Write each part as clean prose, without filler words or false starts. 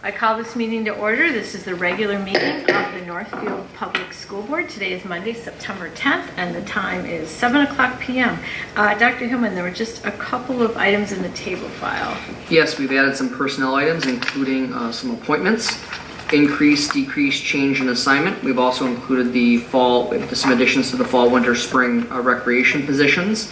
I call this meeting to order. This is the regular meeting of the Northfield Public School Board. Today is Monday, September 10th, and the time is 7 o'clock p.m. Dr. Hillman, there were just a couple of items in the table file. Yes, we've added some personnel items, including some appointments, increase, decrease, change in assignment. We've also included the fall, some additions to the fall, winter, spring recreation positions.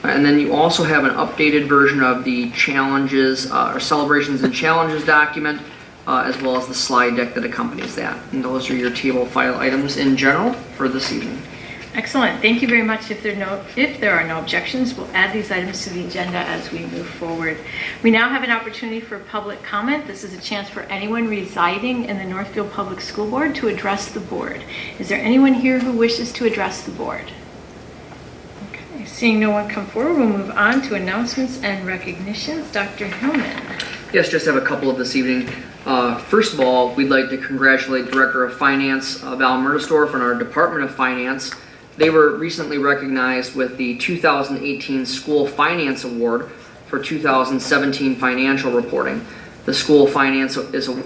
And then you also have an updated version of the challenges, or celebrations and challenges document, as well as the slide deck that accompanies that. And those are your table file items in general for this evening. Excellent. Thank you very much. If there are no objections, we'll add these items to the agenda as we move forward. We now have an opportunity for public comment. This is a chance for anyone residing in the Northfield Public School Board to address the board. Is there anyone here who wishes to address the board? Okay. Seeing no one come forward, we'll move on to announcements and recognitions. Dr. Hillman. Yes, just have a couple of this evening. First of all, we'd like to congratulate Director of Finance Val Mertersdorf and our Department of Finance. They were recently recognized with the 2018 School Finance Award for 2017 financial reporting. The School Finance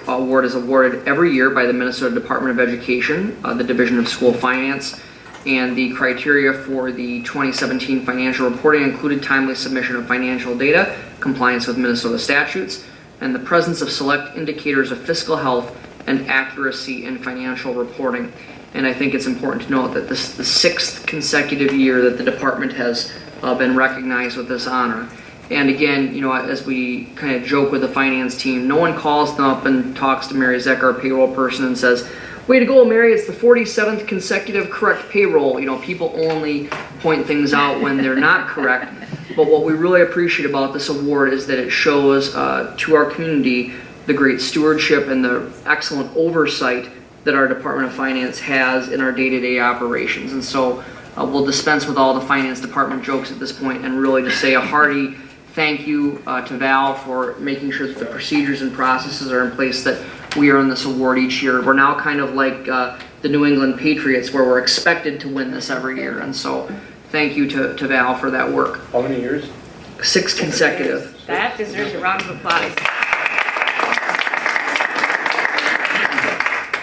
Award is awarded every year by the Minnesota Department of Education, the Division of School Finance, and the criteria for the 2017 financial reporting included timely submission of financial data, compliance with Minnesota statutes, and the presence of select indicators of fiscal health and accuracy in financial reporting. And I think it's important to note that this is the 6th consecutive year that the department has been recognized with this honor. And again, you know, as we kind of joke with the finance team, no one calls them up and talks to Mary Zeck, our payroll person, and says, "Way to go, Mary, it's the 47th consecutive correct payroll." You know, people only point things out when they're not correct. But what we really appreciate about this award is that it shows to our community the great stewardship and the excellent oversight that our Department of Finance has in our day-to-day operations. And so we'll dispense with all the finance department jokes at this point and really just say a hearty thank you to Val for making sure that the procedures and processes are in place that we earn this award each year. We're now kind of like the New England Patriots, where we're expected to win this every year. And so thank you to Val for that work. How many years? 6 consecutive. That deserves a round of applause.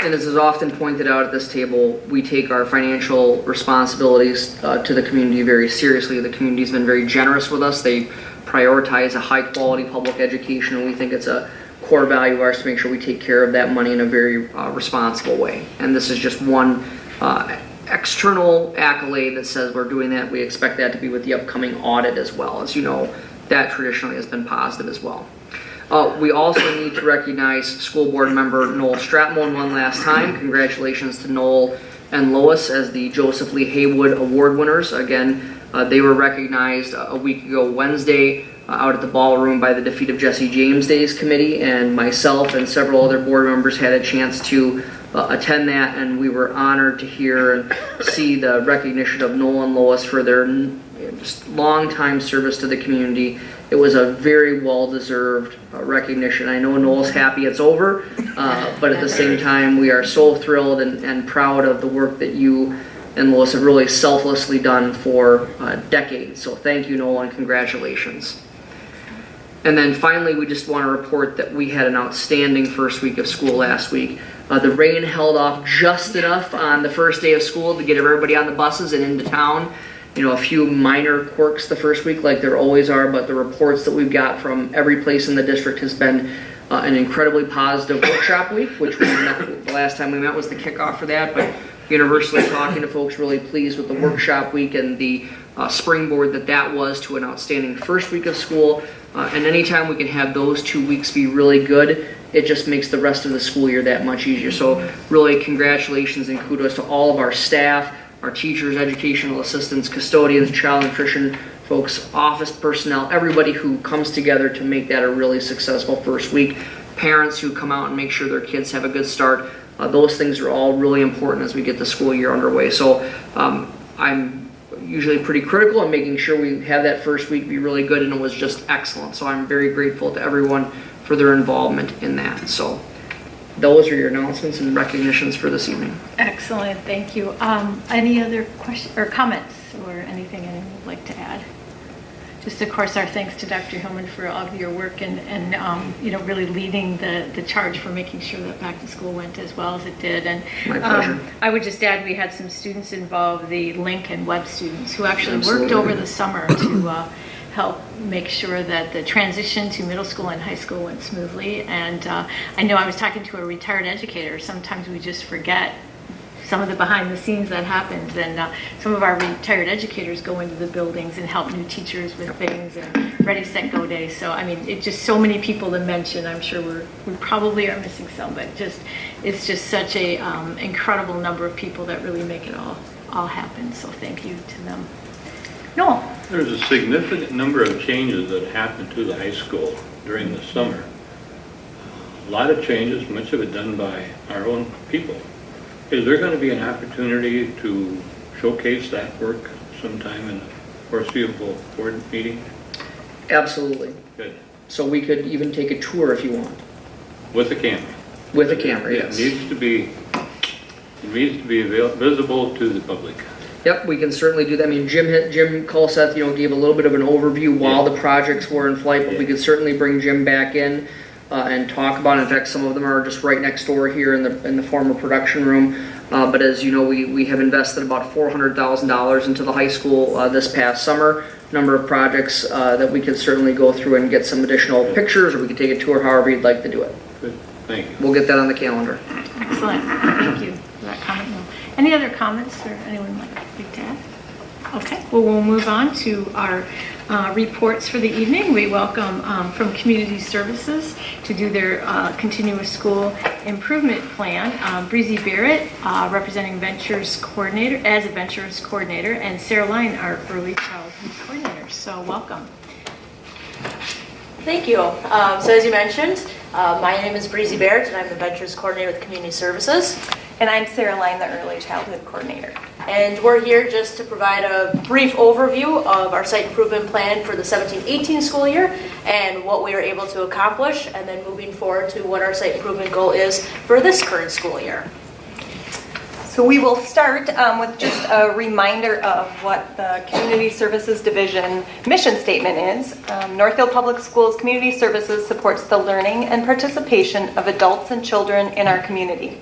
And as is often pointed out at this table, we take our financial responsibilities to the community very seriously. The community's been very generous with us. They prioritize a high-quality public education, and we think it's a core value of ours to make sure we take care of that money in a very responsible way. And this is just one external accolade that says we're doing that. We expect that to be with the upcoming audit as well. As you know, that traditionally has been positive as well. We also need to recognize school board member Noel Stratmon one last time. Congratulations to Noel and Lois as the Joseph Lee Haywood Award winners. Again, they were recognized a week ago Wednesday out at the ballroom by the Defeat of Jesse James Days Committee, and myself and several other board members had a chance to attend that, and we were honored to hear and see the recognition of Noel and Lois for their just long-time service to the community. It was a very well-deserved recognition. I know Noel's happy it's over, but at the same time, we are so thrilled and proud of the work that you and Lois have really selflessly done for decades. So thank you, Noel, and congratulations. And then finally, we just want to report that we had an outstanding first week of school last week. The rain held off just enough on the first day of school to get everybody on the buses and into town. You know, a few minor quirks the first week, like there always are, but the reports that we've got from every place in the district has been an incredibly positive workshop week, which we met, the last time we met was the kickoff for that, but universally talking to folks really pleased with the workshop week and the springboard that was to an outstanding first week of school. And anytime we can have those 2 weeks be really good, it just makes the rest of the school year that much easier. So really congratulations and kudos to all of our staff, our teachers, educational assistants, custodians, child nutrition folks, office personnel, everybody who comes together to make that a really successful first week. Parents who come out and make sure their kids have a good start. Those things are all really important as we get the school year underway. So I'm usually pretty critical in making sure we have that first week be really good, and it was just excellent. So I'm very grateful to everyone for their involvement in that. So those are your announcements and recognitions for this evening. Excellent, thank you. Any other questions or comments or anything anyone would like to add? just of course our thanks to Dr. Hillman for all of your work and really leading the charge for making sure that back to school went as well as it did. And My pleasure. I would just add we had some students involved, the Link and Web students, who actually Absolutely. worked over the summer to help make sure that the transition to middle school and high school went smoothly. And I know I was talking to a retired educator. Sometimes we just forget some of the behind the scenes that happens, and some of our retired educators go into the buildings and help new teachers with things and ready set go days. So I mean, it's just so many people to mention. I'm sure we probably are missing some, but it's just such a incredible number of people that really make it all happen. So thank you to them. Noel. There's a significant number of changes that happened to the high school during the summer. A lot of changes, much of it done by our own people. Is there going to be an opportunity to showcase that work sometime in the foreseeable board meeting? Absolutely. Good. So we could even take a tour if you want. With the camera? With a camera, It yes. needs to be visible to the public. Yep, we can certainly do that. I mean, Jim Colseth, gave a little bit of an overview while the projects were in flight, but we could certainly bring Jim back in and talk about it. In fact, some of them are just right next door here in the former production room. But as you know, we have invested about $400,000 into the high school this past summer. Number of projects that we could certainly go through and get some additional pictures, or we could take a tour, however you'd like to do it. Good, thank you. We'll get that on the calendar. Excellent. Thank you for that comment, Noel. Any other comments or anyone would like to add? Okay, well, we'll move on to our reports for the evening. We welcome from Community Services to do their continuous school improvement plan, Breezy Barrett, representing Ventures Coordinator, as a Ventures Coordinator, and Sarah Line, our Early Childhood Coordinator. So welcome. Thank you. So as you mentioned, my name is Breezy Barrett, and I'm the Ventures Coordinator with Community Services. And I'm Sarah Line, the Early Childhood Coordinator. And we're here just to provide a brief overview of our site improvement plan for the 17-18 school year and what we were able to accomplish, and then moving forward to what our site improvement goal is for this current school year. So we will start with just a reminder of what the Community Services Division mission statement is. Northfield Public Schools Community Services supports the learning and participation of adults and children in our community.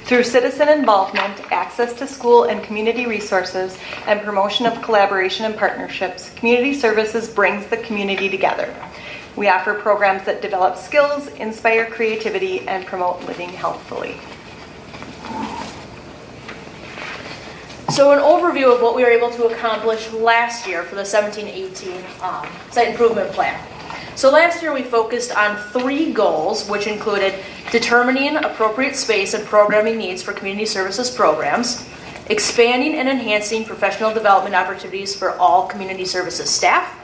Through citizen involvement, access to school and community resources, and promotion of collaboration and partnerships, Community Services brings the community together. We offer programs that develop skills, inspire creativity, and promote living healthfully. So an overview of what we were able to accomplish last year for the 17-18 site improvement plan. So last year we focused on 3 goals, which included determining appropriate space and programming needs for community services programs, expanding and enhancing professional development opportunities for all community services staff,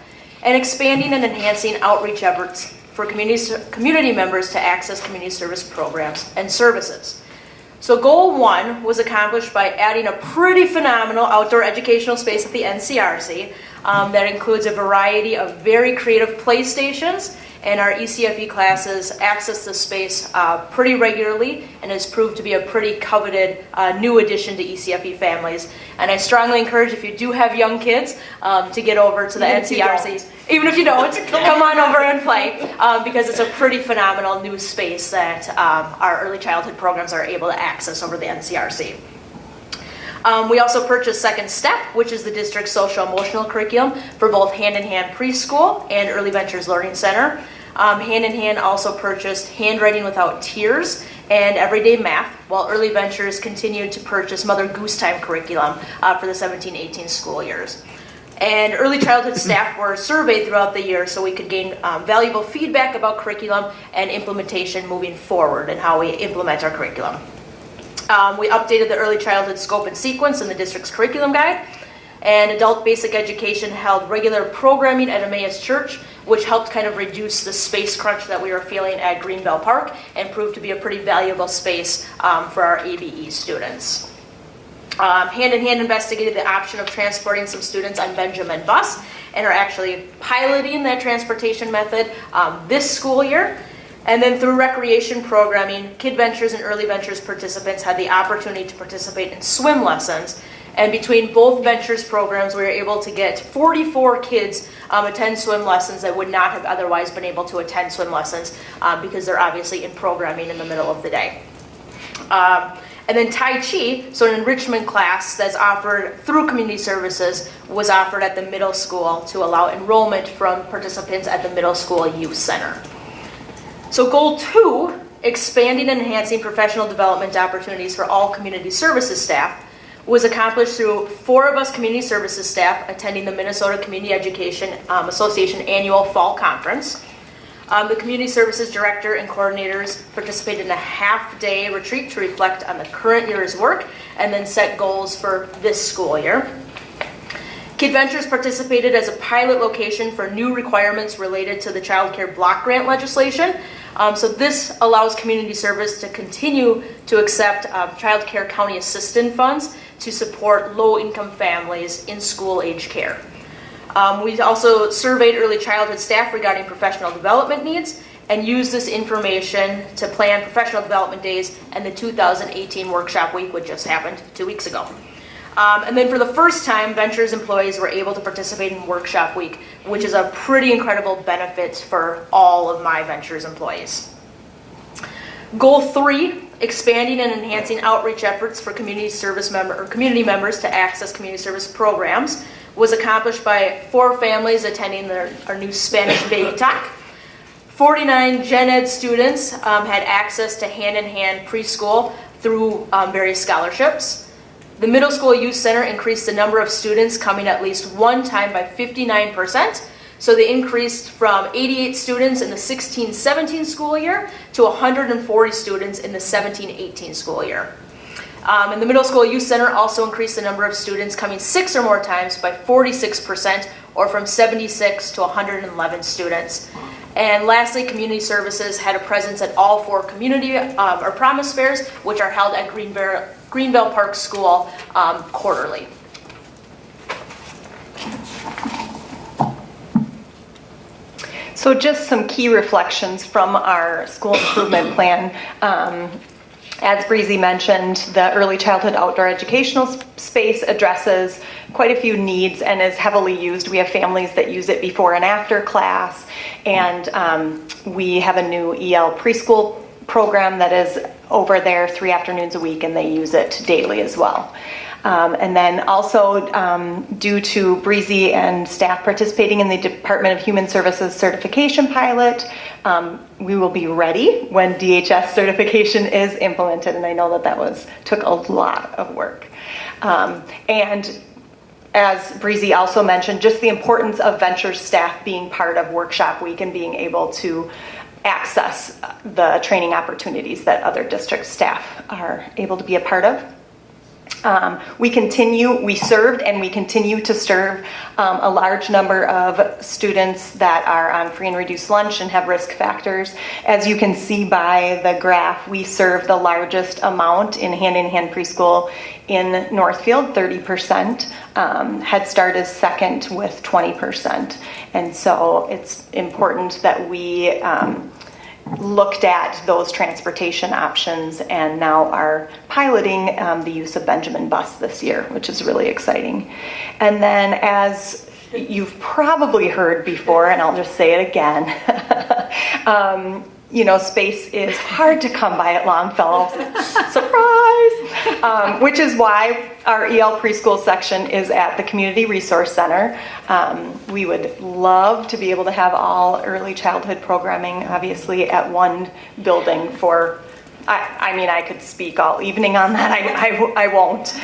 and expanding and enhancing outreach efforts for community members to access community service programs and services. So goal 1 was accomplished by adding a pretty phenomenal outdoor educational space at the NCRC that includes a variety of very creative play stations, and our ECFE classes access this space pretty regularly and has proved to be a pretty coveted new addition to ECFE families. And I strongly encourage, if you do have young kids, to get over to the NCRCs. Even if you don't, come on over and play, because it's a pretty phenomenal new space that our early childhood programs are able to access over the NCRC. We also purchased Second Step, which is the district's social emotional curriculum for both Hand in Hand Preschool and Early Ventures Learning Center. Hand in Hand also purchased Handwriting Without Tears and Everyday Math, while Early Ventures continued to purchase Mother Goose Time curriculum for the 17-18 school years. And early childhood staff were surveyed throughout the year so we could gain valuable feedback about curriculum and implementation moving forward and how we implement our curriculum. We updated the early childhood scope and sequence in the district's curriculum guide, and adult basic education held regular programming at Emmaus Church, which helped kind of reduce the space crunch that we were feeling at Greenbelt Park and proved to be a pretty valuable space for our ABE students. Hand in Hand investigated the option of transporting some students on Benjamin Bus and are actually piloting that transportation method this school year. And then through recreation programming, Kid Ventures and Early Ventures participants had the opportunity to participate in swim lessons. And between both ventures programs, we were able to get 44 kids attend swim lessons that would not have otherwise been able to attend swim lessons because they're obviously in programming in the middle of the day. And then Tai Chi, so an enrichment class that's offered through community services, was offered at the middle school to allow enrollment from participants at the middle school youth center. So goal 2, expanding and enhancing professional development opportunities for all community services staff, was accomplished through 4 of us community services staff attending the Minnesota Community Education Association annual fall conference. The community services director and coordinators participated in a half-day retreat to reflect on the current year's work and then set goals for this school year. Kid Ventures participated as a pilot location for new requirements related to the child care block grant legislation. So this allows community service to continue to accept child care county assistance funds to support low-income families in school-age care. We also surveyed early childhood staff regarding professional development needs and used this information to plan professional development days and the 2018 workshop week, which just happened 2 weeks ago. And then for the first time, Ventures employees were able to participate in workshop week, which is a pretty incredible benefit for all of my Ventures employees. Goal 3, expanding and enhancing outreach efforts for community service community members to access community service programs, was accomplished by 4 families attending our new Spanish baby talk. 49 Gen Ed students had access to hand-in-hand preschool through various scholarships. The middle school youth center increased the number of students coming at least one time by 59%. So they increased from 88 students in the 16-17 school year to 140 students in the 17-18 school year. And the middle school youth center also increased the number of students coming 6 or more times by 46%, or from 76 to 111 students. And lastly, community services had a presence at all 4 community or promise fairs, which are held at Greenville Park School quarterly. So just some key reflections from our school improvement plan. As Breezy mentioned, the early childhood outdoor educational space addresses quite a few needs and is heavily used. We have families that use it before and after class, and we have a new EL preschool program that is over there 3 afternoons a week, and they use it daily as well. And then also, due to Breezy and staff participating in the Department of Human Services certification pilot, we will be ready when DHS certification is implemented. And I know that took a lot of work. And as Breezy also mentioned, just the importance of Ventures staff being part of workshop week and being able to access the training opportunities that other district staff are able to be a part of. We served and we continue to serve a large number of students that are on free and reduced lunch and have risk factors. As you can see by the graph, we serve the largest amount in hand-in-hand preschool in Northfield, 30%. Head Start is second with 20%. And so it's important that we looked at those transportation options and now are piloting the use of Benjamin Bus this year, which is really exciting. And then, as you've probably heard before, and I'll just say it again, space is hard to come by at Longfellow. Surprise! Which is why our EL preschool section is at the Community Resource Center. We would love to be able to have all early childhood programming, obviously, at one building for, I could speak all evening on that. I won't.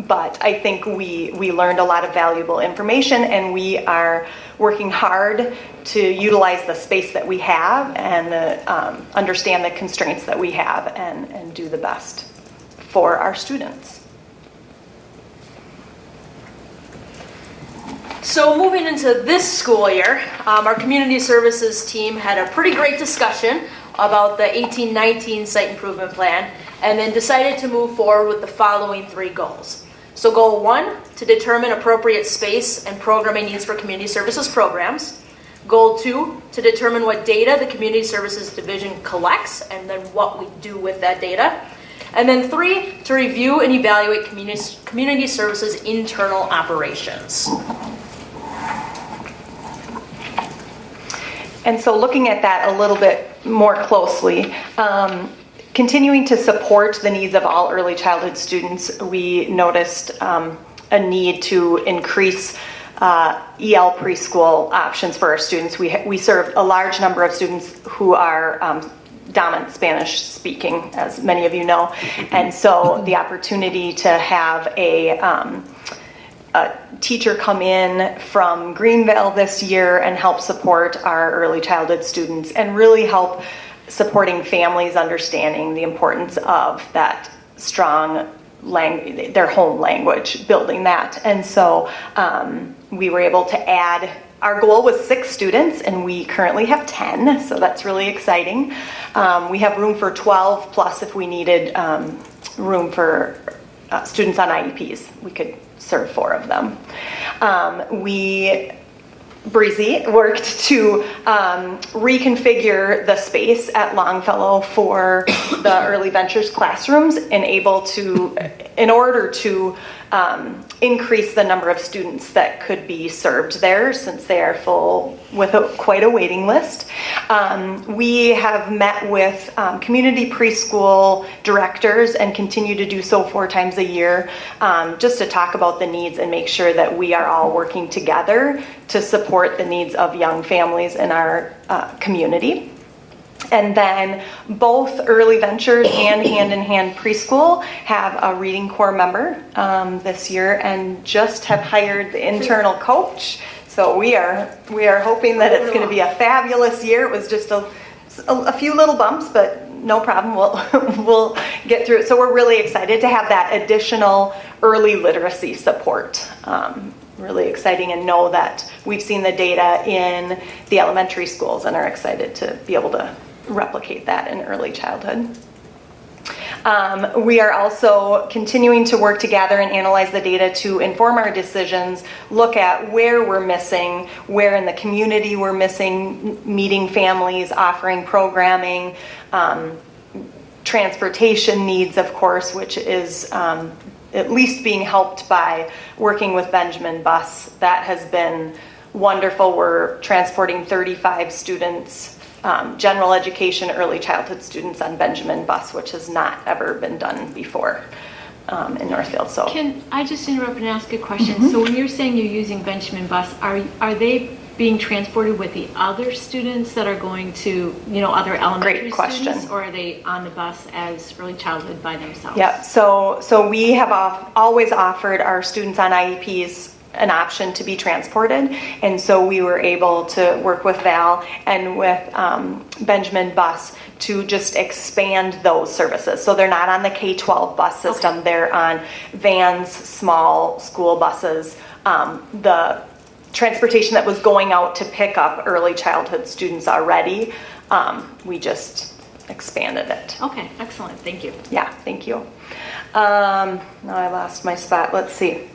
But I think we learned a lot of valuable information, and we are working hard to utilize the space that we have and understand the constraints that we have and do the best for our students. So moving into this school year, our community services team had a pretty great discussion about the 18-19 site improvement plan, and then decided to move forward with the following 3 goals. So goal 1, to determine appropriate space and programming needs for community services programs. Goal 2, to determine what data the community services division collects and then what we do with that data. And then 3, to review and evaluate community services internal operations. And so looking at that a little bit more closely, continuing to support the needs of all early childhood students, we noticed a need to increase EL preschool options for our students. We served a large number of students who are dominant Spanish speaking, as many of you know, and so the opportunity to have a teacher come in from Greenville this year and help support our early childhood students and really help supporting families understanding the importance of that strong their home language, building that. And so we were able to add, our goal was 6 students and we currently have 10, so that's really exciting. We have room for 12 plus if we needed room for students on IEPs. We could serve 4 of them. Breezy worked to reconfigure the space at Longfellow for the Early Ventures classrooms in order to increase the number of students that could be served there, since they are full with quite a waiting list. We have met with community preschool directors and continue to do so 4 times a year, just to talk about the needs and make sure that we are all working together to support the needs of young families in our community. And then both Early Ventures and Hand in Hand Preschool have a reading corps member this year and just have hired the internal coach. So we are hoping that it's going to be a fabulous year. It was just a few little bumps, but no problem. We'll get through it. So we're really excited to have that additional early literacy support. Really exciting, and know that we've seen the data in the elementary schools and are excited to be able to replicate that in early childhood. We are also continuing to work to gather and analyze the data to inform our decisions, look at where we're missing, where in the community we're missing, meeting families, offering programming, transportation needs, of course, which is at least being helped by working with Benjamin Bus. That has been wonderful. We're transporting 35 students, general education, early childhood students on Benjamin Bus, which has not ever been done before in Northfield. So can I just interrupt and ask a question? So when you're saying you're using Benjamin Bus, are they being transported with the other students that are going to, other elementary students, or are they on the bus as early childhood by themselves? Yeah, so we have always offered our students on IEPs an option to be transported, and so we were able to work with Val and with Benjamin Bus to just expand those services. So they're not on the K-12 bus system. Okay. They're on vans, small school buses. The transportation that was going out to pick up early childhood students already, we just expanded it. Okay, excellent. Thank you. Yeah, thank you. Now I lost my spot. Let's see.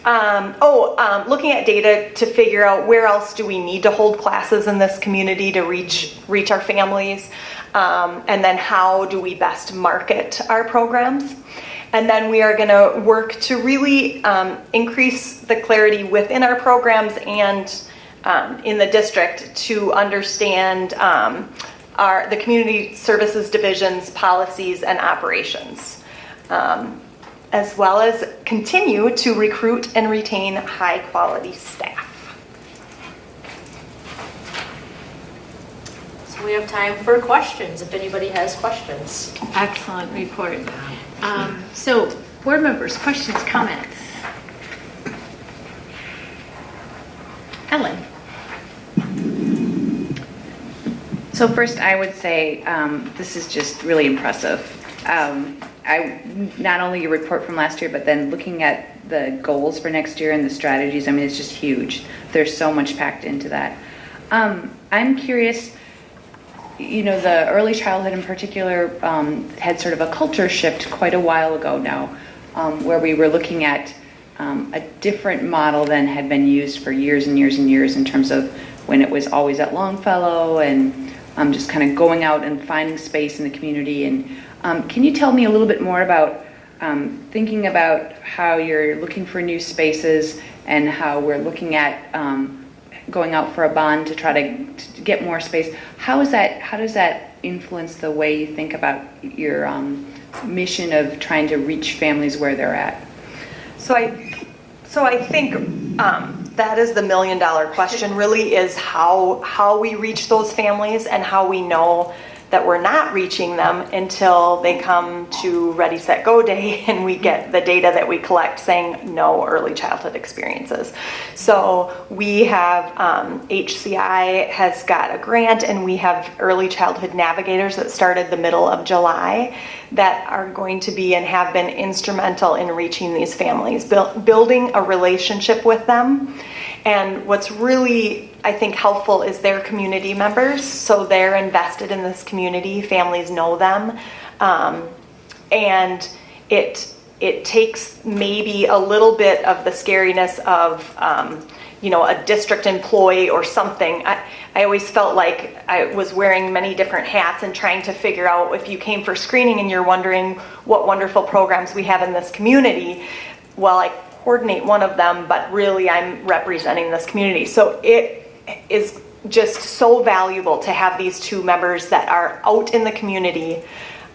Looking at data to figure out where else do we need to hold classes in this community to reach our families, and then how do we best market our programs. And then we are going to work to really increase the clarity within our programs and in the district to understand the Community Services Division's policies and operations, as well as continue to recruit and retain high-quality staff. So we have time for questions, if anybody has questions. Excellent report. So, board members, questions, comments? Ellen. So first, I would say this is just really impressive. Not only your report from last year, but then looking at the goals for next year and the strategies, I mean, it's just huge. There's so much packed into that. I'm curious, the early childhood in particular had sort of a culture shift quite a while ago now, where we were looking at a different model than had been used for years and years and years in terms of when it was always at Longfellow and just kind of going out and finding space in the community. And can you tell me a little bit more about thinking about how you're looking for new spaces and how we're looking at going out for a bond to try to get more space? How does that influence the way you think about your mission of trying to reach families where they're at? So I think that is the $1 million question, really, is how we reach those families and how we know that we're not reaching them until they come to Ready, Set, Go Day and we get the data that we collect saying no early childhood experiences. So we have, HCI has got a grant, and we have early childhood navigators that started the middle of July that are going to be and have been instrumental in reaching these families, building a relationship with them. And what's really, I think, helpful is their community members. So they're invested in this community, families know them. And it takes maybe a little bit of the scariness of, a district employee or something. I always felt like I was wearing many different hats and trying to figure out, if you came for screening and you're wondering what wonderful programs we have in this community, well, I coordinate one of them, but really I'm representing this community. So it is just so valuable to have these two members that are out in the community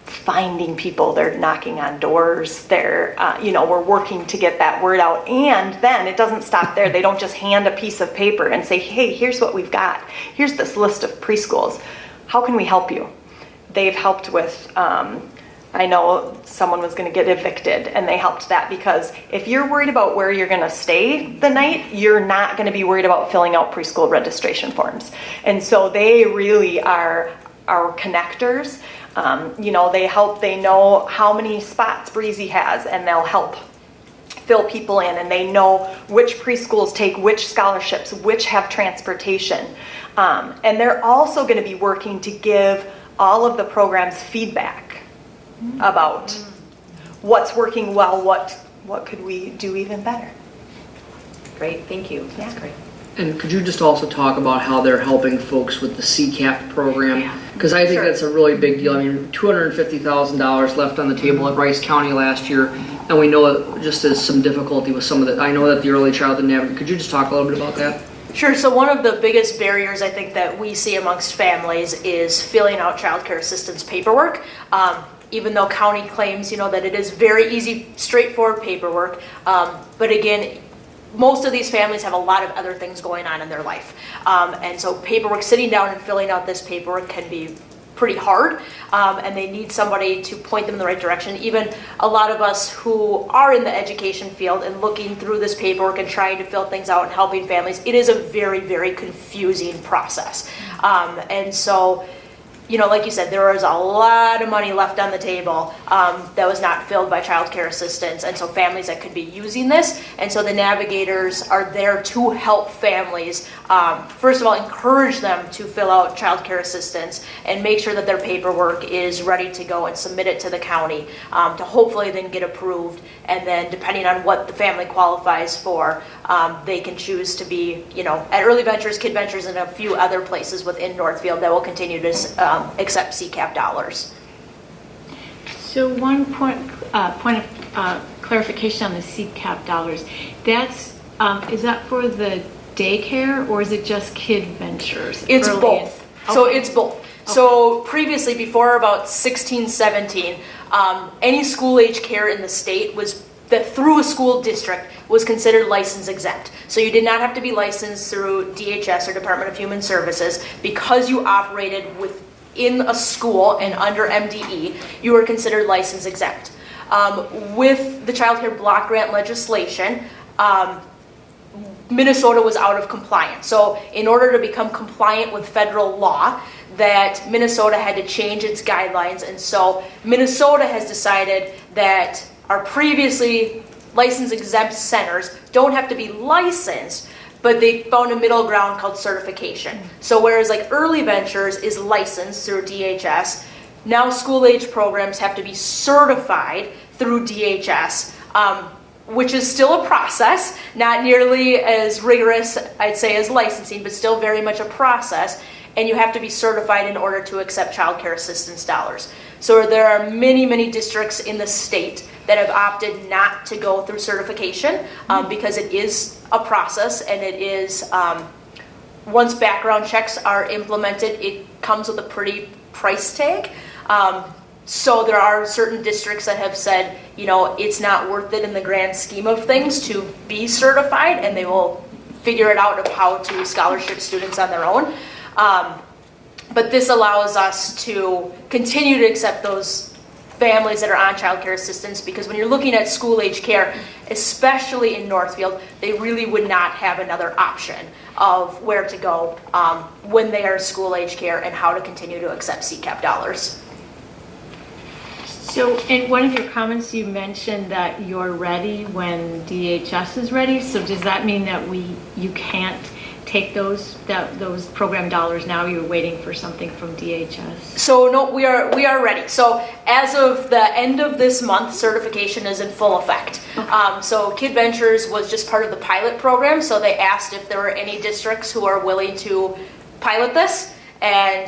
finding people. They're knocking on doors. They're, we're working to get that word out. And then it doesn't stop there. They don't just hand a piece of paper and say, hey, here's what we've got. Here's this list of preschools. How can we help you? They've helped with, I know someone was going to get evicted, and they helped that, because if you're worried about where you're going to stay the night, you're not going to be worried about filling out preschool registration forms. And so they really are our connectors. They help, they know how many spots Breezy has, and they'll help fill people in, and they know which preschools take which scholarships, which have transportation. And they're also going to be working to give all of the programs feedback about what's working well, what could we do even better. Great, thank you. That's great. And could you just also talk about how they're helping folks with the CCAP program? Because I think that's a really big deal. I mean, $250,000 left on the table at Rice County last year, and we know it just is some difficulty with some of the, I know that the early childhood navigator, could you just talk a little bit about that? Sure. So one of the biggest barriers I think that we see amongst families is filling out child care assistance paperwork. Even though county claims, that it is very easy, straightforward paperwork. But again, most of these families have a lot of other things going on in their life. And so paperwork, sitting down and filling out this paperwork can be pretty hard. And they need somebody to point them in the right direction. Even a lot of us who are in the education field and looking through this paperwork and trying to fill things out and helping families, it is a very, very confusing process. And so, like you said, there was a lot of money left on the table that was not filled by child care assistance, and so families that could be using this. And so the navigators are there to help families, first of all, encourage them to fill out child care assistance and make sure that their paperwork is ready to go and submit it to the county to hopefully then get approved. And then depending on what the family qualifies for, they can choose to be, at Early Ventures, Kid Ventures, and a few other places within Northfield that will continue to accept CCAP dollars. So one point of clarification on the CCAP dollars. That's is that for the daycare, or is it just Kid Ventures? It's both. Okay. So it's both. Okay. So previously, before about 16, 17, any school age care in the state was that through a school district was considered license exempt. So you did not have to be licensed through DHS or Department of Human Services. Because you operated within a school and under MDE, you were considered license exempt. With the child care block grant legislation, Minnesota was out of compliance. So in order to become compliant with federal law, that Minnesota had to change its guidelines. And so Minnesota has decided that our previously license exempt centers don't have to be licensed, but they found a middle ground called certification. So whereas like Early Ventures is licensed through DHS, now school age programs have to be certified through DHS, which is still a process, not nearly as rigorous, I'd say, as licensing, but still very much a process. and you have to be certified in order to accept child care assistance dollars. So there are many, many districts in the state that have opted not to go through certification because it is a process, and it is, once background checks are implemented, it comes with a pretty price tag. So there are certain districts that have said, you know, it's not worth it in the grand scheme of things to be certified, and they will figure it out of how to scholarship students on their own. But this allows us to continue to accept those families that are on child care assistance, because when you're looking at school age care, especially in Northfield, they really would not have another option of where to go when they are school age care and how to continue to accept CCAP dollars. So in one of your comments, you mentioned that you're ready when DHS is ready. So does that mean that you can't take those program dollars now? You're waiting for something from DHS? So no, we are ready. So as of the end of this month, certification is in full effect. So Kid Ventures was just part of the pilot program. So they asked if there were any districts who are willing to pilot this. And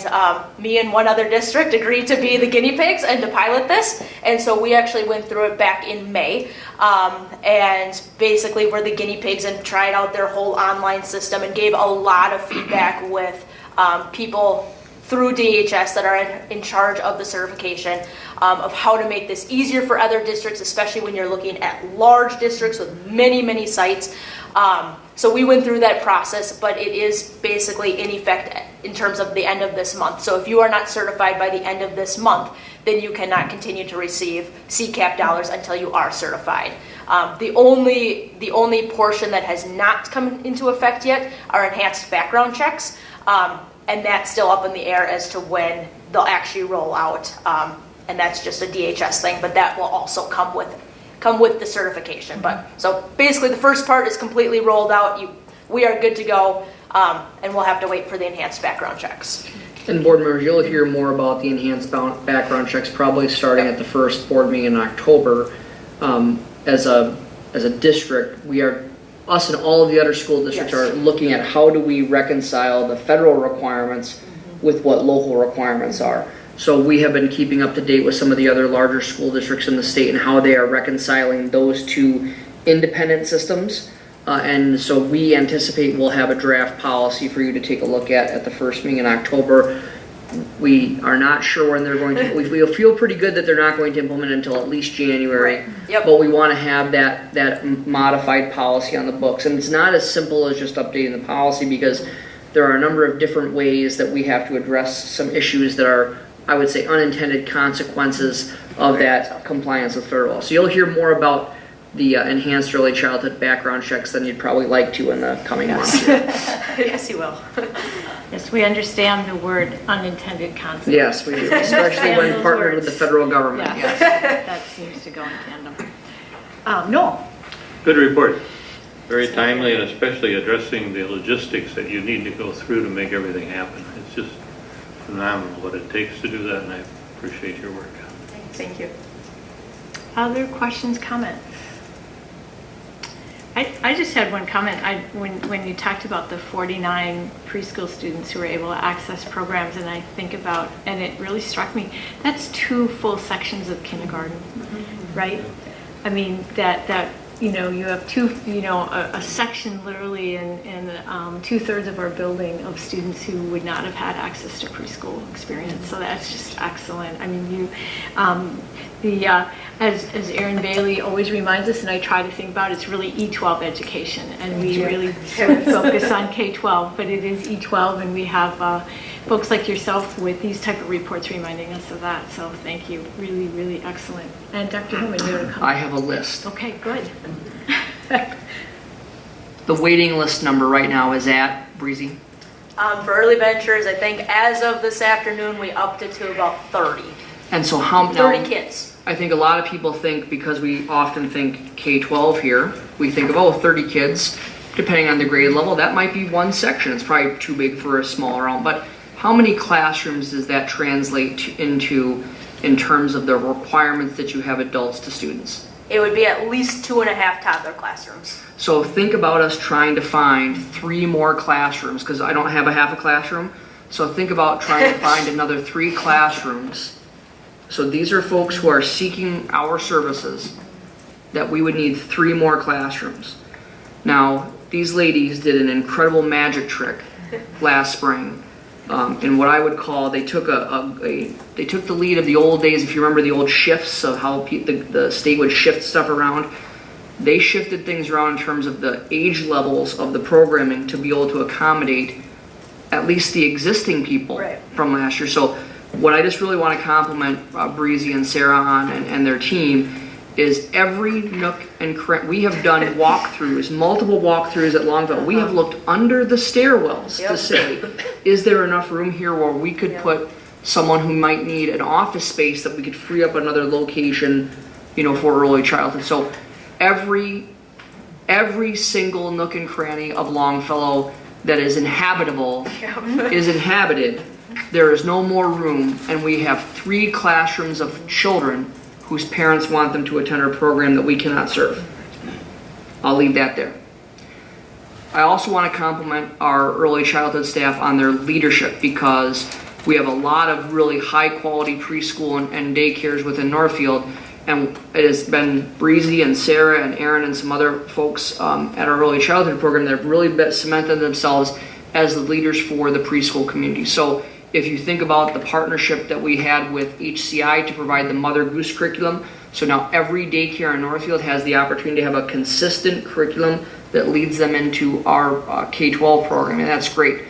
me and one other district agreed to be the guinea pigs and to pilot this. And so we actually went through it back in May. And basically we're the guinea pigs and tried out their whole online system and gave a lot of feedback with people through DHS that are in charge of the certification of how to make this easier for other districts, especially when you're looking at large districts with many, many sites. So we went through that process, but it is basically in effect in terms of the end of this month. So if you are not certified by the end of this month, then you cannot continue to receive CCAP dollars until you are certified. The only portion that has not come into effect yet are enhanced background checks, and that's still up in the air as to when they'll actually roll out. And that's just a DHS thing, but that will also come with the certification. But so basically the first part is completely rolled out. We are good to go, and we'll have to wait for the enhanced background checks. And board members, you'll hear more about the enhanced background checks probably starting at the first board meeting in October. As a district, us and all of the other school districts are looking at how do we reconcile the federal requirements with what local requirements are. So we have been keeping up to date with some of the other larger school districts in the state and how they are reconciling those two independent systems. And so we anticipate we'll have a draft policy for you to take a look at the first meeting in October. We are not sure when they're going to, we feel pretty good that they're not going to implement it until at least January. Yep. But we want to have that modified policy on the books. And it's not as simple as just updating the policy, because there are a number of different ways that we have to address some issues that are, I would say, unintended consequences of that compliance with federal law. So you'll hear more about the enhanced early childhood background checks than you'd probably like to in the coming months. Yes, you will. Yes, we understand the word unintended consequences. Yes, we do, especially when partnered with the federal government. Yeah, Yes. that seems to go in tandem. Noel? Good report. Very timely, and especially addressing the logistics that you need to go through to make everything happen. It's just phenomenal what it takes to do that, and I appreciate your work. Thank you. Other questions, comments? I just had one comment. When you talked about the 49 preschool students who were able to access programs, and I think about, and it really struck me, that's 2 full sections of kindergarten, right? I mean, that you have a section literally in 2/3 of our building of students who would not have had access to preschool experience. So that's just excellent. I mean, as Erin Bailey always reminds us, and I try to think about, it's really E12 education, and we really sort of focus on K-12, but it is E12, and we have folks like yourself with these type of reports reminding us of that. So thank you, really, really excellent. And Dr. Human, you want to come? I have a list. Okay, good. The waiting list number right now is at, Breezy? For early ventures, I think as of this afternoon, we upped it to about 30. And so how 30 kids. I think a lot of people think, because we often think K-12 here, we think of, 30 kids, depending on the grade level, that might be one section. It's probably too big for a small round, but how many classrooms does that translate into in terms of the requirements that you have adults to students? It would be at least 2.5 toddler classrooms. So think about us trying to find 3 more classrooms, because I don't have a half a classroom. So think about trying to find another 3 classrooms. So these are folks who are seeking our services, that we would need 3 more classrooms. Now, these ladies did an incredible magic trick last spring. In what I would call, they took they took the lead of the old days. If you remember the old shifts of how the state would shift stuff around, they shifted things around in terms of the age levels of the programming to be able to accommodate at least the existing people from last year. So what I just really want to compliment Breezy and Sarah on and their team is every nook and cranny. We have done walkthroughs, multiple walkthroughs at Longville. We have looked under the stairwells to say, is there enough room here where we could put someone who might need an office space that we could free up another location, for early childhood. So every single nook and cranny of Longfellow that is inhabitable is inhabited. There is no more room, and we have 3 classrooms of children whose parents want them to attend our program that we cannot serve. I'll leave that there. I also want to compliment our early childhood staff on their leadership, because we have a lot of really high quality preschool and daycares within Northfield, and it has been Breezy and Sarah and Aaron and some other folks at our early childhood program that have really cemented themselves as the leaders for the preschool community. So if you think about the partnership that we had with HCI to provide the Mother Goose curriculum, so now every daycare in Northfield has the opportunity to have a consistent curriculum that leads them into our K-12 program, and that's great.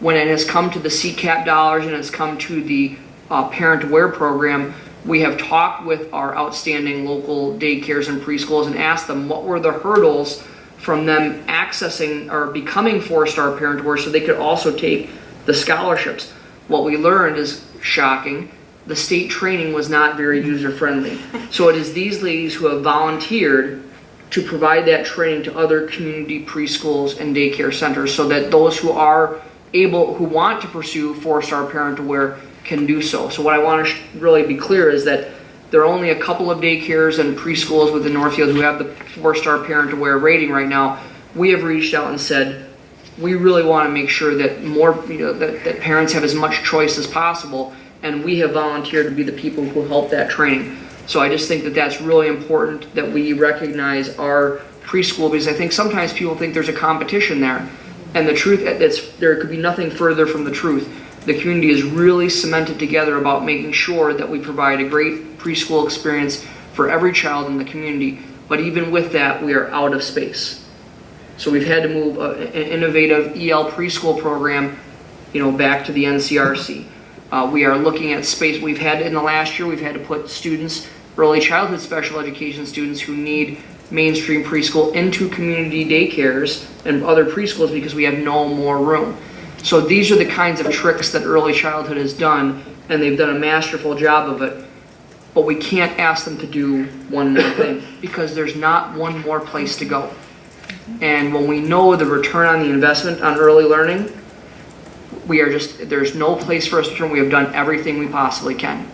When it has come to the CCAP dollars and it's come to the Parent Aware program, we have talked with our outstanding local daycares and preschools and asked them what were the hurdles from them accessing or becoming 4-star Parent Aware so they could also take the scholarships. What we learned is shocking. The state training was not very user-friendly. So it is these ladies who have volunteered to provide that training to other community preschools and daycare centers so that those who are able, who want to pursue 4-star Parent Aware can do so. So what I want to really be clear is that there are only a couple of daycares and preschools within Northfield who have the 4-star Parent Aware rating right now. We have reached out and said, we really want to make sure that more, that parents have as much choice as possible, and we have volunteered to be the people who help that training. So I just think that that's really important that we recognize our preschool, because I think sometimes people think there's a competition there, and the truth, there could be nothing further from the truth. The community is really cemented together about making sure that we provide a great preschool experience for every child in the community, but even with that, we are out of space. So we've had to move an innovative EL preschool program, back to the NCRC. We are looking at space. We've had, in the last year, we've had to put students, early childhood special education students who need mainstream preschool into community daycares and other preschools because we have no more room. So these are the kinds of tricks that early childhood has done, and they've done a masterful job of it. But we can't ask them to do one more thing because there's not one more place to go. And when we know the return on the investment on early learning, there's no place for us to turn. We have done everything we possibly can.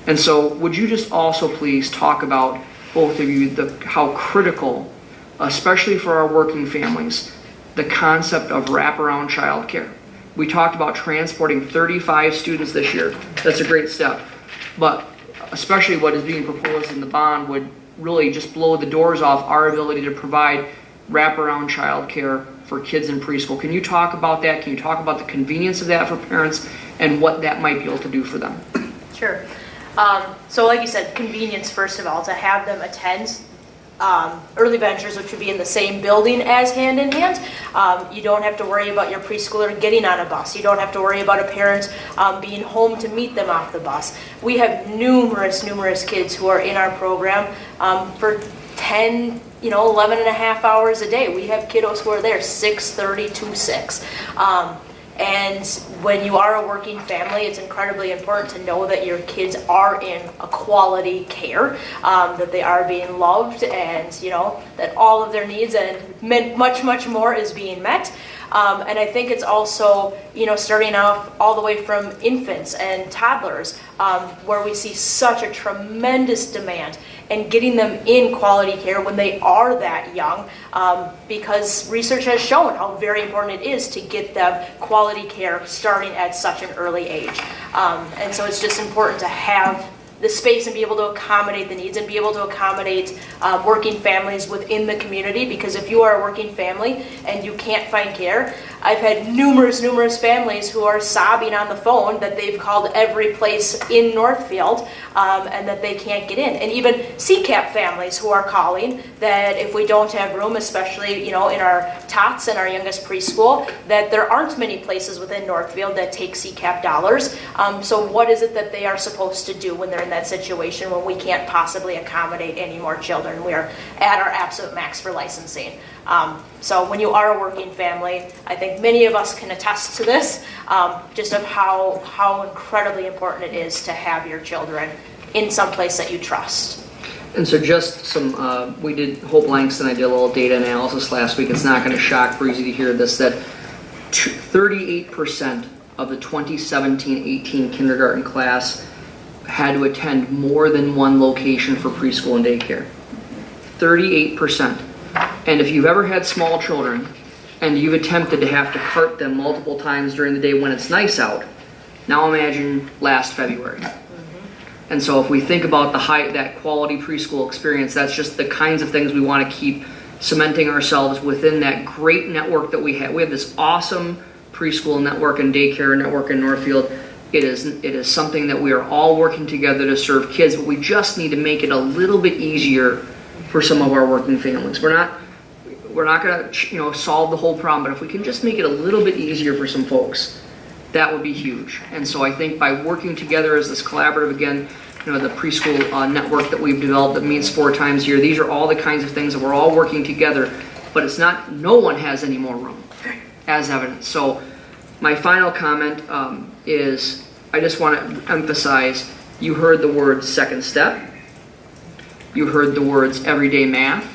And so would you just also please talk about, both of you, how critical, especially for our working families, the concept of wraparound childcare. We talked about transporting 35 students this year. That's a great step. But especially what is being proposed in the bond would really just blow the doors off our ability to provide wraparound childcare for kids in preschool. Can you talk about that? Can you talk about the convenience of that for parents and what that might be able to do for them? Sure. So like you said, convenience, first of all, to have them attend Early Ventures, which would be in the same building as Hand in Hand. You don't have to worry about your preschooler getting on a bus. You don't have to worry about a parent being home to meet them off the bus. We have numerous kids who are in our program for 10, 11 and a half hours a day. We have kiddos who are there 6:30 to 6. And when you are a working family, it's incredibly important to know that your kids are in a quality care, that they are being loved, and that all of their needs and much more is being met. And I think it's also, starting off all the way from infants and toddlers, where we see such a tremendous demand, and getting them in quality care when they are that young, because research has shown how very important it is to get them quality care starting at such an early age. And so it's just important to have the space and be able to accommodate the needs and be able to accommodate working families within the community, because if you are a working family and you can't find care, I've had numerous families who are sobbing on the phone that they've called every place in Northfield and that they can't get in. And even CCAP families who are calling that if we don't have room, especially in our tots and our youngest preschool, that there aren't many places within Northfield that take CCAP dollars. So what is it that they are supposed to do when they're in that situation when we can't possibly accommodate any more children? We are at our absolute max for licensing. So when you are a working family, I think many of us can attest to this, just of how incredibly important it is to have your children in some place that you trust. And so just some, Hope Langston, I did a little data analysis last week. It's not going to shock Breezy to hear this, that 38% of the 2017-18 kindergarten class had to attend more than one location for preschool and daycare. 38%. And if you've ever had small children and you've attempted to have to cart them multiple times during the day when it's nice out, now imagine last February. And so if we think about that quality preschool experience, that's just the kinds of things we want to keep cementing ourselves within that great network that we have. We have this awesome preschool network and daycare network in Northfield. It is something that we are all working together to serve kids, but we just need to make it a little bit easier for some of our working families. We're not going to solve the whole problem, but if we can just make it a little bit easier for some folks, that would be huge. And so I think by working together as this collaborative, again, the preschool network that we've developed that meets 4 times a year, these are all the kinds of things that we're all working together, but it's not, no one has any more room, as evidence. So my final comment is I just want to emphasize, you heard the words second step, you heard the words everyday math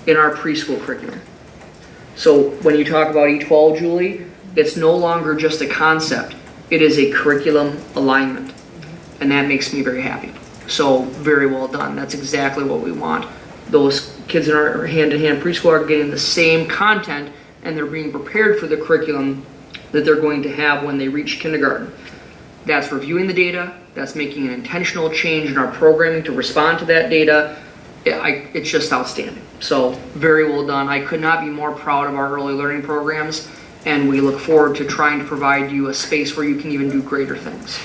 in our preschool curriculum. So when you talk about E12, Julie, it's no longer just a concept, it is a curriculum alignment. And that makes me very happy. So very well done. That's exactly what we want. Those kids in our hand-to-hand preschool are getting the same content and they're being prepared for the curriculum that they're going to have when they reach kindergarten. That's reviewing the data, that's making an intentional change in our programming to respond to that data. It's just outstanding. So very well done. I could not be more proud of our early learning programs, and we look forward to trying to provide you a space where you can even do greater things.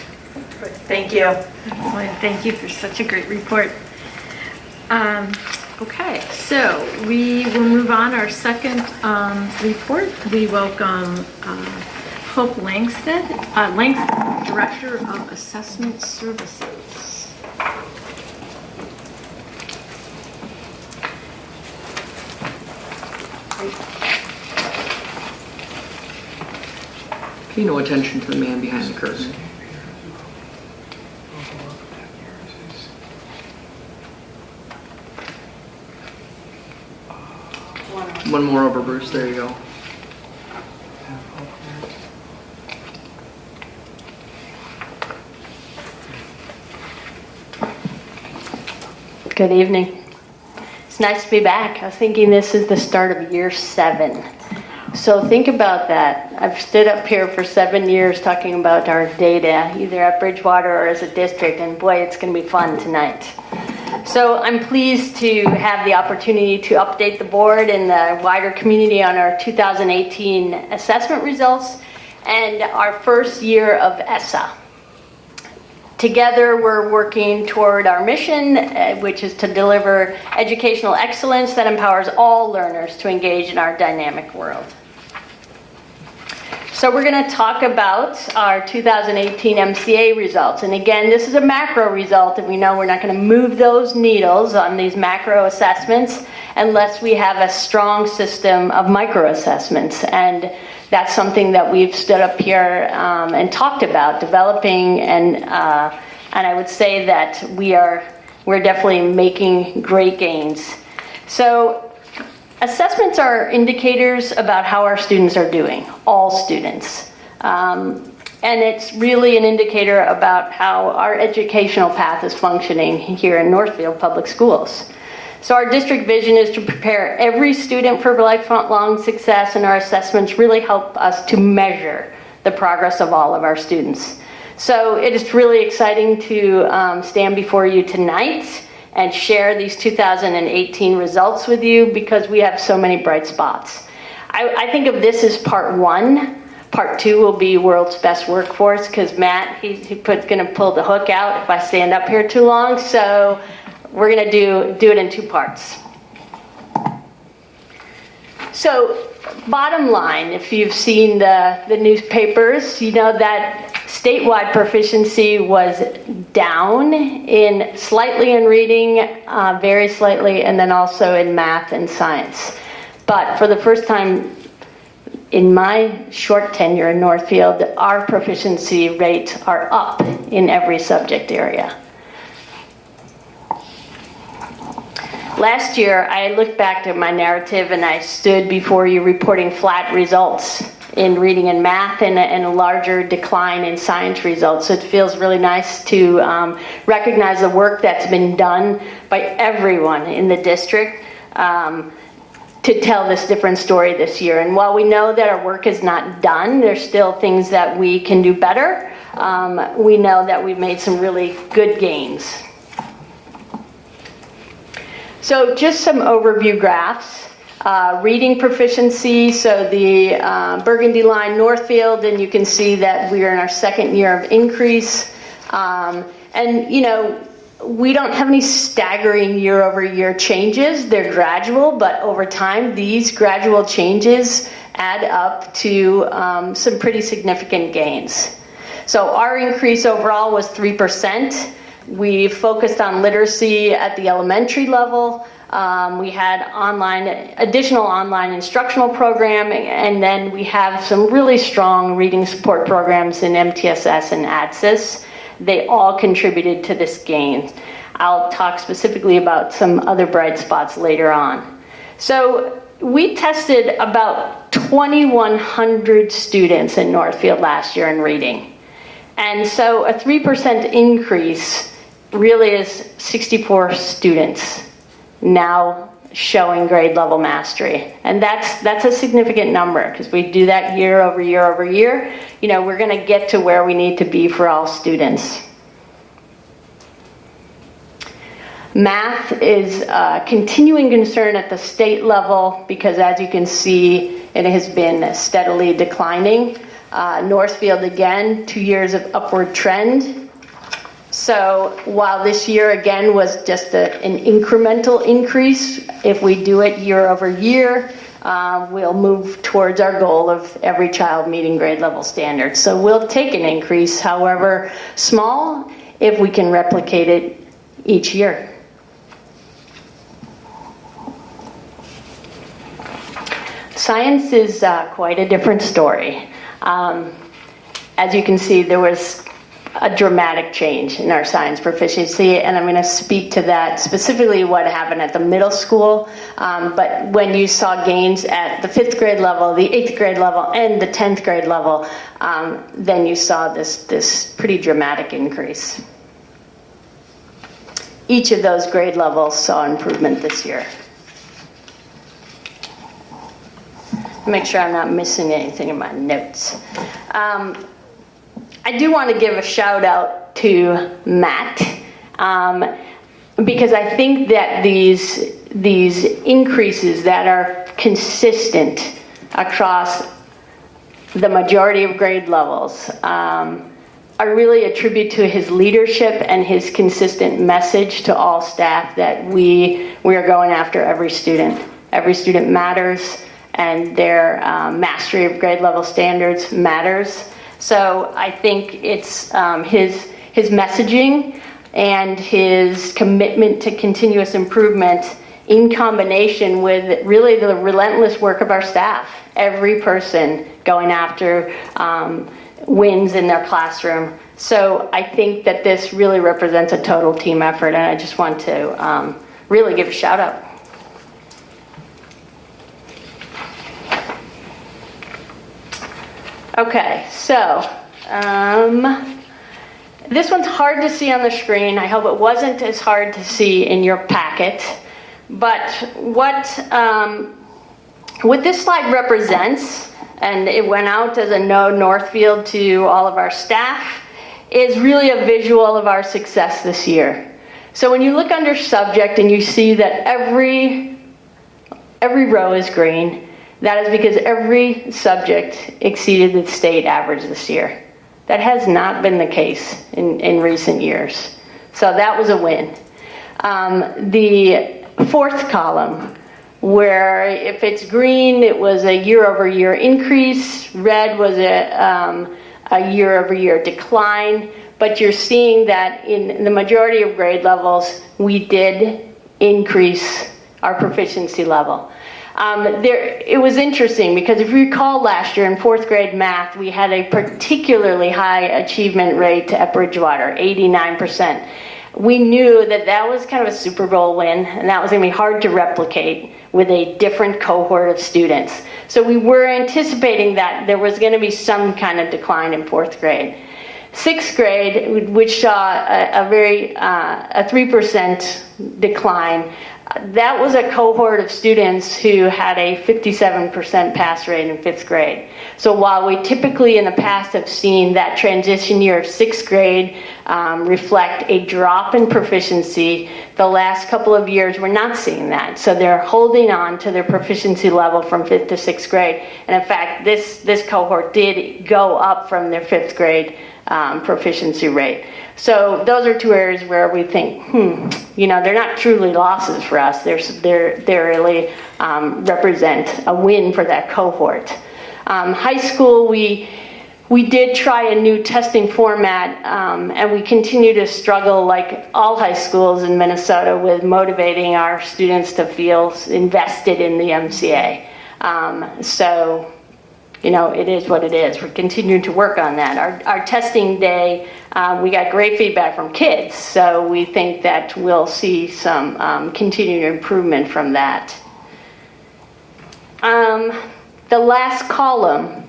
Thank you. Excellent. Thank you for such a great report. Okay, so we will move on. Our second report, we welcome Hope Langston, Director of Assessment Services. Pay no attention to the man behind the curtain. One more over, Bruce. There you go. Good evening. It's nice to be back. I was thinking this is the start of year 7. So think about that. I've stood up here for 7 years talking about our data, either at Bridgewater or as a district, and boy, it's going to be fun tonight. So I'm pleased to have the opportunity to update the board and the wider community on our 2018 assessment results and our first year of ESSA. Together, we're working toward our mission, which is to deliver educational excellence that empowers all learners to engage in our dynamic world. So we're going to talk about our 2018 MCA results. And again, this is a macro result, and we know we're not going to move those needles on these macro assessments unless we have a strong system of micro assessments. And that's something that we've stood up here and talked about developing, and I would say that we're definitely making great gains. So Assessments are indicators about how our students are doing, all students. And it's really an indicator about how our educational path is functioning here in Northfield Public Schools. So our district vision is to prepare every student for lifelong success, and our assessments really help us to measure the progress of all of our students. So it is really exciting to stand before you tonight and share these 2018 results with you because we have so many bright spots. I think of this as part one. Part two will be World's Best Workforce because Matt, he's going to pull the hook out if I stand up here too long. So we're going to do it in two parts. So bottom line, if you've seen the newspapers, you know that statewide proficiency was down slightly in reading, very slightly, and then also in math and science. But for the first time in my short tenure in Northfield, our proficiency rates are up in every subject area. Last year, I looked back at my narrative and I stood before you reporting flat results in reading and math and a larger decline in science results. So it feels really nice to recognize the work that's been done by everyone in the district to tell this different story this year. And while we know that our work is not done, there's still things that we can do better. We know that we've made some really good gains. So just some overview graphs. Reading proficiency, so the burgundy line Northfield, and you can see that we are in our second year of increase. And you know, we don't have any staggering year-over-year changes. They're gradual, but over time, these gradual changes add up to some pretty significant gains. So our increase overall was 3%. We focused on literacy at the elementary level. We had additional online instructional programming, and then we have some really strong reading support programs in MTSS and ADSIS. They all contributed to this gain. I'll talk specifically about some other bright spots later on. So we tested about 2,100 students in Northfield last year in reading. And so a 3% increase really is 64 students now showing grade level mastery. And that's a significant number because we do that year over year over year. You know, we're going to get to where we need to be for all students. Math is a continuing concern at the state level because, as you can see, it has been steadily declining. Northfield, again, 2 years of upward trend. So while this year, again, was just an incremental increase, if we do it year over year, we'll move towards our goal of every child meeting grade level standards. So we'll take an increase, however small, if we can replicate it each year. Science is quite a different story. As you can see, there was a dramatic change in our science proficiency, and I'm going to speak to that, specifically what happened at the middle school. But when you saw gains at the 5th grade level, the 8th grade level, and the 10th grade level, then you saw this pretty dramatic increase. Each of those grade levels saw improvement this year. Make sure I'm not missing anything in my notes. I do want to give a shout out to Matt because I think that these increases that are consistent across the majority of grade levels are really a tribute to his leadership and his consistent message to all staff that we are going after every student. Every student matters, and their mastery of grade level standards matters. So I think it's his messaging and his commitment to continuous improvement in combination with really the relentless work of our staff. Every person going after wins in their classroom. So I think that this really represents a total team effort, and I just want to really give a shout out. Okay, so this one's hard to see on the screen. I hope it wasn't as hard to see in your packet. But what this slide represents, and it went out as a Northfield to all of our staff, is really a visual of our success this year. So when you look under subject and you see that every row is green, that is because every subject exceeded the state average this year. That has not been the case in recent years. So that was a win. The fourth column, where if it's green, it was a year-over-year increase, red was a year-over-year decline, but you're seeing that in the majority of grade levels, we did increase our proficiency level. It was interesting because if you recall last year in fourth grade math, we had a particularly high achievement rate at Bridgewater, 89%. We knew that that was kind of a Super Bowl win, and that was going to be hard to replicate with a different cohort of students. So we were anticipating that there was going to be some kind of decline in fourth grade. Sixth grade, which saw a 3% decline, that was a cohort of students who had a 57% pass rate in fifth grade. So while we typically in the past have seen that transition year of sixth grade reflect a drop in proficiency, the last couple of years we're not seeing that. So they're holding on to their proficiency level from fifth to sixth grade. And in fact, this cohort did go up from their fifth grade proficiency rate. So those are two areas where we think, they're not truly losses for us. They really represent a win for that cohort. High school, we did try a new testing format, and we continue to struggle, like all high schools in Minnesota, with motivating our students to feel invested in the MCA. It is what it is. We're continuing to work on that. Our testing day, we got great feedback from kids, so we think that we'll see some continued improvement from that. The last column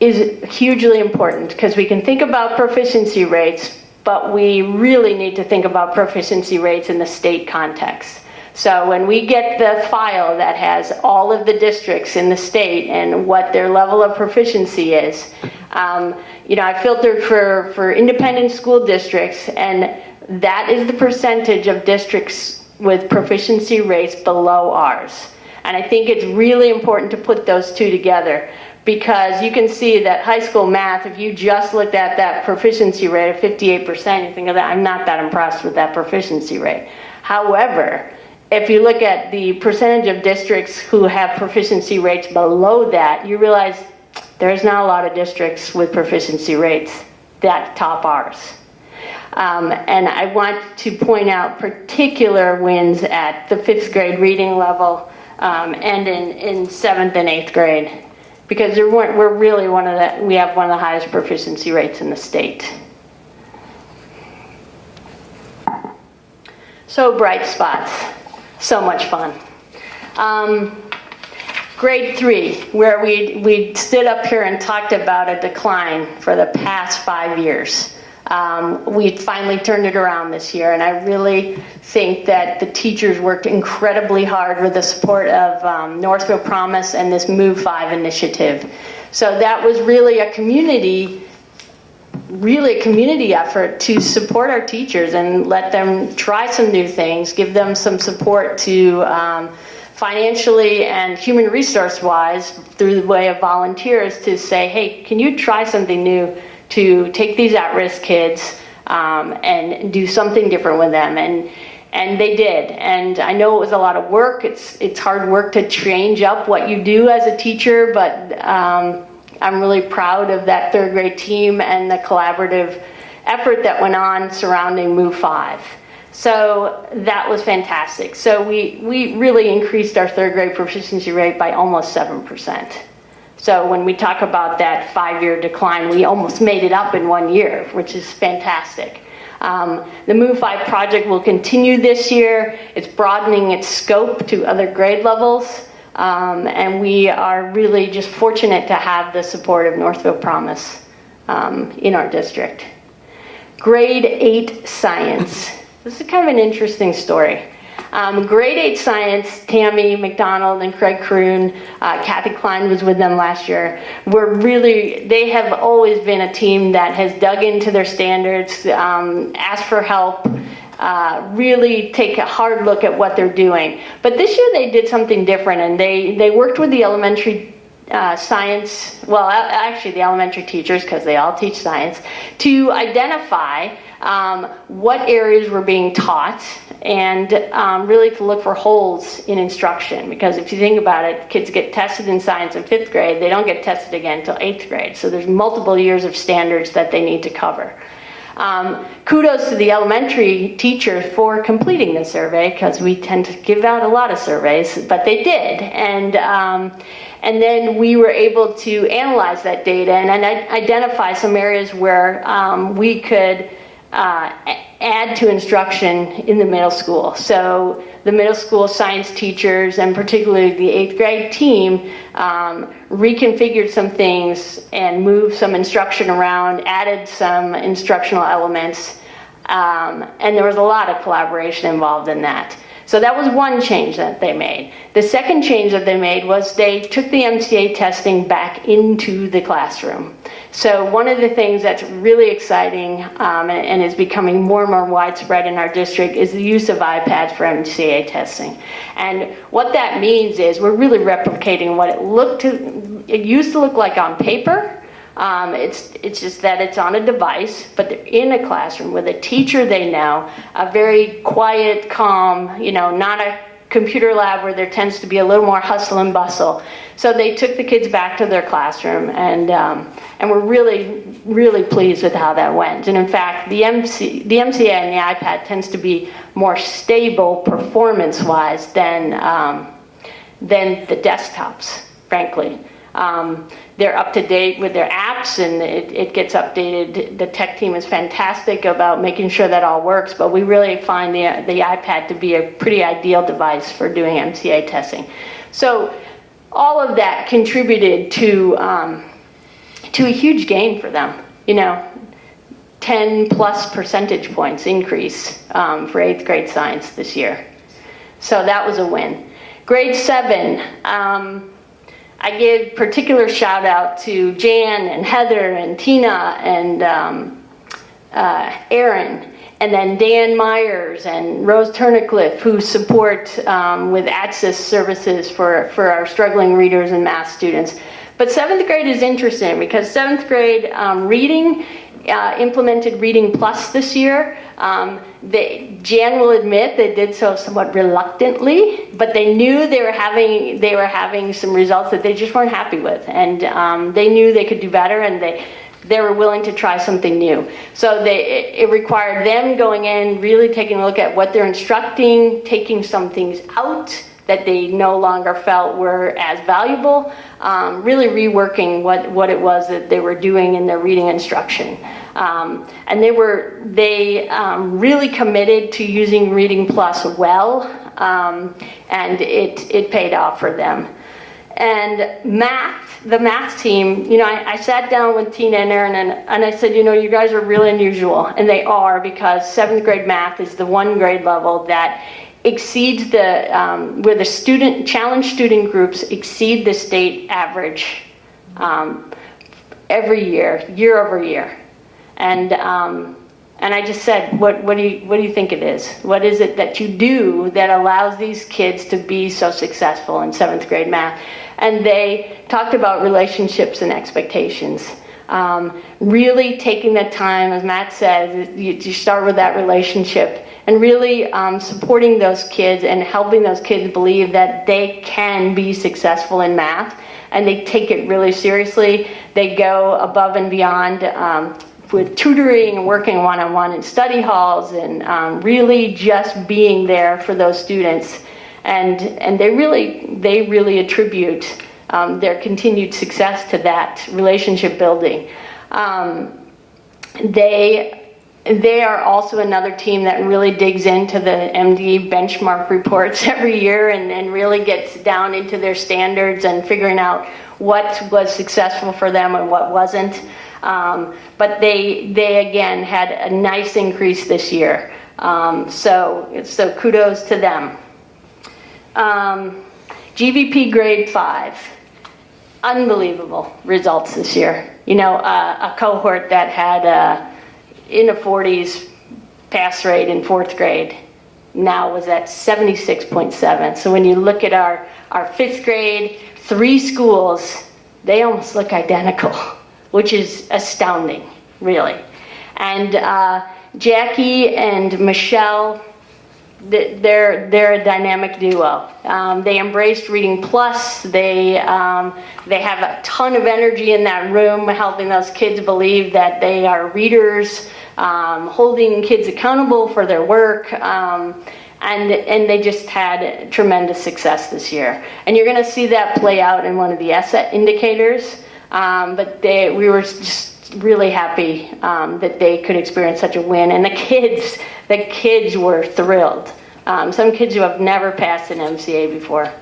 is hugely important because we can think about proficiency rates, but we really need to think about proficiency rates in the state context. So when we get the file that has all of the districts in the state and what their level of proficiency is, I filtered for independent school districts, and that is the percentage of districts with proficiency rates below ours. And I think it's really important to put those two together, because you can see that high school math, if you just looked at that proficiency rate of 58%, you think of that, I'm not that impressed with that proficiency rate. However, if you look at the percentage of districts who have proficiency rates below that, you realize there's not a lot of districts with proficiency rates that top ours. And I want to point out particular wins at the fifth grade reading level and in seventh and eighth grade, because we're really we have one of the highest proficiency rates in the state. So bright spots. So much fun. Grade 3, where we stood up here and talked about a decline for the past 5 years. We finally turned it around this year, and I really think that the teachers worked incredibly hard with the support of Northfield Promise and this Move 5 initiative. So that was really a community effort to support our teachers and let them try some new things, give them some support to financially and human resource wise through the way of volunteers to say, hey, can you try something new to take these at-risk kids and do something different with them? And they did. And I know it was a lot of work. It's hard work to change up what you do as a teacher, but I'm really proud of that third grade team and the collaborative effort that went on surrounding Move 5. So that was fantastic. So we really increased our third grade proficiency rate by almost 7%. So when we talk about that 5-year decline, we almost made it up in 1 year, which is fantastic. The Move 5 project will continue this year. It's broadening its scope to other grade levels. And we are really just fortunate to have the support of Northfield Promise in our district. Grade 8 science. This is kind of an interesting story. Grade 8 science, Tammy McDonald and Craig Kroon, Kathy Klein was with them last year, they have always been a team that has dug into their standards, asked for help, really take a hard look at what they're doing. But this year they did something different, and they worked with the elementary science, well, actually the elementary teachers, because they all teach science, to identify what areas were being taught and really to look for holes in instruction. Because if you think about it, kids get tested in science in 5th grade, they don't get tested again until 8th grade. So there's multiple years of standards that they need to cover. Kudos to the elementary teachers for completing the survey, because we tend to give out a lot of surveys, but they did. And then we were able to analyze that data and identify some areas where we could add to instruction in the middle school. So the middle school science teachers, and particularly the 8th grade team, reconfigured some things and moved some instruction around, added some instructional elements, and there was a lot of collaboration involved in that. So that was one change that they made. The second change that they made was they took the MCA testing back into the classroom. So one of the things that's really exciting and is becoming more and more widespread in our district is the use of iPads for MCA testing. And what that means is we're really replicating what it used to look like on paper. It's just that it's on a device, but they're in a classroom with a teacher they know, a very quiet, calm, not a computer lab where there tends to be a little more hustle and bustle. So they took the kids back to their classroom, and we're really, really pleased with how that went. And in fact, the MCA and the iPad tends to be more stable performance-wise than the desktops, frankly. They're up to date with their apps, and it gets updated. The tech team is fantastic about making sure that all works, but we really find the iPad to be a pretty ideal device for doing MCA testing. So all of that contributed to a huge gain for them. 10 plus percentage points increase for 8th grade science this year. So that was a win. Grade 7. I give particular shout out to Jan and Heather and Tina and Erin, and then Dan Myers and Rose Turnicliffe, who support with access services for our struggling readers and math students. But 7th grade is interesting because 7th grade reading implemented Reading Plus this year. Jan will admit they did so somewhat reluctantly, but they knew they were having some results that they just weren't happy with, and they knew they could do better, and they were willing to try something new. So it required them going in, really taking a look at what they're instructing, taking some things out that they no longer felt were as valuable, really reworking what it was that they were doing in their reading instruction. And they really committed to using Reading Plus well, and it paid off for them. And the math team, I sat down with Tina and Erin and I said, you guys are really unusual, and they are, because 7th grade math is the one grade level that exceeds where the challenge student groups exceed the state average every year over year. And I just said, what do you think it is? What is it that you do that allows these kids to be so successful in 7th grade math? And they talked about relationships and expectations. Really taking the time, as Matt said, you start with that relationship, and really supporting those kids and helping those kids believe that they can be successful in math, and they take it really seriously. They go above and beyond with tutoring and working one-on-one in study halls, and really just being there for those students. And they really attribute their continued success to that relationship building. They are also another team that really digs into the MD benchmark reports every year and really gets down into their standards and figuring out what was successful for them and what wasn't. But they again had a nice increase this year. So kudos to them. GVP grade 5. Unbelievable results this year. You know, a cohort that had in the 40s pass rate in 4th grade now was at 76.7. So when you look at our 5th grade, 3 schools, they almost look identical, which is astounding, really. And Jackie and Michelle, they're a dynamic duo. They embraced Reading Plus. They have a ton of energy in that room, helping those kids believe that they are readers, holding kids accountable for their work, and they just had tremendous success this year. And you're going to see that play out in one of the ESSA indicators. But we were just really happy that they could experience such a win, and the kids were thrilled. Some kids who have never passed an MCA before,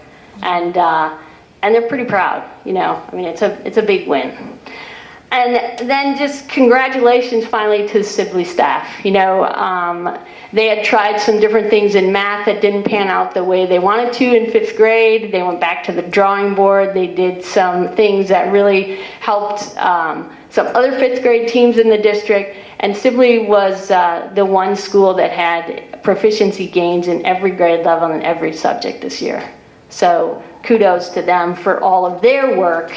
and they're pretty proud. You know, I mean, it's a big win. And then just congratulations finally to the Sibley staff. You know, they had tried some different things in math that didn't pan out the way they wanted to in 5th grade. They went back to the drawing board. They did some things that really helped some other 5th grade teams in the district. And Sibley was the one school that had proficiency gains in every grade level and every subject this year. So kudos to them for all of their work.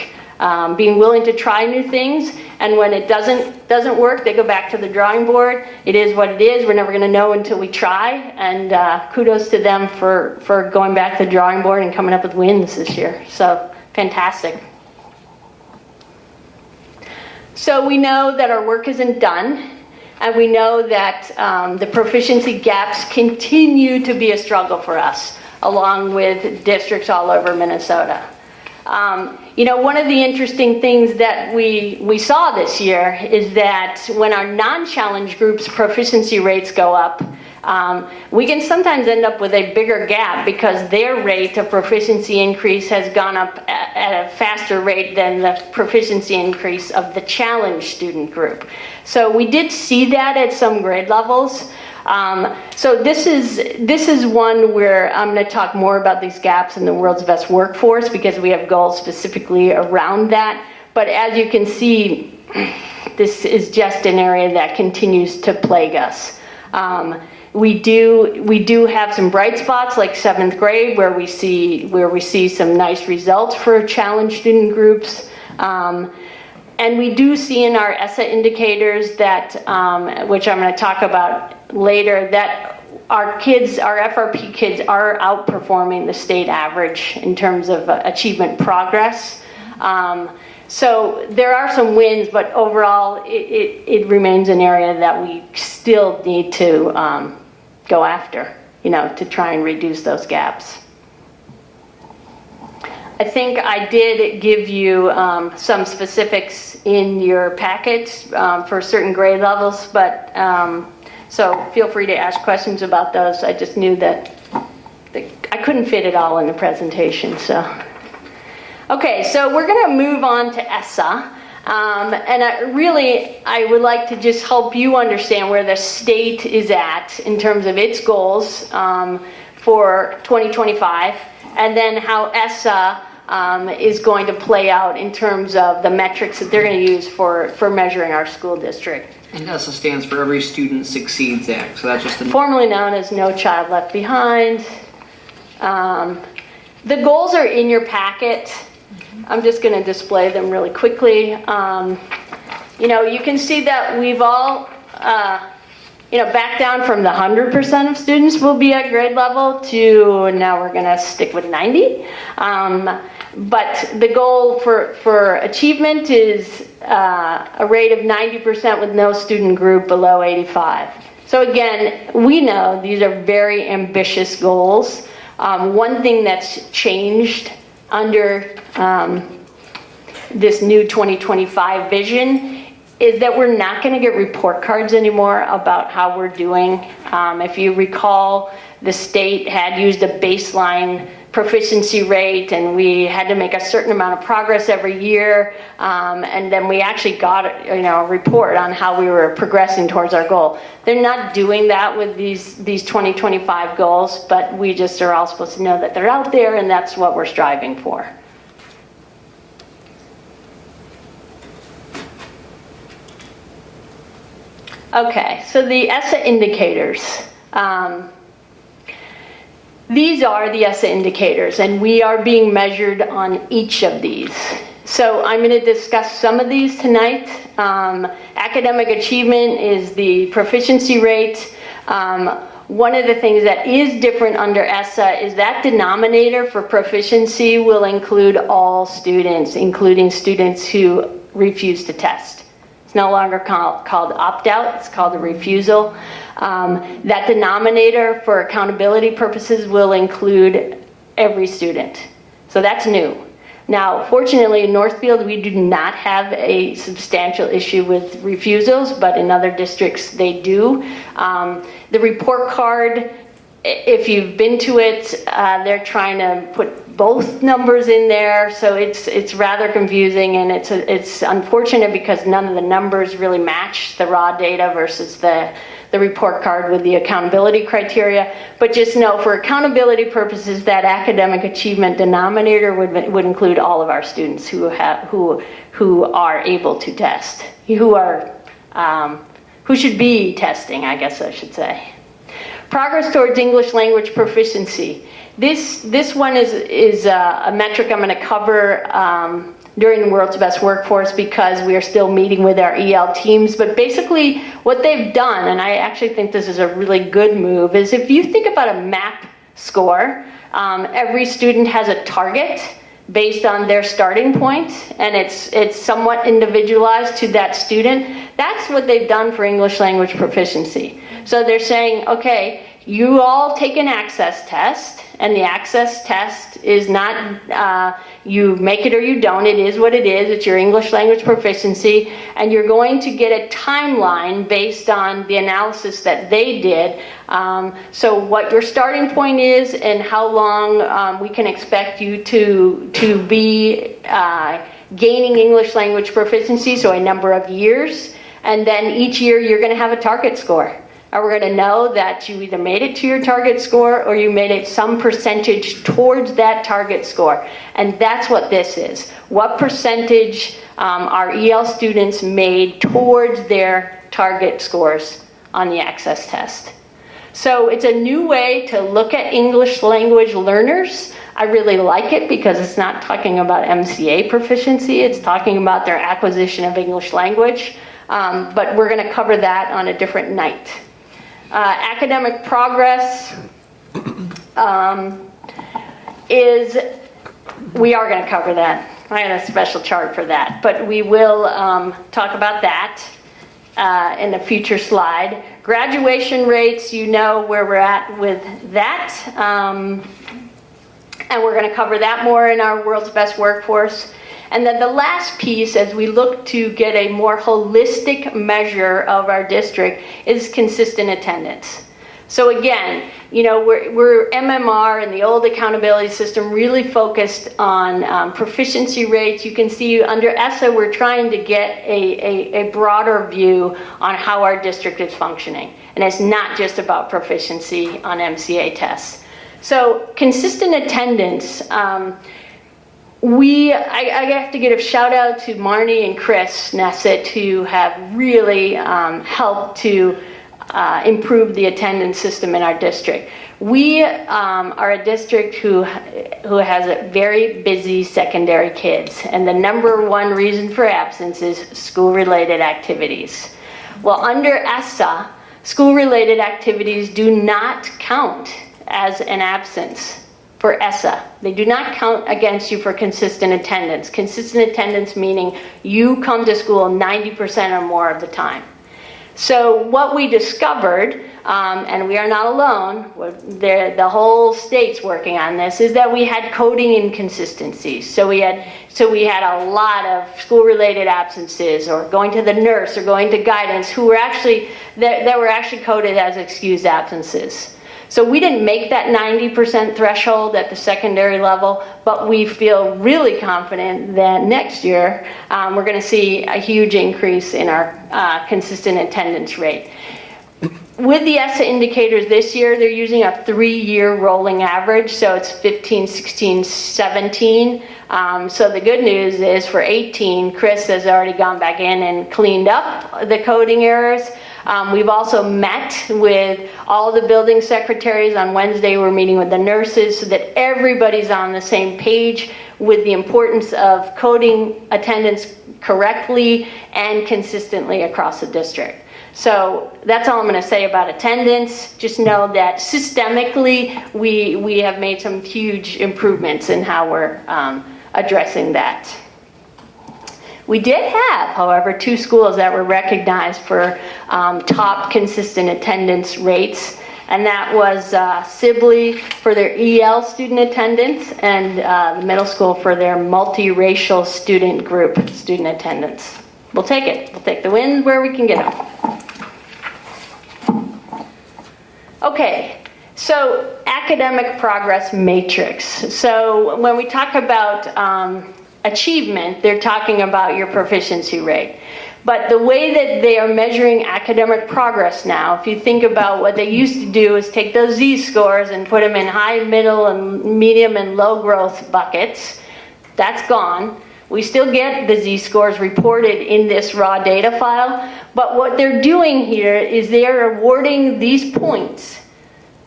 Being willing to try new things, and when it doesn't work, they go back to the drawing board. It is what it is. We're never going to know until we try, and kudos to them for going back to the drawing board and coming up with wins this year. So fantastic. So we know that our work isn't done, and we know that the proficiency gaps continue to be a struggle for us, along with districts all over Minnesota. You know, one of the interesting things that we saw this year is that when our non-challenge groups' proficiency rates go up, we can sometimes end up with a bigger gap because their rate of proficiency increase has gone up at a faster rate than the proficiency increase of the challenge student group. So we did see that at some grade levels. So this is one where I'm going to talk more about these gaps in the world's best workforce because we have goals specifically around that. But as you can see, this is just an area that continues to plague us. We do have some bright spots like 7th grade where we see some nice results for challenge student groups. And we do see in our ESSA indicators that, which I'm going to talk about later, that our FRP kids are outperforming the state average in terms of achievement progress. So there are some wins, but overall it remains an area that we still need to go after, you know, to try and reduce those gaps. I think I did give you some specifics in your packets for certain grade levels, but so feel free to ask questions about those. I just knew that I couldn't fit it all in the presentation. So, okay, so we're going to move on to ESSA. And I would like to just help you understand where the state is at in terms of its goals for 2025, and then how ESSA is going to play out in terms of the metrics that they're going to use for measuring our school district. And ESSA stands for Every Student Succeeds Act, so that's just formerly known as No Child Left Behind. The goals are in your packet. I'm just going to display them really quickly. You know, you can see that we've all, back down from the 100% of students will be at grade level to now we're going to stick with 90. But the goal for achievement is a rate of 90% with no student group below 85. So again, we know these are very ambitious goals. One thing that's changed under this new 2025 vision is that we're not going to get report cards anymore about how we're doing. If you recall, the state had used a baseline proficiency rate, and we had to make a certain amount of progress every year, and then we actually got a report on how we were progressing towards our goal. They're not doing that with these 2025 goals, but we just are all supposed to know that they're out there, and that's what we're striving for. Okay, so the ESSA indicators. These are the ESSA indicators, and we are being measured on each of these. So I'm going to discuss some of these tonight. Academic achievement is the proficiency rate. One of the things that is different under ESSA is that denominator for proficiency will include all students, including students who refuse to test. It's no longer called opt-out, it's called a refusal. That denominator for accountability purposes will include every student. So that's new. Now, fortunately in Northfield, we do not have a substantial issue with refusals, but in other districts they do. The report card, if you've been to it, they're trying to put both numbers in there, so it's rather confusing, and it's unfortunate because none of the numbers really match the raw data versus the report card with the accountability criteria. But just know, for accountability purposes, that academic achievement denominator would include all of our students who are able to test, who should be testing, I guess I should say. Progress towards English language proficiency. This one is a metric I'm going to cover during the World's Best Workforce because we are still meeting with our EL teams. But basically what they've done, and I actually think this is a really good move, is if you think about a MAP score, every student has a target based on their starting point, and it's somewhat individualized to that student. That's what they've done for English language proficiency. So they're saying, okay, you all take an access test, and the access test is not you make it or you don't. It is what it is. It's your English language proficiency, and you're going to get a timeline based on the analysis that they did. So what your starting point is and how long we can expect you to be gaining English language proficiency, so a number of years, and then each year you're going to have a target score. And we're going to know that you either made it to your target score or you made it some percentage towards that target score. And that's what this is. What percentage our EL students made towards their target scores on the access test. So it's a new way to look at English language learners. I really like it because it's not talking about MCA proficiency. It's talking about their acquisition of English language. But we're going to cover that on a different night. Academic progress we are going to cover that. I have a special chart for that, but we will talk about that in a future slide. Graduation rates, you know where we're at with that, and we're going to cover that more in our World's Best Workforce. And then the last piece, as we look to get a more holistic measure of our district, is consistent attendance. So again, you know, we're MMR and the old accountability system really focused on proficiency rates. You can see under ESSA, we're trying to get a broader view on how our district is functioning. And it's not just about proficiency on MCA tests. So consistent attendance, I have to give a shout out to Marnie and Chris Nessett, who have really helped to improve the attendance system in our district. We are a district who has a very busy secondary kids, and the number one reason for absence is school-related activities. Well, under ESSA, school-related activities do not count as an absence. For ESSA. They do not count against you for consistent attendance. Consistent attendance meaning you come to school 90% or more of the time. So what we discovered, and we are not alone, the whole state's working on this, is that we had coding inconsistencies. So we had a lot of school-related absences, or going to the nurse, or going to guidance, who were actually that were actually coded as excused absences. So we didn't make that 90% threshold at the secondary level, but we feel really confident that next year we're going to see a huge increase in our consistent attendance rate. With the ESSA indicators this year, they're using a 3-year rolling average, so it's 15, 16, 17. So the good news is for 18, Chris has already gone back in and cleaned up the coding errors. We've also met with all the building secretaries. On Wednesday, we're meeting with the nurses so that everybody's on the same page with the importance of coding attendance correctly and consistently across the district. So that's all I'm going to say about attendance. Just know that systemically, we have made some huge improvements in how we're addressing that. We did have, however, 2 schools that were recognized for top consistent attendance rates, and that was Sibley for their EL student attendance and the middle school for their multiracial student group student attendance. We'll take it. We'll take the wins where we can get them. Okay, so academic progress matrix. So when we talk about achievement, they're talking about your proficiency rate. But the way that they are measuring academic progress now, if you think about what they used to do is take those Z-scores and put them in high, middle, and medium and low growth buckets. That's gone. We still get the Z-scores reported in this raw data file, but what they're doing here is they're awarding these points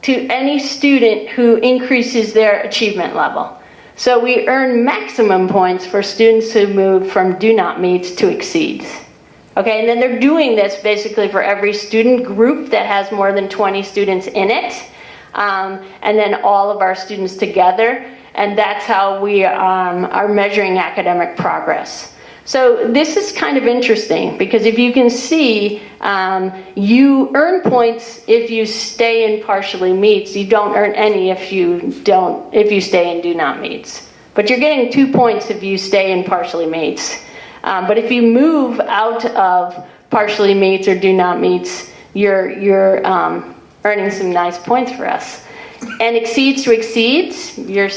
to any student who increases their achievement level. So we earn maximum points for students who move from do not meets to exceeds. Okay, and then they're doing this basically for every student group that has more than 20 students in it, and then all of our students together. And that's how we are measuring academic progress. So this is kind of interesting because if you can see, you earn points if you stay in partially meets. You don't earn any if you stay in do not meets. But you're getting 2 points if you stay in partially meets. But if you move out of partially meets or do not meets, you're earning some nice points for us. And exceeds to exceeds, you're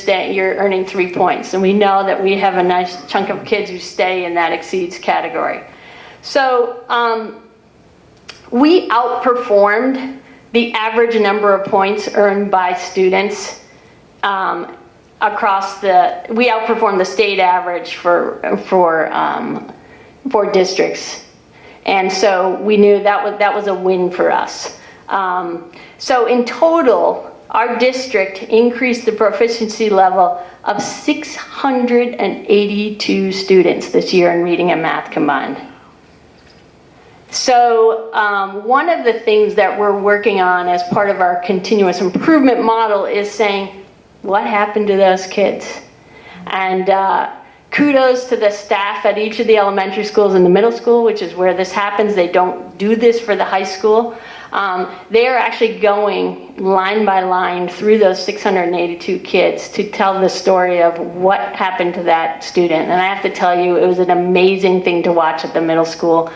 earning 3 points. And we know that we have a nice chunk of kids who stay in that exceeds category. So we outperformed the average number of points earned by students we outperformed the state average for districts. And so we knew that was a win for us. So in total, our district increased the proficiency level of 682 students this year in reading and math combined. So one of the things that we're working on as part of our continuous improvement model is saying, what happened to those kids? And kudos to the staff at each of the elementary schools and the middle school, which is where this happens. They don't do this for the high school. They are actually going line by line through those 682 kids to tell the story of what happened to that student. And I have to tell you, it was an amazing thing to watch at the middle school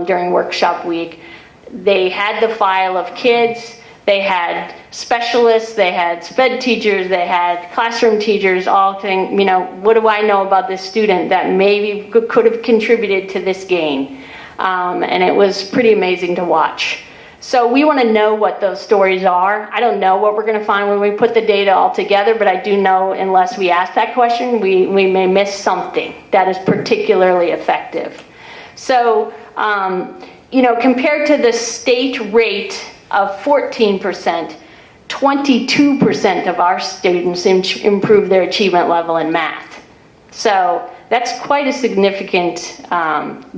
during workshop week. They had the file of kids. They had specialists, they had sped teachers, they had classroom teachers, all saying, what do I know about this student that maybe could have contributed to this gain? And it was pretty amazing to watch. So we want to know what those stories are. I don't know what we're going to find when we put the data all together, but I do know unless we ask that question, we may miss something that is particularly effective. So, compared to the state rate of 14%, 22% of our students improve their achievement level in math. So that's quite a significant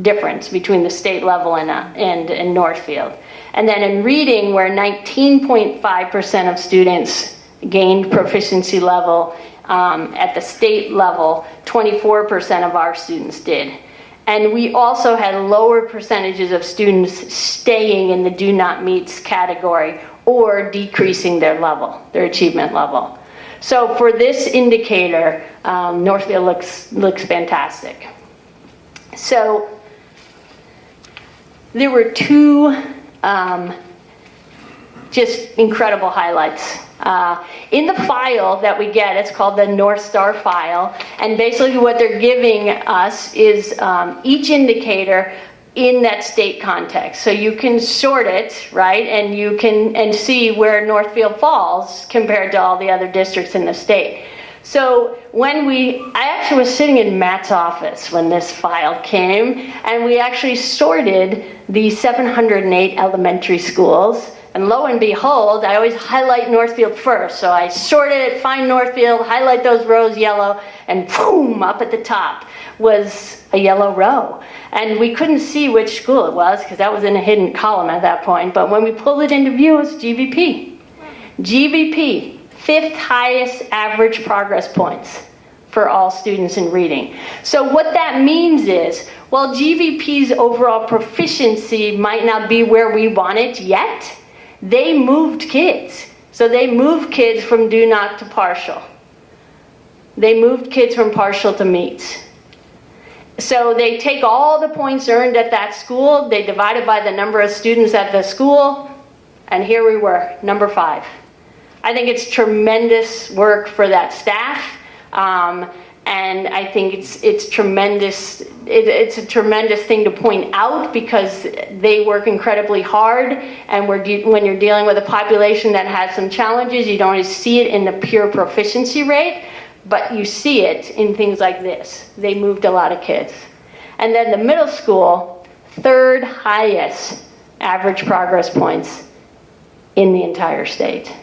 difference between the state level and Northfield. And then in reading, where 19.5% of students gained proficiency level, at the state level, 24% of our students did. And we also had lower percentages of students staying in the do not meets category or decreasing their level, their achievement level. So for this indicator, Northfield looks fantastic. So there were two just incredible highlights. In the file that we get, it's called the North Star file, and basically what they're giving us is each indicator in that state context. So you can sort it, right, and you can see where Northfield falls compared to all the other districts in the state. So I actually was sitting in Matt's office when this file came, and we actually sorted the 708 elementary schools. And lo and behold, I always highlight Northfield first. So I sorted it, find Northfield, highlight those rows yellow, and boom, up at the top was a yellow row. And we couldn't see which school it was because that was in a hidden column at that point. But when we pulled it into view, it was GVP. GVP, 5th highest average progress points for all students in reading. So what that means is, while GVP's overall proficiency might not be where we want it yet, they moved kids. So they moved kids from do not to partial. They moved kids from partial to meets. So they take all the points earned at that school, they divide it by the number of students at the school, and here we were, number 5. I think it's tremendous work for that staff, and I think it's tremendous. It's a tremendous thing to point out because they work incredibly hard, and when you're dealing with a population that has some challenges, you don't always see it in the pure proficiency rate, but you see it in things like this. They moved a lot of kids. And then the middle school, 3rd highest average progress points in the entire state.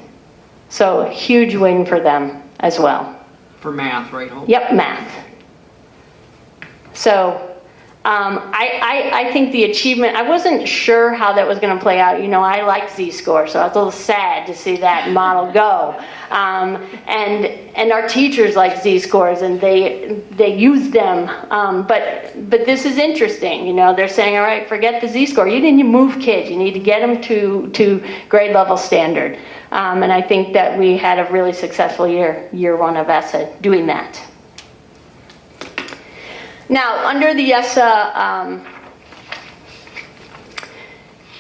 So a huge win for them as well. For math, right, Hope? Yep, math. So I think the achievement, I wasn't sure how that was going to play out. You know, I like Z-score, so I was a little sad to see that model go. And our teachers like Z-scores, and they use them. But this is interesting. You know, they're saying, all right, forget the Z-score. You need to move kids. You need to get them to grade level standard. And I think that we had a really successful year one of ESSA doing that. Now, under the ESSA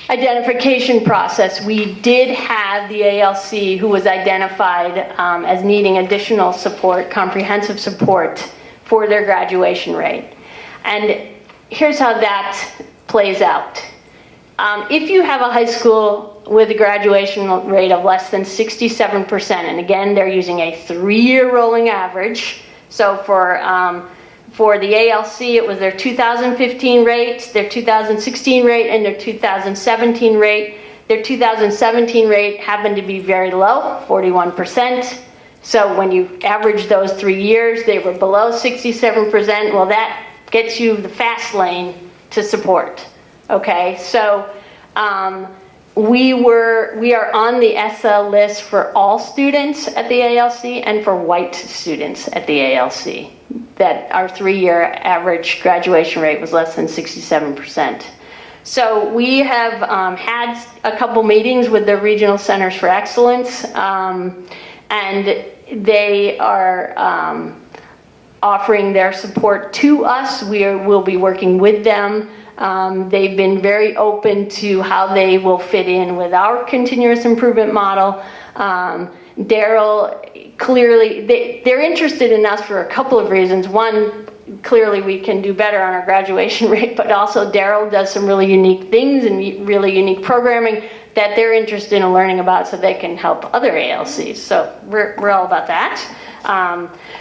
identification process, we did have the ALC who was identified as needing additional support, comprehensive support for their graduation rate. And here's how that plays out. If you have a high school with a graduation rate of less than 67%, and again, they're using a 3-year rolling average, so for the ALC, it was their 2015 rate, their 2016 rate, and their 2017 rate. Their 2017 rate happened to be very low, 41%. So when you average those 3 years, they were below 67%. Well, that gets you the fast lane to support. Okay, so we are on the ESSA list for all students at the ALC and for white students at the ALC. That our 3-year average graduation rate was less than 67%. So we have had a couple meetings with the Regional Centers for Excellence, and they are offering their support to us. We'll be working with them. They've been very open to how they will fit in with our continuous improvement model. Daryl, clearly, they're interested in us for a couple of reasons. One, clearly we can do better on our graduation rate, but also Daryl does some really unique things and really unique programming that they're interested in learning about so they can help other ALCs. So we're all about that.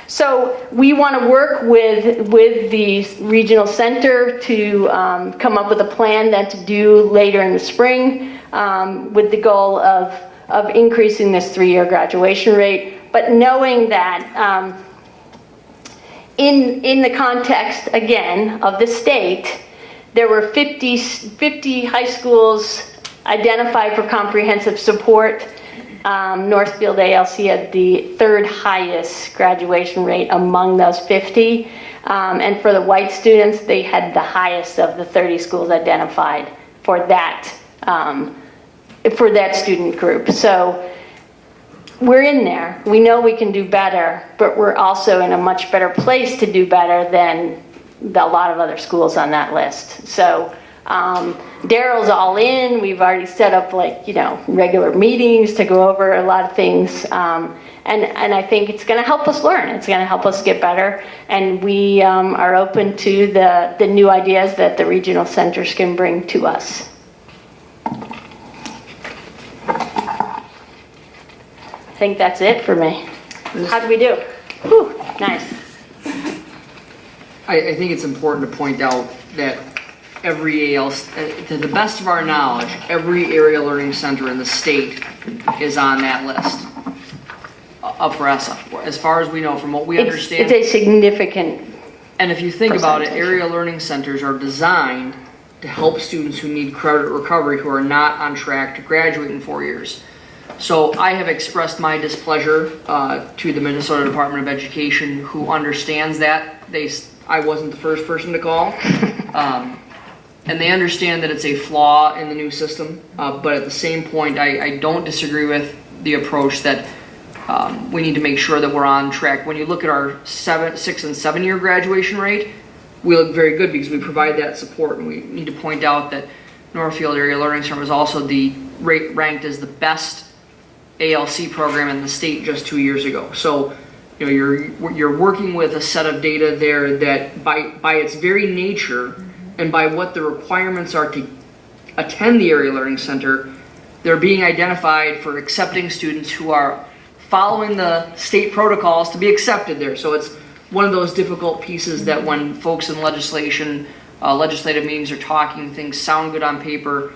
So we want to work with the regional center to come up with a plan that to do later in the spring with the goal of increasing this 3-year graduation rate, but knowing that in the context, again, of the state, there were 50 high schools identified for comprehensive support. Northfield ALC had the third highest graduation rate among those 50. And for the white students, they had the highest of the 30 schools identified for that student group. So we're in there. We know we can do better, but we're also in a much better place to do better than a lot of other schools on that list. So Daryl's all in. We've already set up regular meetings to go over a lot of things. And I think it's going to help us learn. It's going to help us get better. And we are open to the new ideas that the regional centers can bring to us. I think that's it for me. How'd we do? Whew, nice. I think it's important to point out that every ALC, to the best of our knowledge, every area learning center in the state is on that list up for ESSA. As far as we know, from what we understand. It's a significant. And if you think about it, area learning centers are designed to help students who need credit recovery who are not on track to graduate in 4 years. So I have expressed my displeasure to the Minnesota Department of Education, who understands that. I wasn't the first person to call. And they understand that it's a flaw in the new system. But at the same point, I don't disagree with the approach that we need to make sure that we're on track. When you look at our 6 and 7 year graduation rate, we look very good because we provide that support. And we need to point out that Northfield Area Learning Center was also ranked as the best ALC program in the state just 2 years ago. So you're working with a set of data there that by its very nature and by what the requirements are to attend the Area Learning Center, they're being identified for accepting students who are following the state protocols to be accepted there. So it's one of those difficult pieces that when folks in legislative meetings are talking, things sound good on paper,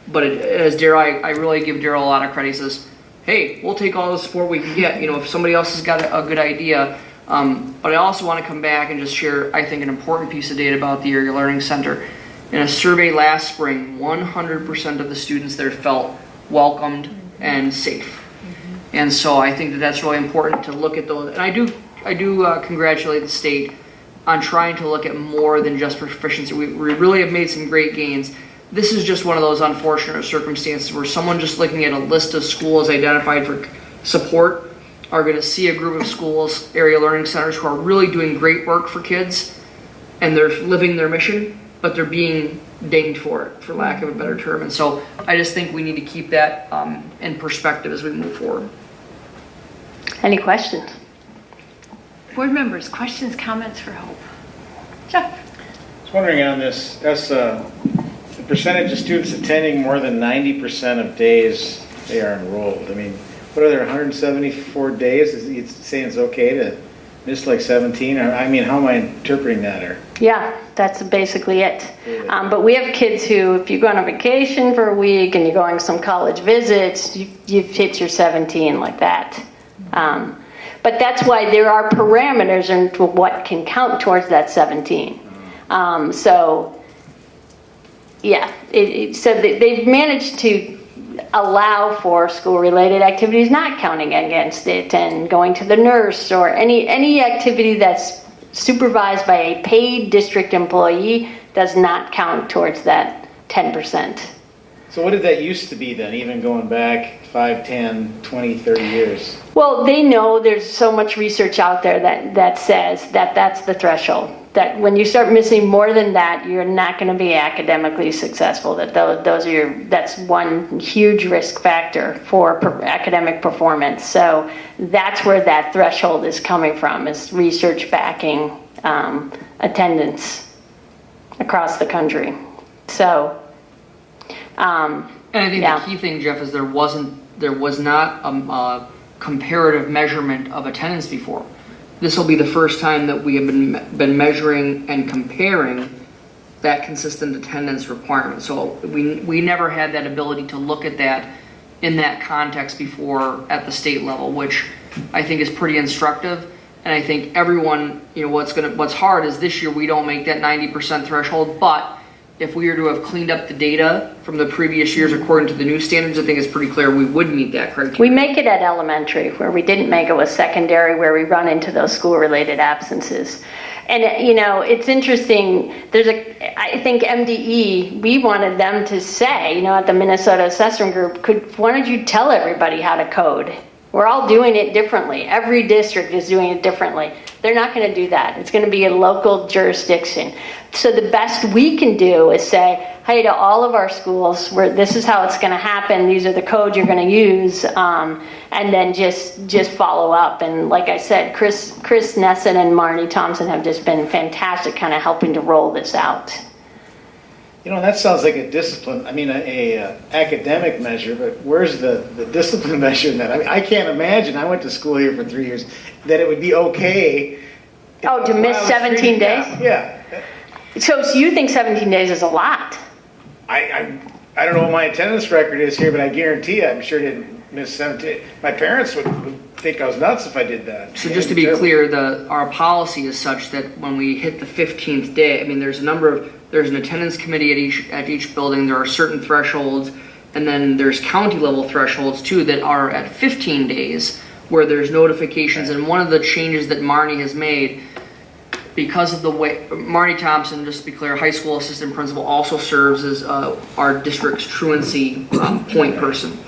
but as Daryl, I really give Daryl a lot of credit. He says, hey, we'll take all the support we can get, if somebody else has got a good idea. But I also want to come back and just share, I think, an important piece of data about the Area Learning Center. In a survey last spring, 100% of the students there felt welcomed and safe. And so I think that that's really important to look at those. And I do congratulate the state on trying to look at more than just proficiency. We really have made some great gains. This is just one of those unfortunate circumstances where someone just looking at a list of schools identified for support are going to see a group of schools, area learning centers, who are really doing great work for kids, and they're living their mission, but they're being dinged for it, for lack of a better term. And so I just think we need to keep that in perspective as we move forward. Any questions? Board members, questions, comments for Hope? Jeff? I was wondering on this, the percentage of students attending more than 90% of days they are enrolled. I mean, what are there, 174 days? Is he saying it's okay to miss like 17? Or, I mean, how am I interpreting that? Or Yeah, that's basically it. But we have kids who, if you go on a vacation for a week and you're going to some college visits, you've hit your 17 like that. But that's why there are parameters into what can count towards that 17. So, yeah, so they've managed to allow for school-related activities not counting against it, and going to the nurse or any activity that's supervised by a paid district employee does not count towards that 10%. so what did that used to be then, even going back 5, 10, 20, 30 years? Well, they know there's so much research out there that says that that's the threshold. That when you start missing more than that, you're not going to be academically successful. That's one huge risk factor for academic performance. So that's where that threshold is coming from, is research backing attendance across the country. So, And I think the key thing, Jeff, is there was not a comparative measurement of attendance before. This will be the first time that we have been measuring and comparing that consistent attendance requirement. So we never had that ability to look at that in that context before at the state level, which I think is pretty instructive. And I think everyone, what's hard is this year we don't make that 90% threshold, but if we were to have cleaned up the data from the previous years according to the new standards, I think it's pretty clear we would meet that criteria. We make it at elementary, where we didn't make it with secondary, where we run into those school-related absences. And, you know, it's interesting, I think MDE, we wanted them to say, you know, at the Minnesota Assessment Group, why don't you tell everybody how to code? We're all doing it differently. Every district is doing it differently. They're not going to do that. It's going to be a local jurisdiction. So the best we can do is say, hey, to all of our schools, this is how it's going to happen. These are the codes you're going to use, and then just follow up. And like I said, Chris Nesson and Marnie Thompson have just been fantastic, kind of helping to roll this out. You know, that sounds like a discipline, a academic measure, but where's the discipline measure in that? I mean, I can't imagine, I went to school here for 3 years, that it would be okay. Oh, to miss 17 days? Yeah. So you think 17 days is a lot? I don't know what my attendance record is here, but I guarantee I'm sure I didn't miss 17. My parents would think I was nuts if I did that. So just to be clear, our policy is such that when we hit the 15th day, I mean, there's an attendance committee at each building. There are certain thresholds, and then there's county level thresholds too that are at 15 days where there's notifications. And one of the changes that Marnie has made, because of the way Marnie Thompson, just to be clear, high school assistant principal, also serves as our district's truancy point person.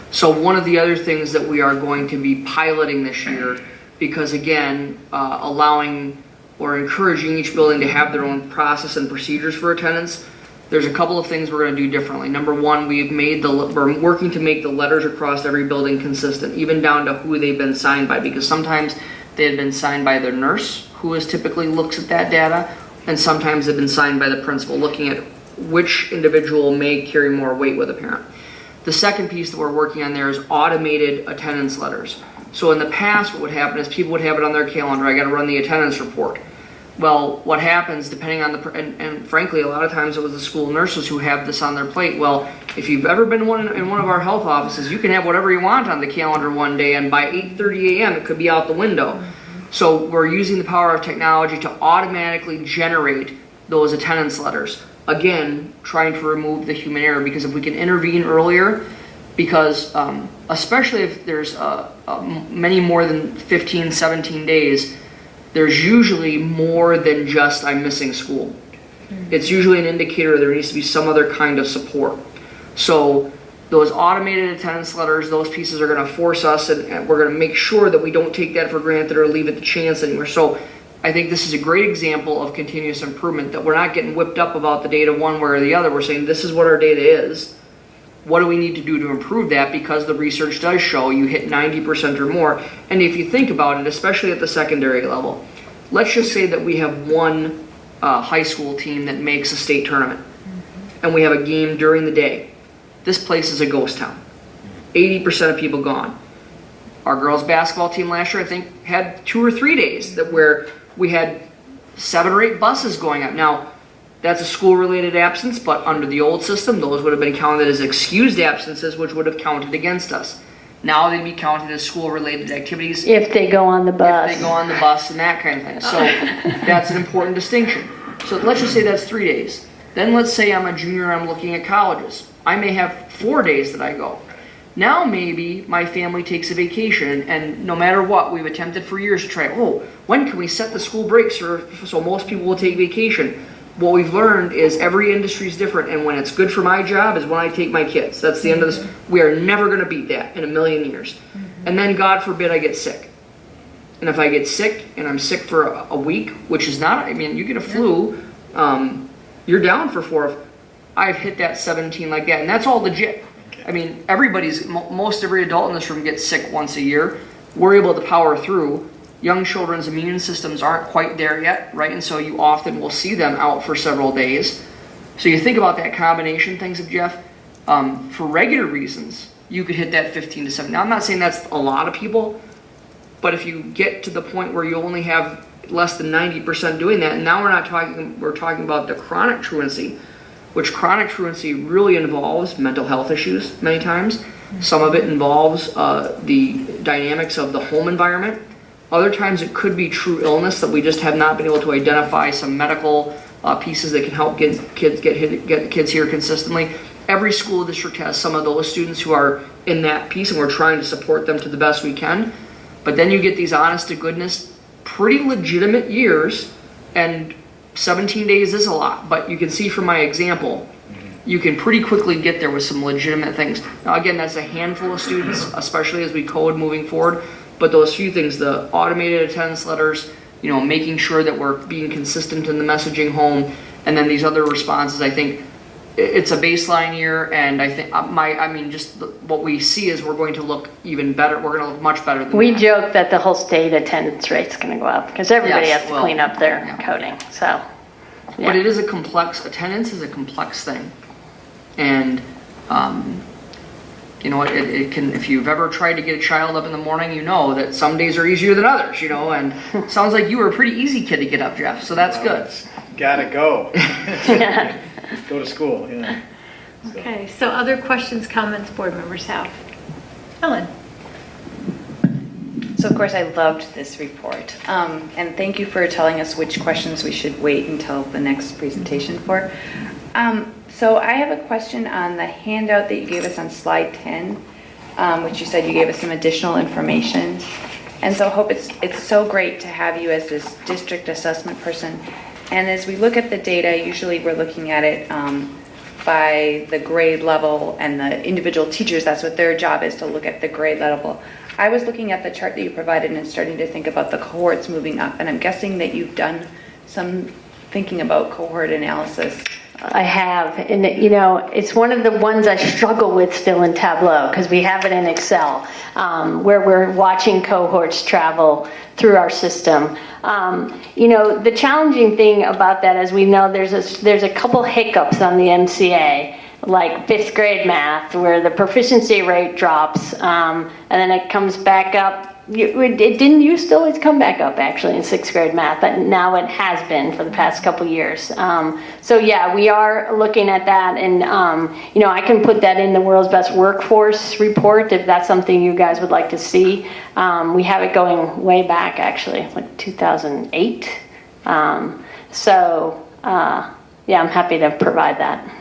So one of the other things that we are going to be piloting this year, because again, allowing or encouraging each building to have their own process and procedures for attendance, there's a couple of things we're going to do differently. Number one, we're working to make the letters across every building consistent, even down to who they've been signed by, because sometimes they had been signed by their nurse, who typically looks at that data, and sometimes they've been signed by the principal, looking at which individual may carry more weight with a parent. The second piece that we're working on there is automated attendance letters. So in the past, what would happen is people would have it on their calendar, I got to run the attendance report. Well, what happens, depending on and frankly, a lot of times it was the school nurses who have this on their plate. Well, if you've ever been in one of our health offices, you can have whatever you want on the calendar one day, and by 8:30 a.m. it could be out the window. So we're using the power of technology to automatically generate those attendance letters. Again, trying to remove the human error, because if we can intervene earlier, because especially if there's many more than 15, 17 days, there's usually more than just I'm missing school. It's usually an indicator there needs to be some other kind of support. So those automated attendance letters, those pieces are going to force us, and we're going to make sure that we don't take that for granted or leave it to chance anywhere. So I think this is a great example of continuous improvement, that we're not getting whipped up about the data one way or the other. We're saying this is what our data is. What do we need to do to improve that? Because the research does show you hit 90% or more. And if you think about it, especially at the secondary level, let's just say that we have one high school team that makes a state tournament, and we have a game during the day. This place is a ghost town. 80% of people gone. Our girls basketball team last year, I think, had 2 or 3 days where we had 7 or 8 buses going up. Now, that's a school-related absence, but under the old system, those would have been counted as excused absences, which would have counted against us. Now they'd be counted as school-related activities. If they go on the bus. If they go on the bus and that kind of thing. So that's an important distinction. So let's just say that's 3 days. Then let's say I'm a junior, I'm looking at colleges. I may have 4 days that I go. Now maybe my family takes a vacation, and no matter what, we've attempted for years to try, when can we set the school breaks so most people will take vacation? What we've learned is every industry is different, and when it's good for my job is when I take my kids. That's the end of this. We are never going to beat that in a million years. And then God forbid I get sick. And if I get sick and I'm sick for a week, which is not, I mean, you get a flu, you're down for 4. I've hit that 17 like that, and that's all legit. I mean, most every adult in this room gets sick once a year. We're able to power through. Young children's immune systems aren't quite there yet, right? And so you often will see them out for several days. So you think about that combination things of Jeff. For regular reasons, you could hit that 15 to 7. Now, I'm not saying that's a lot of people, but if you get to the point where you only have less than 90% doing that, and now we're talking about the chronic truancy, which chronic truancy really involves mental health issues many times. Some of it involves the dynamics of the home environment. Other times it could be true illness that we just have not been able to identify some medical pieces that can help get kids here consistently. Every school district has some of those students who are in that piece, and we're trying to support them to the best we can. But then you get these honest to goodness, pretty legitimate years, and 17 days is a lot. But you can see from my example, you can pretty quickly get there with some legitimate things. Now again, that's a handful of students, especially as we code moving forward. But those few things, the automated attendance letters, making sure that we're being consistent in the messaging home, and then these other responses, I think it's a baseline year, and I think what we see is we're going to look even better. We're going to look much better than We that. joke that the whole state attendance rate's going to go up because everybody Yes, has to well, clean up their yeah. coding. So, But it is attendance is a complex thing. And, it can, if you've ever tried to get a child up in the morning, you know that some days are easier than others, and sounds like you were a pretty easy kid to get up, Jeff, so that's good. Gotta go. Go to school, Okay, so other questions, comments, board members have? Ellen? So of course I loved this report, and thank you for telling us which questions we should wait until the next presentation for. So I have a question on the handout that you gave us on slide 10, which you said you gave us some additional information. And so I hope it's so great to have you as this district assessment person. And as we look at the data, usually we're looking at it by the grade level, and the individual teachers, that's what their job is, to look at the grade level. I was looking at the chart that you provided and starting to think about the cohorts moving up, and I'm guessing that you've done some thinking about cohort analysis. I have, and it's one of the ones I struggle with still in Tableau because we have it in Excel, where we're watching cohorts travel through our system. The challenging thing about that, as we know, there's a couple hiccups on the MCA, like 5th grade math, where the proficiency rate drops, and then it comes back up. It didn't used to always come back up, actually, in 6th grade math, but now it has been for the past couple years. So yeah, we are looking at that, and I can put that in the World's Best Workforce report if that's something you guys would like to see. We have it going way back, actually, like 2008. Yeah, I'm happy to provide that.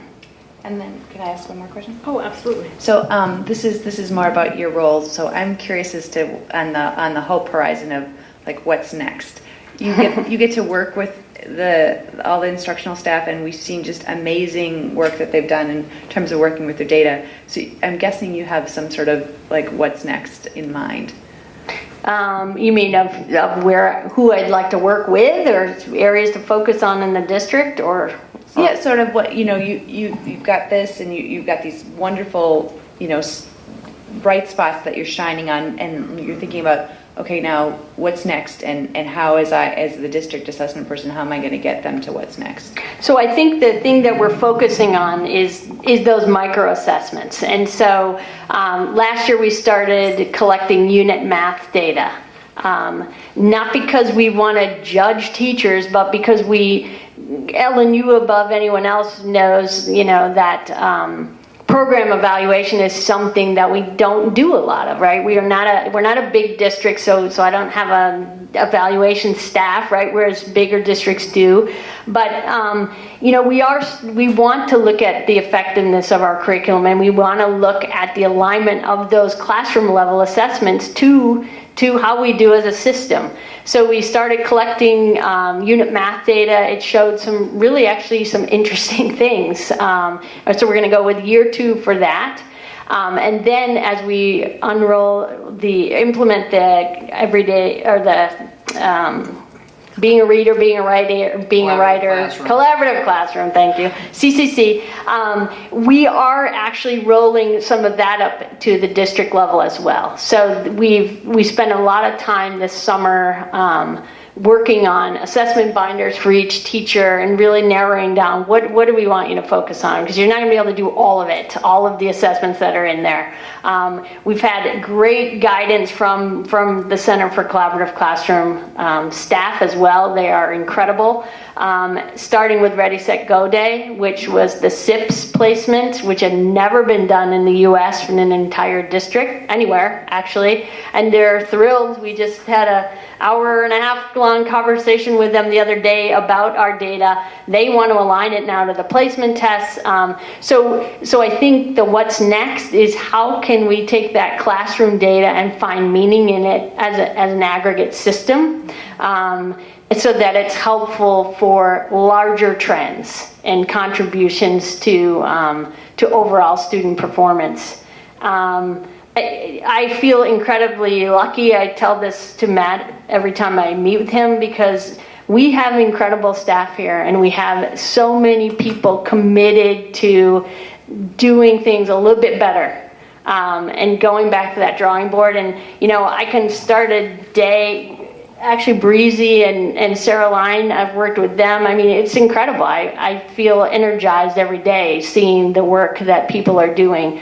And then, can I ask one more question? Oh, absolutely. So this is more about your role. So I'm curious as to on the hope horizon of like what's next. You get to work with all the instructional staff, and we've seen just amazing work that they've done in terms of working with their data. So I'm guessing you have some sort of like what's next in mind. You mean of who I'd like to work with, or areas to focus on in the district, or? Yeah, sort of what, you've got this, and you've got these wonderful, bright spots that you're shining on, and you're thinking about, okay, now what's next, and how as the district assessment person, how am I going to get them to what's next? So I think the thing that we're focusing on is those micro assessments. And so last year we started collecting unit math data. Not because we want to judge teachers, but because Ellen, you above anyone else knows, that program evaluation is something that we don't do a lot of, right? We're not a big district, so I don't have an evaluation staff, right? Whereas bigger districts do. But we want to look at the effectiveness of our curriculum, and we want to look at the alignment of those classroom level assessments to how we do as a system. So we started collecting unit math data. It showed some interesting things. So we're going to go with year 2 for that. And then as we implement the everyday, or the being a reader, being a writer, collaborative classroom, thank you, CCC, we are actually rolling some of that up to the district level as well. So we spent a lot of time this summer working on assessment binders for each teacher and really narrowing down what do we want you to focus on, because you're not going to be able to do all of it, all of the assessments that are in there. We've had great guidance from the Center for Collaborative Classroom staff as well. They are incredible. Starting with Ready, Set, Go Day, which was the SIPS placement, which had never been done in the U.S. in an entire district, anywhere actually, and they're thrilled. We just had an hour and a half long conversation with them the other day about our data. They want to align it now to the placement tests. So I think the what's next is how can we take that classroom data and find meaning in it as an aggregate system, so that it's helpful for larger trends and contributions to overall student performance. I feel incredibly lucky. I tell this to Matt every time I meet with him, because we have incredible staff here, and we have so many people committed to doing things a little bit better. And going back to that drawing board, and I can start a day. Actually, Breezy and Sarah Line, I've worked with them. I mean, it's incredible. I feel energized every day seeing the work that people are doing.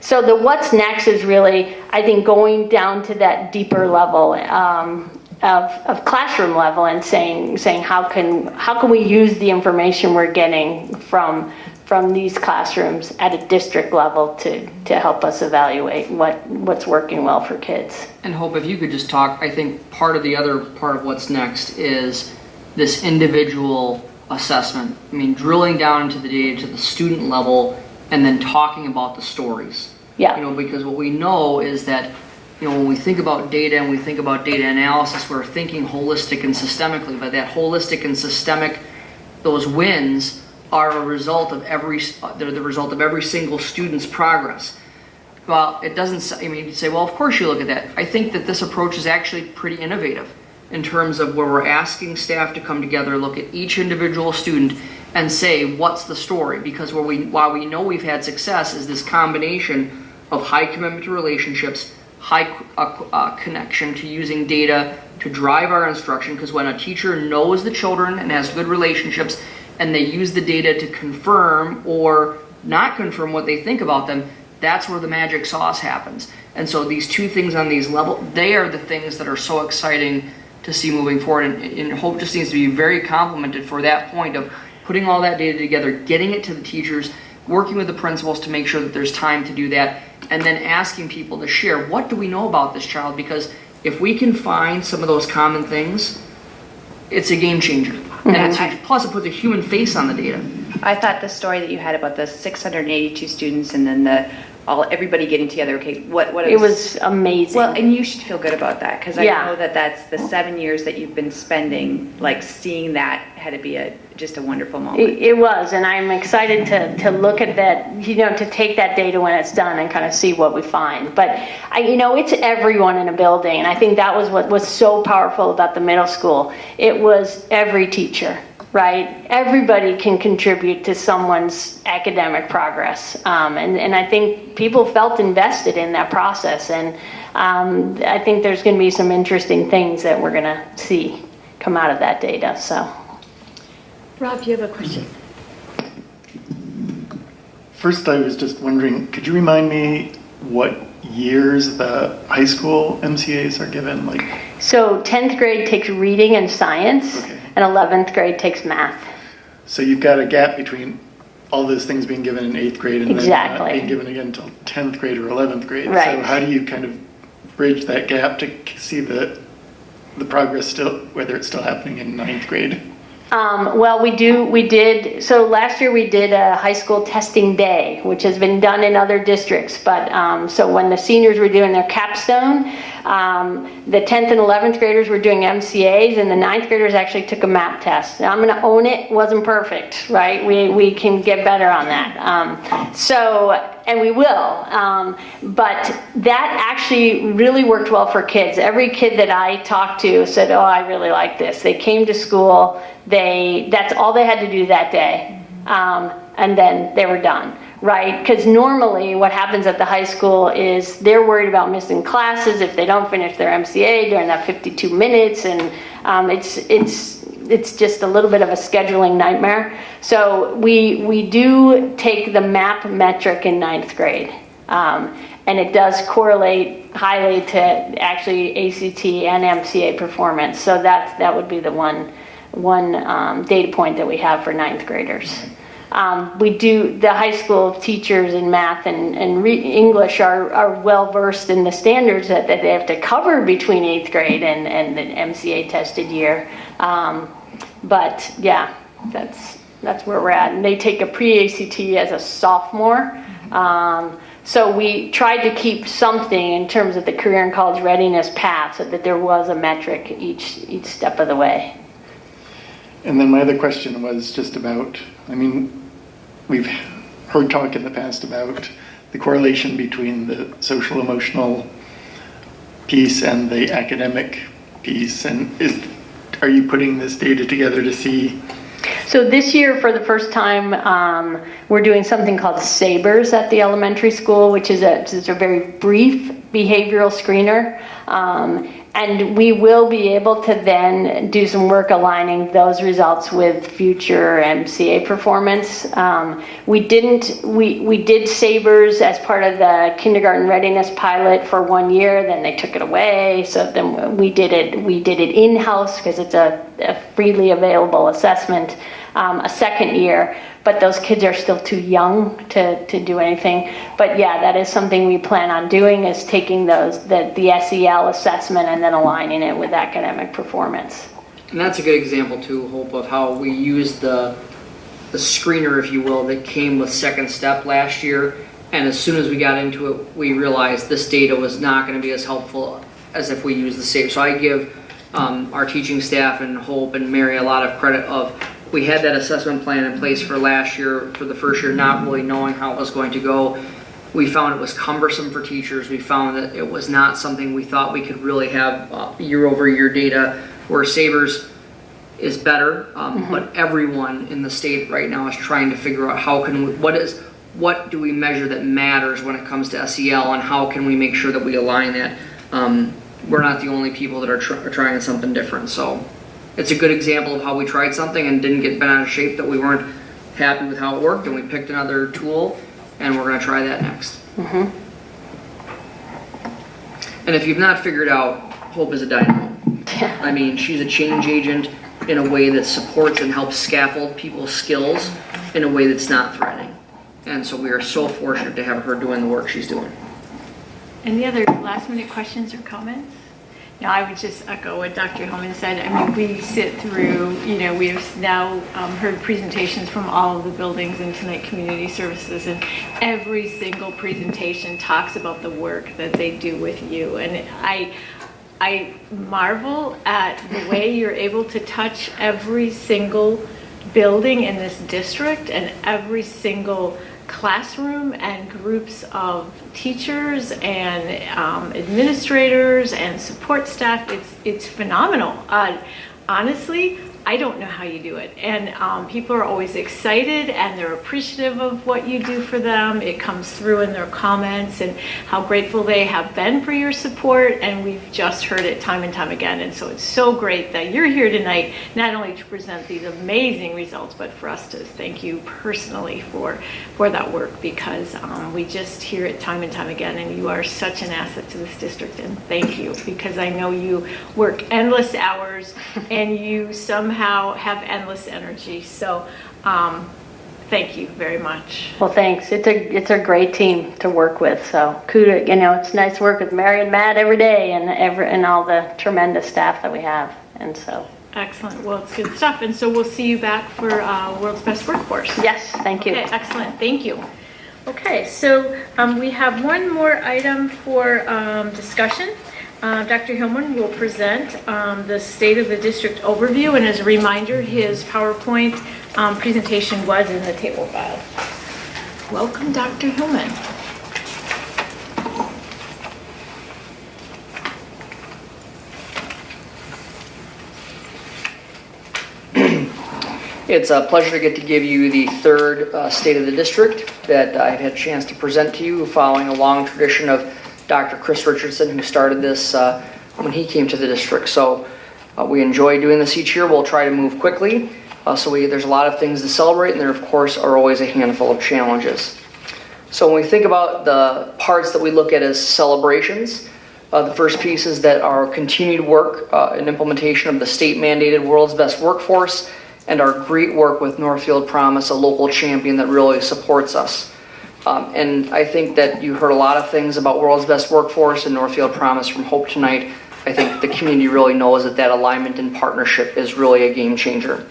So the what's next is really, I think, going down to that deeper level of classroom level and saying how can we use the information we're getting from these classrooms at a district level to help us evaluate what's working well for kids. And Hope, if you could just talk, I think part of what's next is this individual assessment. I mean, drilling down into the data to the student level and then talking about the stories. Yeah. Because what we know is that, when we think about data and we think about data analysis, we're thinking holistic and systemically, but that holistic and systemic, those wins are a result of they're the result of every single student's progress. Well, it doesn't, you'd say, well, of course you look at that. I think that this approach is actually pretty innovative in terms of where we're asking staff to come together, look at each individual student and say, what's the story? Because while we know we've had success is this combination of high commitment to relationships, high connection to using data to drive our instruction, because when a teacher knows the children and has good relationships, and they use the data to confirm or not confirm what they think about them, that's where the magic sauce happens. And so these two things on these levels, they are the things that are so exciting to see moving forward. And Hope just needs to be very complimented for that point of putting all that data together, getting it to the teachers, working with the principals to make sure that there's time to do that, and then asking people to share, what do we know about this child? Because if we can find some of those common things, it's a game changer. And it's huge. Plus, it puts a human face on the data. I thought the story that you had about the 682 students and then everybody getting together. Okay, what it was amazing. Well, and you should feel good about that, because I Yeah. know that's the 7 years that you've been spending. Like, seeing that had to be just a wonderful moment. It was, and I'm excited to look at that, to take that data when it's done and kind of see what we find. But it's everyone in a building, and I think that was what was so powerful about the middle school. It was every teacher, right? Everybody can contribute to someone's academic progress, and I think people felt invested in that process, and I think there's going to be some interesting things that we're going to see come out of that data. So. Rob, you have a question? First, I was just wondering, could you remind me what years the high school MCAs are given? So 10th grade takes reading and science, Okay. and 11th grade takes math. So you've got a gap between all those things being given in 8th grade and Exactly. then not being given again until 10th grade or 11th grade. Right. So how do you kind of bridge that gap to see the progress still, whether it's still happening in 9th grade? Well, so last year we did a high school testing day, which has been done in other districts, but so when the seniors were doing their capstone, the 10th and 11th graders were doing MCAs, and the 9th graders actually took a map test. Now, I'm going to own it, wasn't perfect, right? We can get better on that. And we will, but that actually really worked well for kids. Every kid that I talked to said, oh, I really like this. They came to school, that's all they had to do that day, and then they were done, right? Because normally what happens at the high school is they're worried about missing classes if they don't finish their MCA during that 52 minutes, and it's just a little bit of a scheduling nightmare. So we do take the MAP metric in 9th grade. and it does correlate highly to actually ACT and MCA performance. So that would be the one data point that we have for ninth graders. The high school teachers in math and English are well versed in the standards that they have to cover between 8th grade and the MCA tested year. But yeah, that's where we're at. And they take a pre-ACT as a sophomore. So we tried to keep something in terms of the career and college readiness path so that there was a metric each step of the way. And then my other question was just about, I mean, we've heard talk in the past about the correlation between the social emotional piece and the academic piece. And are you putting this data together to see? So this year, for the first time, we're doing something called SABRS at the elementary school, which is a very brief behavioral screener. And we will be able to then do some work aligning those results with future MCA performance. We did SABRS as part of the kindergarten readiness pilot for 1 year, then they took it away. So then we did it in-house because it's a freely available assessment a second year. But those kids are still too young to do anything. But yeah, that is something we plan on doing, is taking the SEL assessment and then aligning it with academic performance. And that's a good example too, Hope, of how we used the screener, if you will, that came with Second Step last year. And as soon as we got into it, we realized this data was not going to be as helpful as if we used the SAFE. So I give our teaching staff and Hope and Mary a lot of credit of, we had that assessment plan in place for last year, for the first year, not really knowing how it was going to go. We found it was cumbersome for teachers. We found that it was not something we thought we could really have year-over-year data, where SABRS is better, but everyone in the state right now is trying to figure out what do we measure that matters when it comes to SEL, and how can we make sure that we align that. We're not the only people that are trying something different, so it's a good example of how we tried something and didn't get bent out of shape, that we weren't happy with how it worked, and we picked another tool, and we're going to try that next. And if you've not figured out, Hope is a dynamo. I mean, she's a change agent in a way that supports and helps scaffold people's skills in a way that's not threatening. And so we are so fortunate to have her doing the work she's doing. Any other last minute questions or comments? No, I would just echo what Dr. Hillman said. I mean, we sit through, we've now heard presentations from all of the buildings in Tonight Community Services, and every single presentation talks about the work that they do with you. And I marvel at the way you're able to touch every single building in this district and every single classroom and groups of teachers and administrators and support staff. It's phenomenal. Honestly, I don't know how you do it. And people are always excited and they're appreciative of what you do for them. It comes through in their comments and how grateful they have been for your support. And we've just heard it time and time again. And so it's so great that you're here tonight, not only to present these amazing results, but for us to thank you personally for that work, because we just hear it time and time again. And you are such an asset to this district. And thank you, because I know you work endless hours and you somehow have endless energy. So thank you very much. Well, thanks. It's a great team to work with. So kudos. It's nice to work with Mary and Matt every day, and all the tremendous staff that we have. And so excellent. Well, it's good stuff. And so we'll see you back for World's Best Workforce. Yes, thank you. Okay, excellent. Thank you. Okay, so we have one more item for discussion. Dr. Hillman will present the State of the District overview, and as a reminder, his PowerPoint presentation was in the table file. Welcome, Dr. Hillman. It's a pleasure to get to give you the third State of the District that I've had a chance to present to you, following a long tradition of Dr. Chris Richardson, who started this when he came to the district. So we enjoy doing this each year. We'll try to move quickly. There's a lot of things to celebrate, and there, of course, are always a handful of challenges. So when we think about the parts that we look at as celebrations, the first piece is that our continued work and implementation of the state-mandated World's Best Workforce and our great work with Northfield Promise, a local champion that really supports us. And I think that you heard a lot of things about World's Best Workforce and Northfield Promise from Hope tonight. I think the community really knows that that alignment and partnership is really a game changer.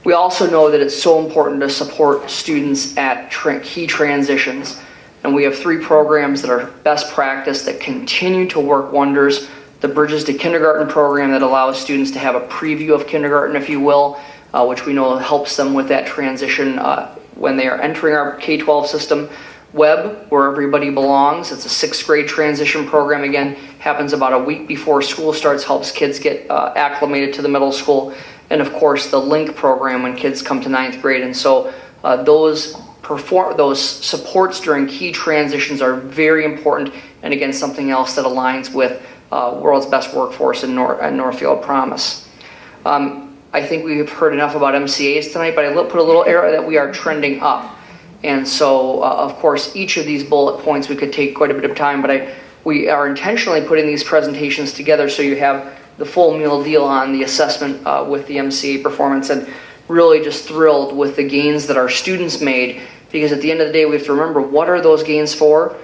We also know that it's so important to support students at key transitions. And we have 3 programs that are best practice that continue to work wonders. The Bridges to Kindergarten program that allows students to have a preview of kindergarten, if you will, which we know helps them with that transition when they are entering our K-12 system. Web, Where Everybody Belongs. It's a 6th grade transition program. Again, happens about a week before school starts, helps kids get acclimated to the middle school. And of course, the Link program when kids come to 9th grade. And so those supports during key transitions are very important. And again, something else that aligns with World's Best Workforce and Northfield Promise. I think we've heard enough about MCAs tonight, but I put a little arrow that we are trending up. And so, of course, each of these bullet points we could take quite a bit of time, but we are intentionally putting these presentations together so you have the full meal deal on the assessment with the MCA performance, and really just thrilled with the gains that our students made, because at the end of the day, we have to remember, what are those gains for?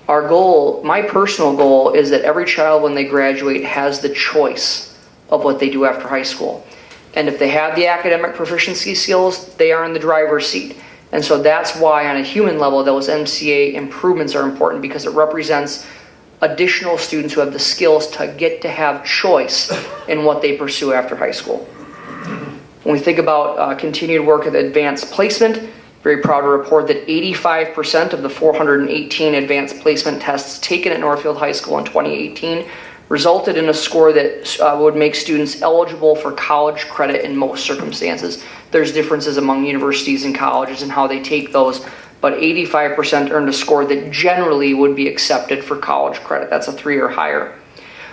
Our goal, my personal goal, is that every child when they graduate has the choice of what they do after high school. And if they have the academic proficiency skills, they are in the driver's seat. And so that's why on a human level, those MCA improvements are important, because it represents additional students who have the skills to get to have choice in what they pursue after high school. When we think about continued work at advanced placement, very proud to report that 85% of the 418 advanced placement tests taken at Northfield High School in 2018 resulted in a score that would make students eligible for college credit in most circumstances. There's differences among universities and colleges and how they take those, but 85% earned a score that generally would be accepted for college credit. That's a 3 or higher.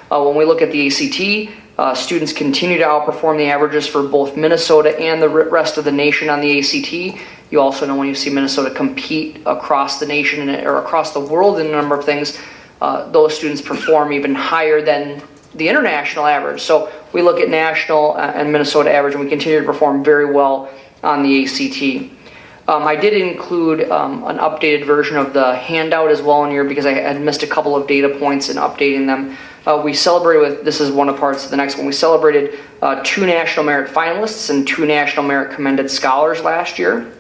When we look at the ACT, students continue to outperform the averages for both Minnesota and the rest of the nation on the ACT. You also know when you see Minnesota compete across the nation or across the world in a number of things, those students perform even higher than the international average. So we look at national and Minnesota average, and we continue to perform very well on the ACT. I did include an updated version of the handout as well in here, because I had missed a couple of data points in updating them. We celebrated this is one of the parts of the next one, we celebrated 2 National Merit finalists and 2 National Merit Commended Scholars last year.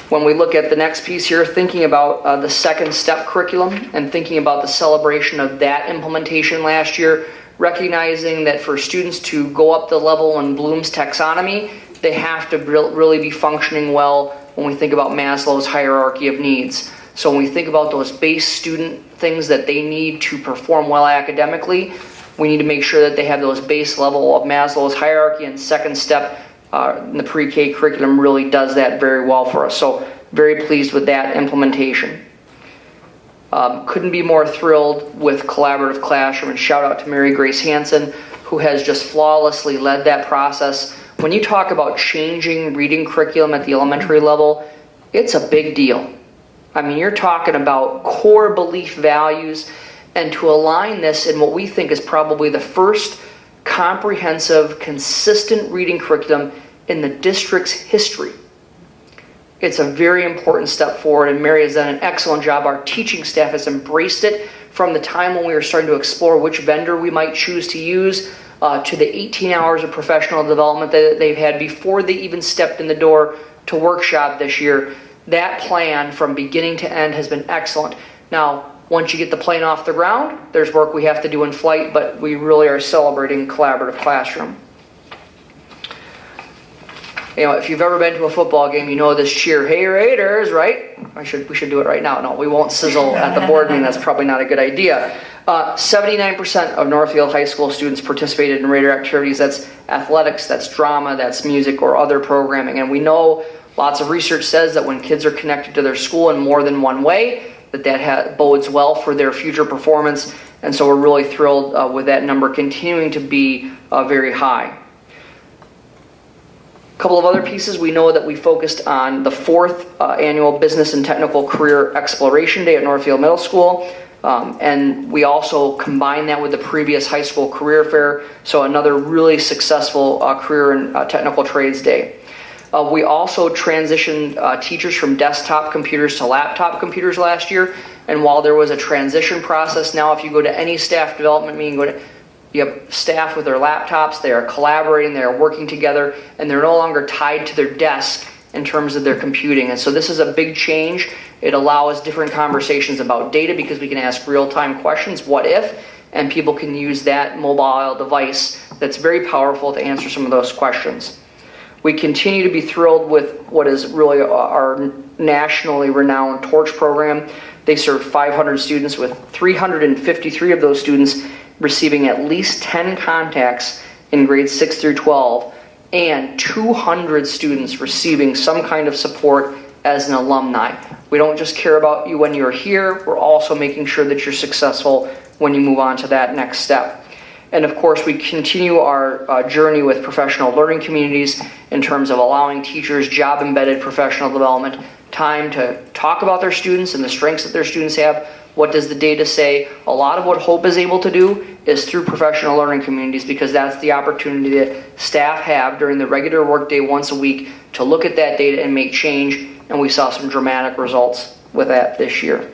When we look at the next piece here, thinking about the second step curriculum and thinking about the celebration of that implementation last year, recognizing that for students to go up the level in Bloom's taxonomy, they have to really be functioning well when we think about Maslow's hierarchy of needs. So when we think about those base student things that they need to perform well academically, we need to make sure that they have those base level of Maslow's hierarchy, and second step in the pre-K curriculum really does that very well for us. So very pleased with that implementation. Couldn't be more thrilled with Collaborative Classroom, and shout out to Mary Grace Hansen, who has just flawlessly led that process. When you talk about changing reading curriculum at the elementary level, it's a big deal. I mean, you're talking about core belief values, and to align this in what we think is probably the first comprehensive, consistent reading curriculum in the district's history. It's a very important step forward, and Mary has done an excellent job. Our teaching staff has embraced it from the time when we were starting to explore which vendor we might choose to use, to the 18 hours of professional development that they've had before they even stepped in the door to workshop this year. That plan from beginning to end has been excellent. Now, once you get the plane off the ground, there's work we have to do in flight, but we really are celebrating Collaborative Classroom. You know, if you've ever been to a football game, you know this cheer, "Hey Raiders," right? We should do it right now. No, we won't sizzle at the board meeting. That's probably not a good idea. 79% of Northfield High School students participated in Raider activities. That's athletics, that's drama, that's music, or other programming. And we know lots of research says that when kids are connected to their school in more than one way, that bodes well for their future performance. And so we're really thrilled with that number continuing to be very high. Couple of other pieces, we know that we focused on the 4th annual Business and Technical Career Exploration Day at Northfield Middle School. And we also combined that with the previous high school career fair, so another really successful career and technical trades day. We also transitioned teachers from desktop computers to laptop computers last year, and while there was a transition process, now if you go to any staff development meeting, you have staff with their laptops, they are collaborating, they are working together, and they're no longer tied to their desk in terms of their computing. And so this is a big change. It allows different conversations about data because we can ask real-time questions, what if, and people can use that mobile device that's very powerful to answer some of those questions. We continue to be thrilled with what is really our nationally renowned Torch program. They serve 500 students, with 353 of those students receiving at least 10 contacts in grades 6 through 12, and 200 students receiving some kind of support as an alumni. We don't just care about you when you're here, we're also making sure that you're successful when you move on to that next step. And of course, we continue our journey with professional learning communities in terms of allowing teachers job-embedded professional development time to talk about their students and the strengths that their students have. What does the data say? A lot of what Hope is able to do is through professional learning communities, because that's the opportunity that staff have during the regular workday once a week to look at that data and make change, and we saw some dramatic results with that this year.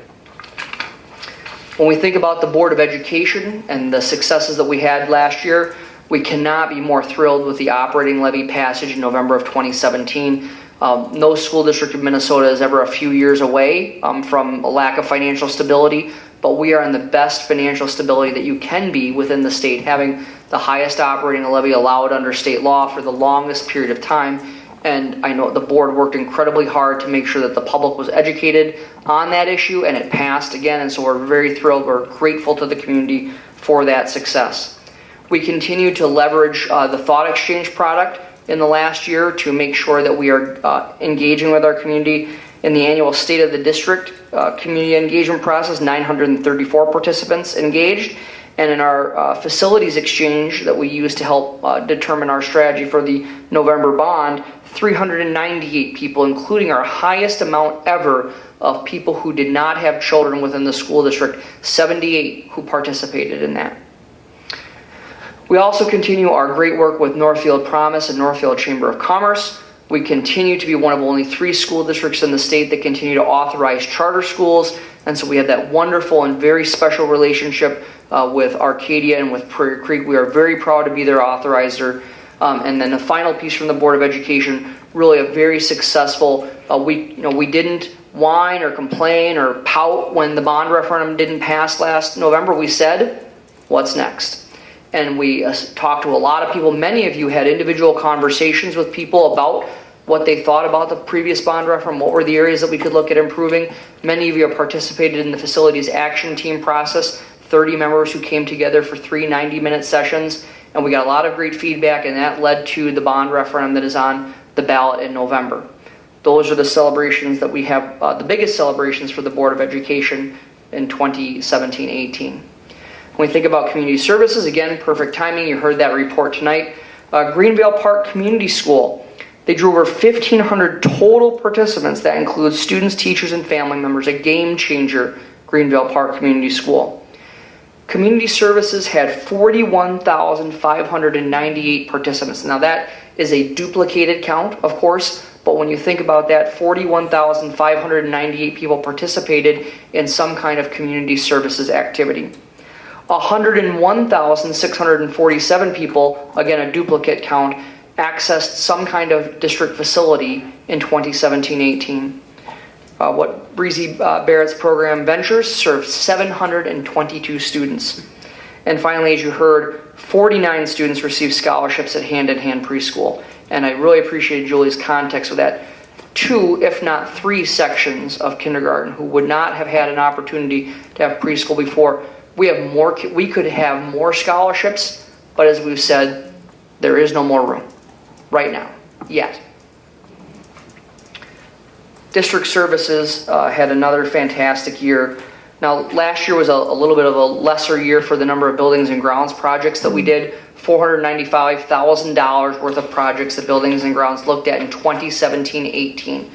When we think about the Board of Education and the successes that we had last year, we cannot be more thrilled with the operating levy passage in November of 2017. No school district of Minnesota is ever a few years away from a lack of financial stability, but we are in the best financial stability that you can be within the state, having the highest operating levy allowed under state law for the longest period of time. And I know the board worked incredibly hard to make sure that the public was educated on that issue, and it passed again, and so we're very thrilled. We're grateful to the community for that success. We continue to leverage the Thought Exchange product in the last year to make sure that we are engaging with our community. In the annual State of the District community engagement process, 934 participants engaged. And in our facilities exchange that we use to help determine our strategy for the November bond, 398 people, including our highest amount ever of people who did not have children within the school district, 78 who participated in that. We also continue our great work with Northfield Promise and Northfield Chamber of Commerce. We continue to be one of only 3 school districts in the state that continue to authorize charter schools, and so we have that wonderful and very special relationship with Arcadia and with Prairie Creek. We are very proud to be their authorizer. And then the final piece from the Board of Education, really a very successful, we didn't whine or complain or pout when the bond referendum didn't pass last November. We said, what's next? And we talked to a lot of people. Many of you had individual conversations with people about what they thought about the previous bond referendum, what were the areas that we could look at improving. Many of you have participated in the facilities action team process, 30 members who came together for 3 90-minute sessions, and we got a lot of great feedback, and that led to the bond referendum that is on the ballot in November. Those are the celebrations that we have, the biggest celebrations for the Board of Education in 2017-18. When we think about community services, again, perfect timing. You heard that report tonight. Greenvale Park Community School. They drew over 1,500 total participants. That includes students, teachers, and family members. A game changer, Greenvale Park Community School. Community services had 41,598 participants. Now that is a duplicated count, of course, but when you think about that, 41,598 people participated in some kind of community services activity. 101,647 people, again a duplicate count, accessed some kind of district facility in 2017-18. What Breezy Barrett's program Ventures served 722 students. And finally, as you heard, 49 students received scholarships at Hand in Hand Preschool. And I really appreciate Julie's context with that. 2, if not 3 sections of kindergarten who would not have had an opportunity to have preschool before. We could have more scholarships, but as we've said, there is no more room right now, yet. District services had another fantastic year. Now, last year was a little bit of a lesser year for the number of buildings and grounds projects that we did. $495,000 worth of projects that buildings and grounds looked at in 2017-18.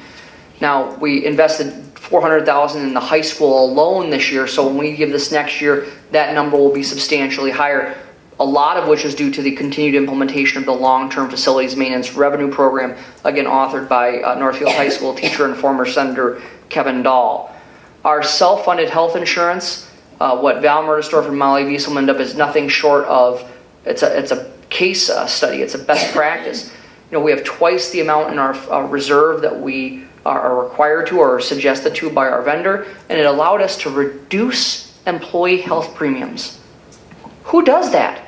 Now, we invested $400,000 in the high school alone this year, so when we give this next year, that number will be substantially higher, a lot of which is due to the continued implementation of the long-term facilities maintenance revenue program, again authored by Northfield High School teacher and former Senator Kevin Dahl. Our self-funded health insurance, what Val Murdersdorf and Molly Wieselman up is nothing short of, it's a case study, it's a best practice. You know, we have twice the amount in our reserve that we are required to or suggested to by our vendor, and it allowed us to reduce employee health premiums. Who does that?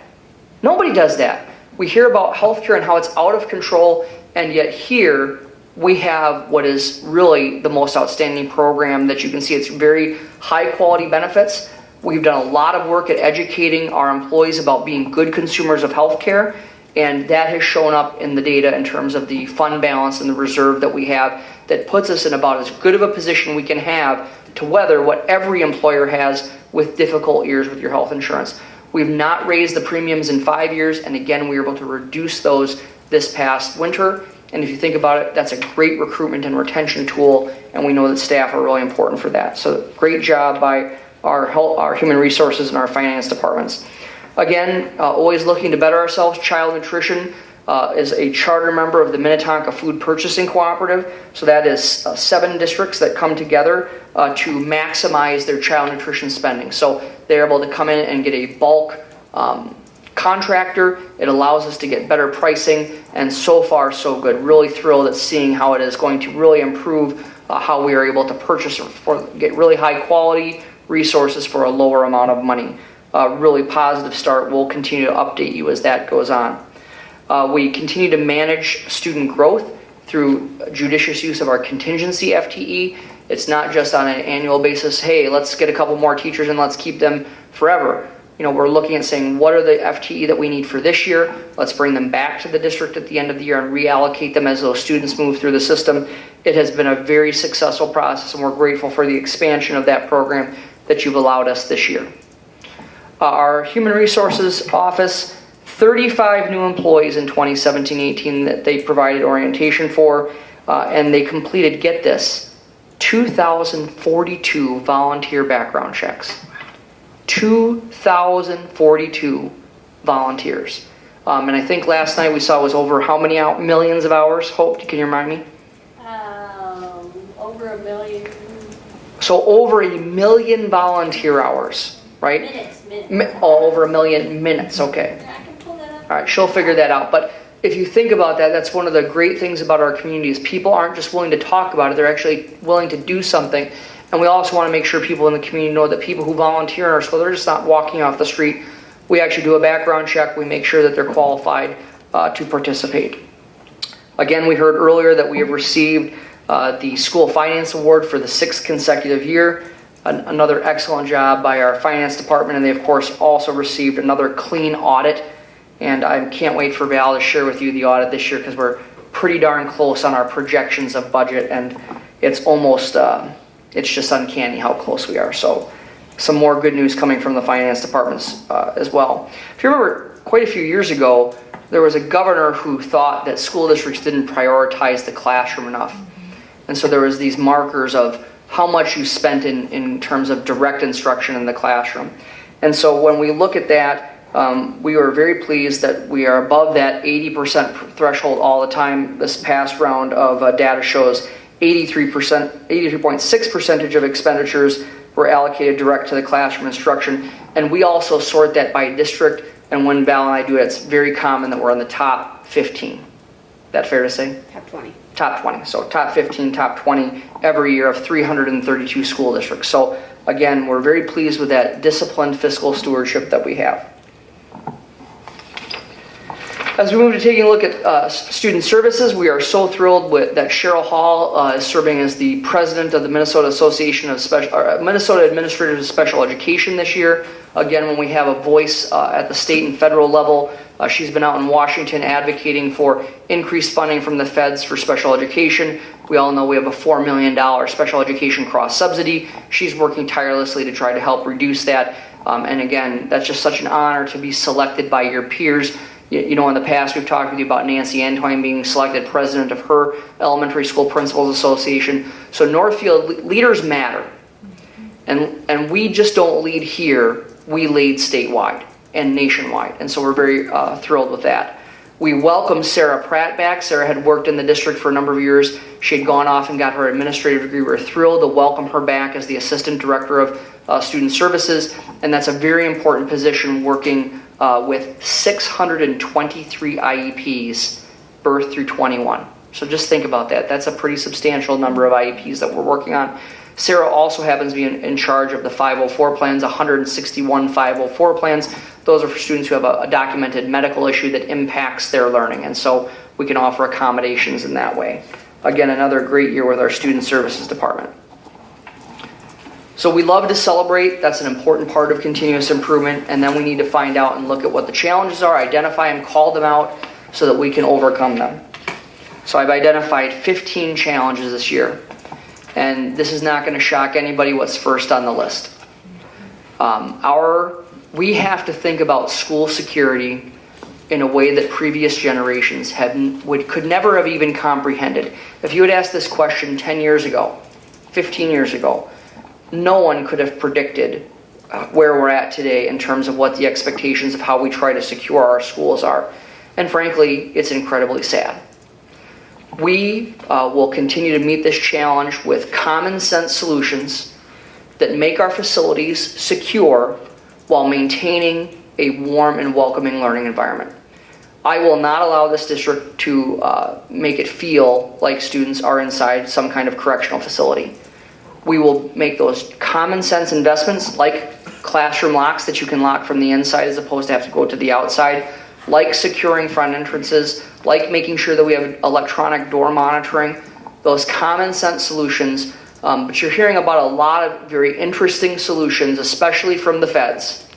Nobody does that. We hear about healthcare and how it's out of control, and yet here we have what is really the most outstanding program that you can see. It's very high quality benefits. We've done a lot of work at educating our employees about being good consumers of healthcare, and that has shown up in the data in terms of the fund balance and the reserve that we have that puts us in about as good of a position we can have to weather what every employer has with difficult years with your health insurance. We've not raised the premiums in 5 years, and again, we were able to reduce those this past winter. And if you think about it, that's a great recruitment and retention tool, and we know that staff are really important for that. So great job by our human resources and our finance departments. Again, always looking to better ourselves. Child Nutrition is a charter member of the Minnetonka Food Purchasing Cooperative. So that is 7 districts that come together to maximize their child nutrition spending. So they're able to come in and get a bulk contractor. It allows us to get better pricing, and so far so good. Really thrilled at seeing how it is going to really improve how we are able to purchase or get really high quality resources for a lower amount of money. Really positive start. We'll continue to update you as that goes on. We continue to manage student growth through judicious use of our contingency FTE. It's not just on an annual basis, hey, let's get a couple more teachers and let's keep them forever. You know, we're looking at saying, what are the FTE that we need for this year? Let's bring them back to the district at the end of the year and reallocate them as those students move through the system. It has been a very successful process, and we're grateful for the expansion of that program that you've allowed us this year. Our Human Resources Office, 35 new employees in 2017-18 that they provided orientation for, and they completed, get this, 2,042 volunteer background checks. 2,042 volunteers. And I think last night we saw was over how many millions of hours? Hope, can you remind me? Over 1 million. So over 1 million volunteer hours, right? Minutes. Over 1 million minutes, okay. I can pull that up. All right, she'll figure that out. But if you think about that, that's one of the great things about our community is people aren't just willing to talk about it, they're actually willing to do something. And we also want to make sure people in the community know that people who volunteer in our school, they're just not walking off the street. We actually do a background check. We make sure that they're qualified to participate. Again, we heard earlier that we have received the School Finance Award for the 6th consecutive year. Another excellent job by our finance department, and they, of course, also received another clean audit. And I can't wait for Val to share with you the audit this year because we're pretty darn close on our projections of budget, and it's almost... it's just uncanny how close we are. So some more good news coming from the finance departments as well. If you remember, quite a few years ago, there was a governor who thought that school districts didn't prioritize the classroom enough. And so there was these markers of how much you spent in terms of direct instruction in the classroom. And so when we look at that, we were very pleased that we are above that 80% threshold all the time. This past round of data shows 83.6% of expenditures were allocated direct to the classroom instruction. And we also sort that by district. And when Val and I do it, it's very common that we're in the top 15. That fair to say? Top 20. Top 20. So top 15, top 20 every year of 332 school districts. So again, we're very pleased with that disciplined fiscal stewardship that we have. As we move to taking a look at student services, we are so thrilled that Cheryl Hall is serving as the president of the Minnesota Association of Minnesota Administrators of Special Education this year. Again, when we have a voice at the state and federal level, She's been out in Washington advocating for increased funding from the feds for special education. We all know we have a $4 million special education cross subsidy. She's working tirelessly to try to help reduce that. And again, that's just such an honor to be selected by your peers. You know, in the past, we've talked with you about Nancy Antoine being selected president of her elementary school principals association. So Northfield, leaders matter. And we just don't lead here, we lead statewide and nationwide. And so we're very thrilled with that. We welcome Sarah Pratt back. Sarah had worked in the district for a number of years. She had gone off and got her administrative degree. We're thrilled to welcome her back as the Assistant Director of Student Services. And that's a very important position, working with 623 IEPs, birth through 21. So just think about that. That's a pretty substantial number of IEPs that we're working on. Sarah also happens to be in charge of the 504 plans, 161 504 plans. Those are for students who have a documented medical issue that impacts their learning, and so we can offer accommodations in that way. Again, another great year with our Student Services Department. So we love to celebrate. That's an important part of continuous improvement, and then we need to find out and look at what the challenges are, identify them, call them out so that we can overcome them. So I've identified 15 challenges this year. And this is not going to shock anybody what's first on the list. We have to think about school security in a way that previous generations could never have even comprehended. If you had asked this question 10 years ago, 15 years ago, no one could have predicted where we're at today in terms of what the expectations of how we try to secure our schools are. And frankly, it's incredibly sad. We will continue to meet this challenge with common sense solutions that make our facilities secure while maintaining a warm and welcoming learning environment. I will not allow this district to make it feel like students are inside some kind of correctional facility. We will make those common sense investments, like classroom locks that you can lock from the inside as opposed to have to go to the outside, like securing front entrances, like making sure that we have electronic door monitoring, those common sense solutions. But you're hearing about a lot of very interesting solutions, especially from the feds.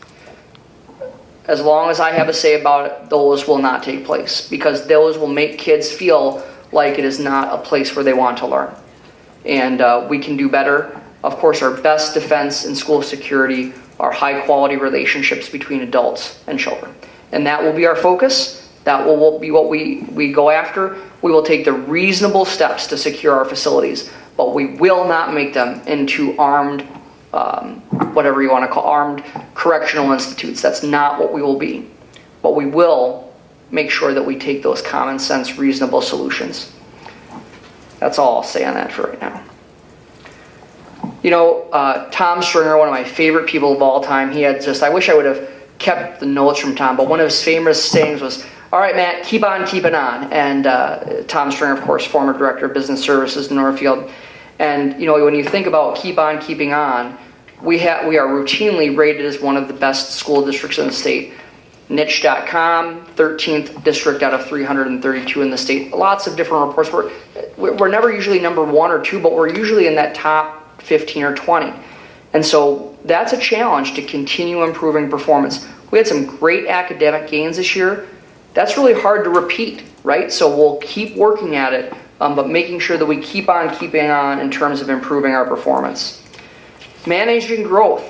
As long as I have a say about it, those will not take place, because those will make kids feel like it is not a place where they want to learn. And we can do better. Of course, our best defense in school security are high quality relationships between adults and children. And that will be our focus. That will be what we go after. We will take the reasonable steps to secure our facilities, but we will not make them into armed, whatever you want to call, armed correctional institutes. That's not what we will be. But we will make sure that we take those common sense, reasonable solutions. That's all I'll say on that for right now. You know, Tom Stringer, one of my favorite people of all time, he had just, I wish I would have kept the notes from Tom, but one of his famous sayings was, "All right, Matt, keep on keeping on." And Tom Stringer, of course, former director of business services in Northfield. And, you know, when you think about keep on keeping on, we are routinely rated as one of the best school districts in the state. Niche.com, 13th district out of 332 in the state. Lots of different reports. We're never usually number 1 or 2, but we're usually in that top 15 or 20. And so that's a challenge to continue improving performance. We had some great academic gains this year. That's really hard to repeat, right? So we'll keep working at it, but making sure that we keep on keeping on in terms of improving our performance. Managing growth.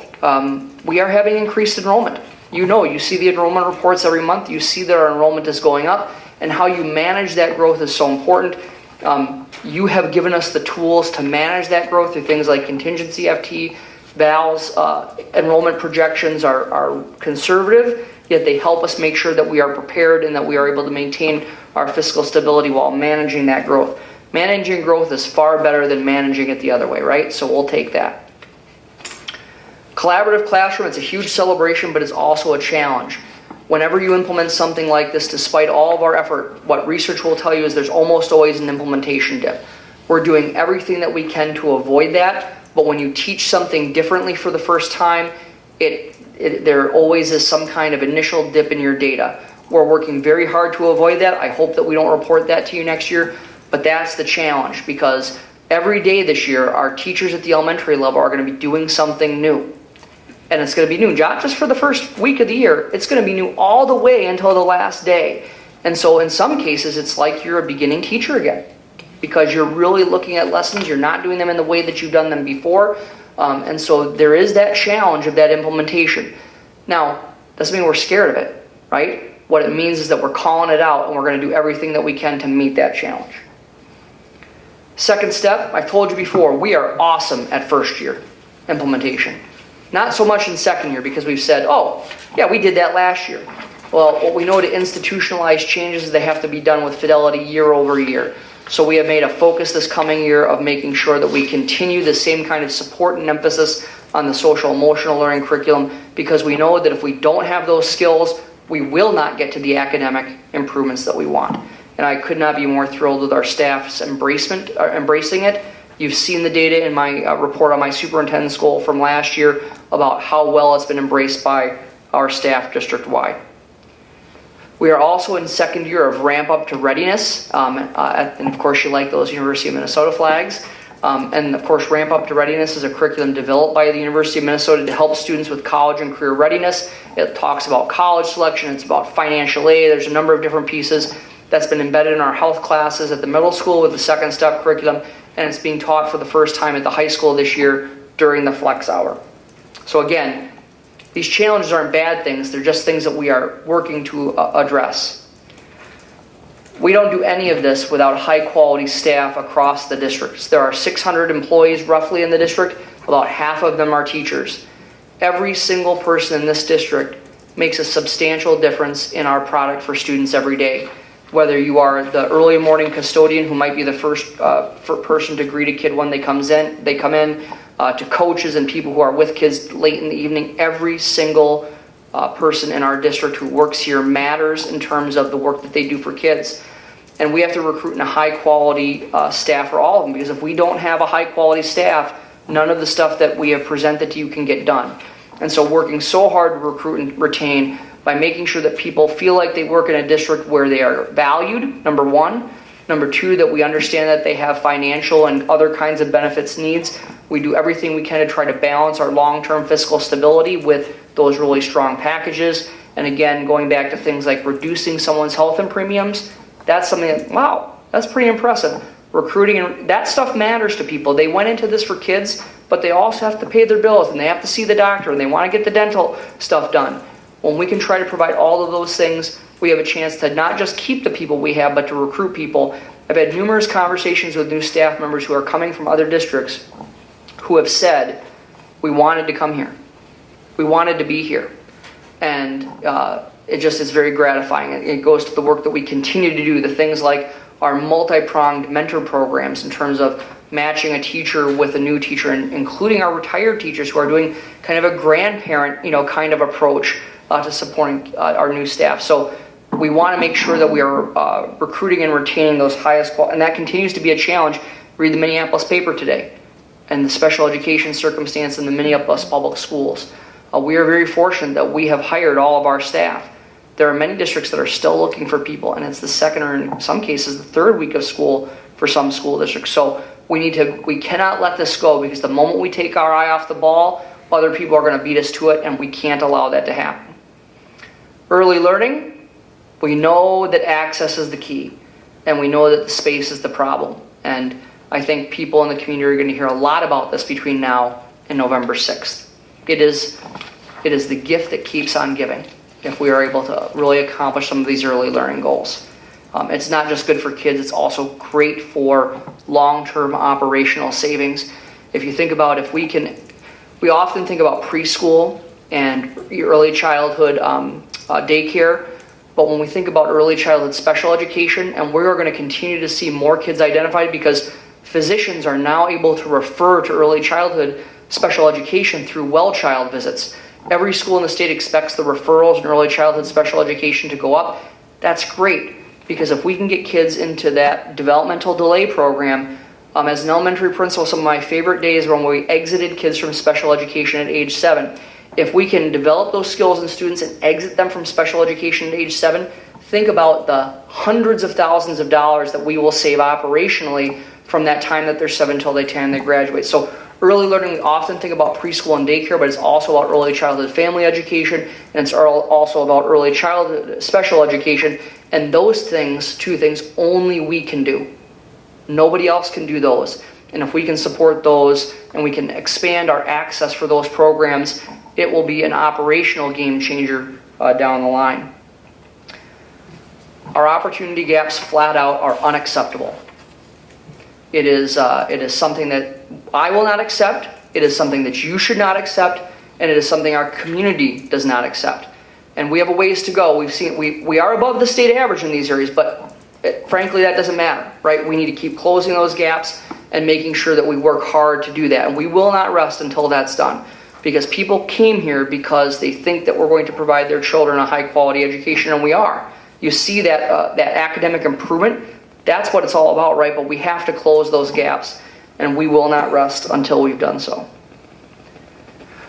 We are having increased enrollment. You see the enrollment reports every month. You see that our enrollment is going up, and how you manage that growth is so important. You have given us the tools to manage that growth through things like contingency FT, VALs. Enrollment projections are conservative, yet they help us make sure that we are prepared and that we are able to maintain our fiscal stability while managing that growth. Managing growth is far better than managing it the other way, right? So we'll take that. Collaborative classroom, it's a huge celebration, but it's also a challenge. Whenever you implement something like this, despite all of our effort, what research will tell you is there's almost always an implementation dip. We're doing everything that we can to avoid that, but when you teach something differently for the first time, there always is some kind of initial dip in your data. We're working very hard to avoid that. I hope that we don't report that to you next year, but that's the challenge, because every day this year, our teachers at the elementary level are going to be doing something new. And it's going to be new, not just for the first week of the year, it's going to be new all the way until the last day. And so in some cases, it's like you're a beginning teacher again, because you're really looking at lessons, you're not doing them in the way that you've done them before. And so there is that challenge of that implementation. Now, doesn't mean we're scared of it, right? What it means is that we're calling it out and we're going to do everything that we can to meet that challenge. Second step, I've told you before, we are awesome at first year implementation. Not so much in second year, because we've said, oh, yeah, we did that last year. Well, what we know to institutionalize changes is they have to be done with fidelity year over year. So we have made a focus this coming year of making sure that we continue the same kind of support and emphasis on the social emotional learning curriculum, because we know that if we don't have those skills, we will not get to the academic improvements that we want. And I could not be more thrilled with our staff's embracing it. You've seen the data in my report on my superintendent's goal from last year about how well it's been embraced by our staff district-wide. We are also in second year of ramp up to readiness, and of course you like those University of Minnesota flags. And of course ramp up to readiness is a curriculum developed by the University of Minnesota to help students with college and career readiness. It talks about college selection, it's about financial aid, there's a number of different pieces that's been embedded in our health classes at the middle school with the second step curriculum, and it's being taught for the first time at the high school this year during the flex hour. So again, these challenges aren't bad things, they're just things that we are working to address. We don't do any of this without high quality staff across the districts. There are 600 employees roughly in the district, about half of them are teachers. Every single person in this district makes a substantial difference in our product for students every day. Whether you are the early morning custodian who might be the first person to greet a kid when they come in, to coaches and people who are with kids late in the evening, every single person in our district who works here matters in terms of the work that they do for kids. And we have to recruit in a high quality staff for all of them, because if we don't have a high quality staff, none of the stuff that we have presented to you can get done. And so working so hard to recruit and retain by making sure that people feel like they work in a district where they are valued, number one. Number two, that we understand that they have financial and other kinds of benefits needs. We do everything we can to try to balance our long-term fiscal stability with those really strong packages. And again, going back to things like reducing someone's health and premiums, that's something that, wow, that's pretty impressive. Recruiting, and that stuff matters to people. They went into this for kids, but they also have to pay their bills, and they have to see the doctor, and they want to get the dental stuff done. When we can try to provide all of those things, we have a chance to not just keep the people we have, but to recruit people. I've had numerous conversations with new staff members who are coming from other districts who have said, we wanted to come here. We wanted to be here. And it just is very gratifying. It goes to the work that we continue to do, the things like our multi-pronged mentor programs in terms of matching a teacher with a new teacher, and including our retired teachers who are doing kind of a grandparent, kind of approach to supporting our new staff. So we want to make sure that we are recruiting and retaining those highest quality, and that continues to be a challenge. Read the Minneapolis paper today and the special education circumstance in the Minneapolis public schools. We are very fortunate that we have hired all of our staff. There are many districts that are still looking for people, and it's the second or in some cases the third week of school for some school districts. So we cannot let this go, because the moment we take our eye off the ball, other people are going to beat us to it, and we can't allow that to happen. Early learning, we know that access is the key, and we know that the space is the problem. And I think people in the community are going to hear a lot about this between now and November 6th. It is the gift that keeps on giving if we are able to really accomplish some of these early learning goals. It's not just good for kids, it's also great for long-term operational savings. If you think about, we often think about preschool and early childhood daycare, but when we think about early childhood special education, and we're going to continue to see more kids identified because physicians are now able to refer to early childhood special education through well child visits. Every school in the state expects the referrals in early childhood special education to go up. That's great, because if we can get kids into that developmental delay program, as an elementary principal, some of my favorite days were when we exited kids from special education at age 7. If we can develop those skills in students and exit them from special education at age 7, think about the hundreds of thousands of dollars that we will save operationally from that time that they're 7 until they 10 and they graduate. So Early learning, we often think about preschool and daycare, but it's also about early childhood family education, and it's also about early childhood special education. And those things, two things, only we can do. Nobody else can do those. And if we can support those and we can expand our access for those programs, it will be an operational game changer down the line. Our opportunity gaps flat out are unacceptable. It is something that I will not accept, it is something that you should not accept, and it is something our community does not accept. And we have a ways to go. We are above the state average in these areas, but frankly that doesn't matter, right? We need to keep closing those gaps and making sure that we work hard to do that. And we will not rest until that's done. Because people came here because they think that we're going to provide their children a high quality education, and we are. You see that academic improvement, that's what it's all about, right? But we have to close those gaps, and we will not rest until we've done so.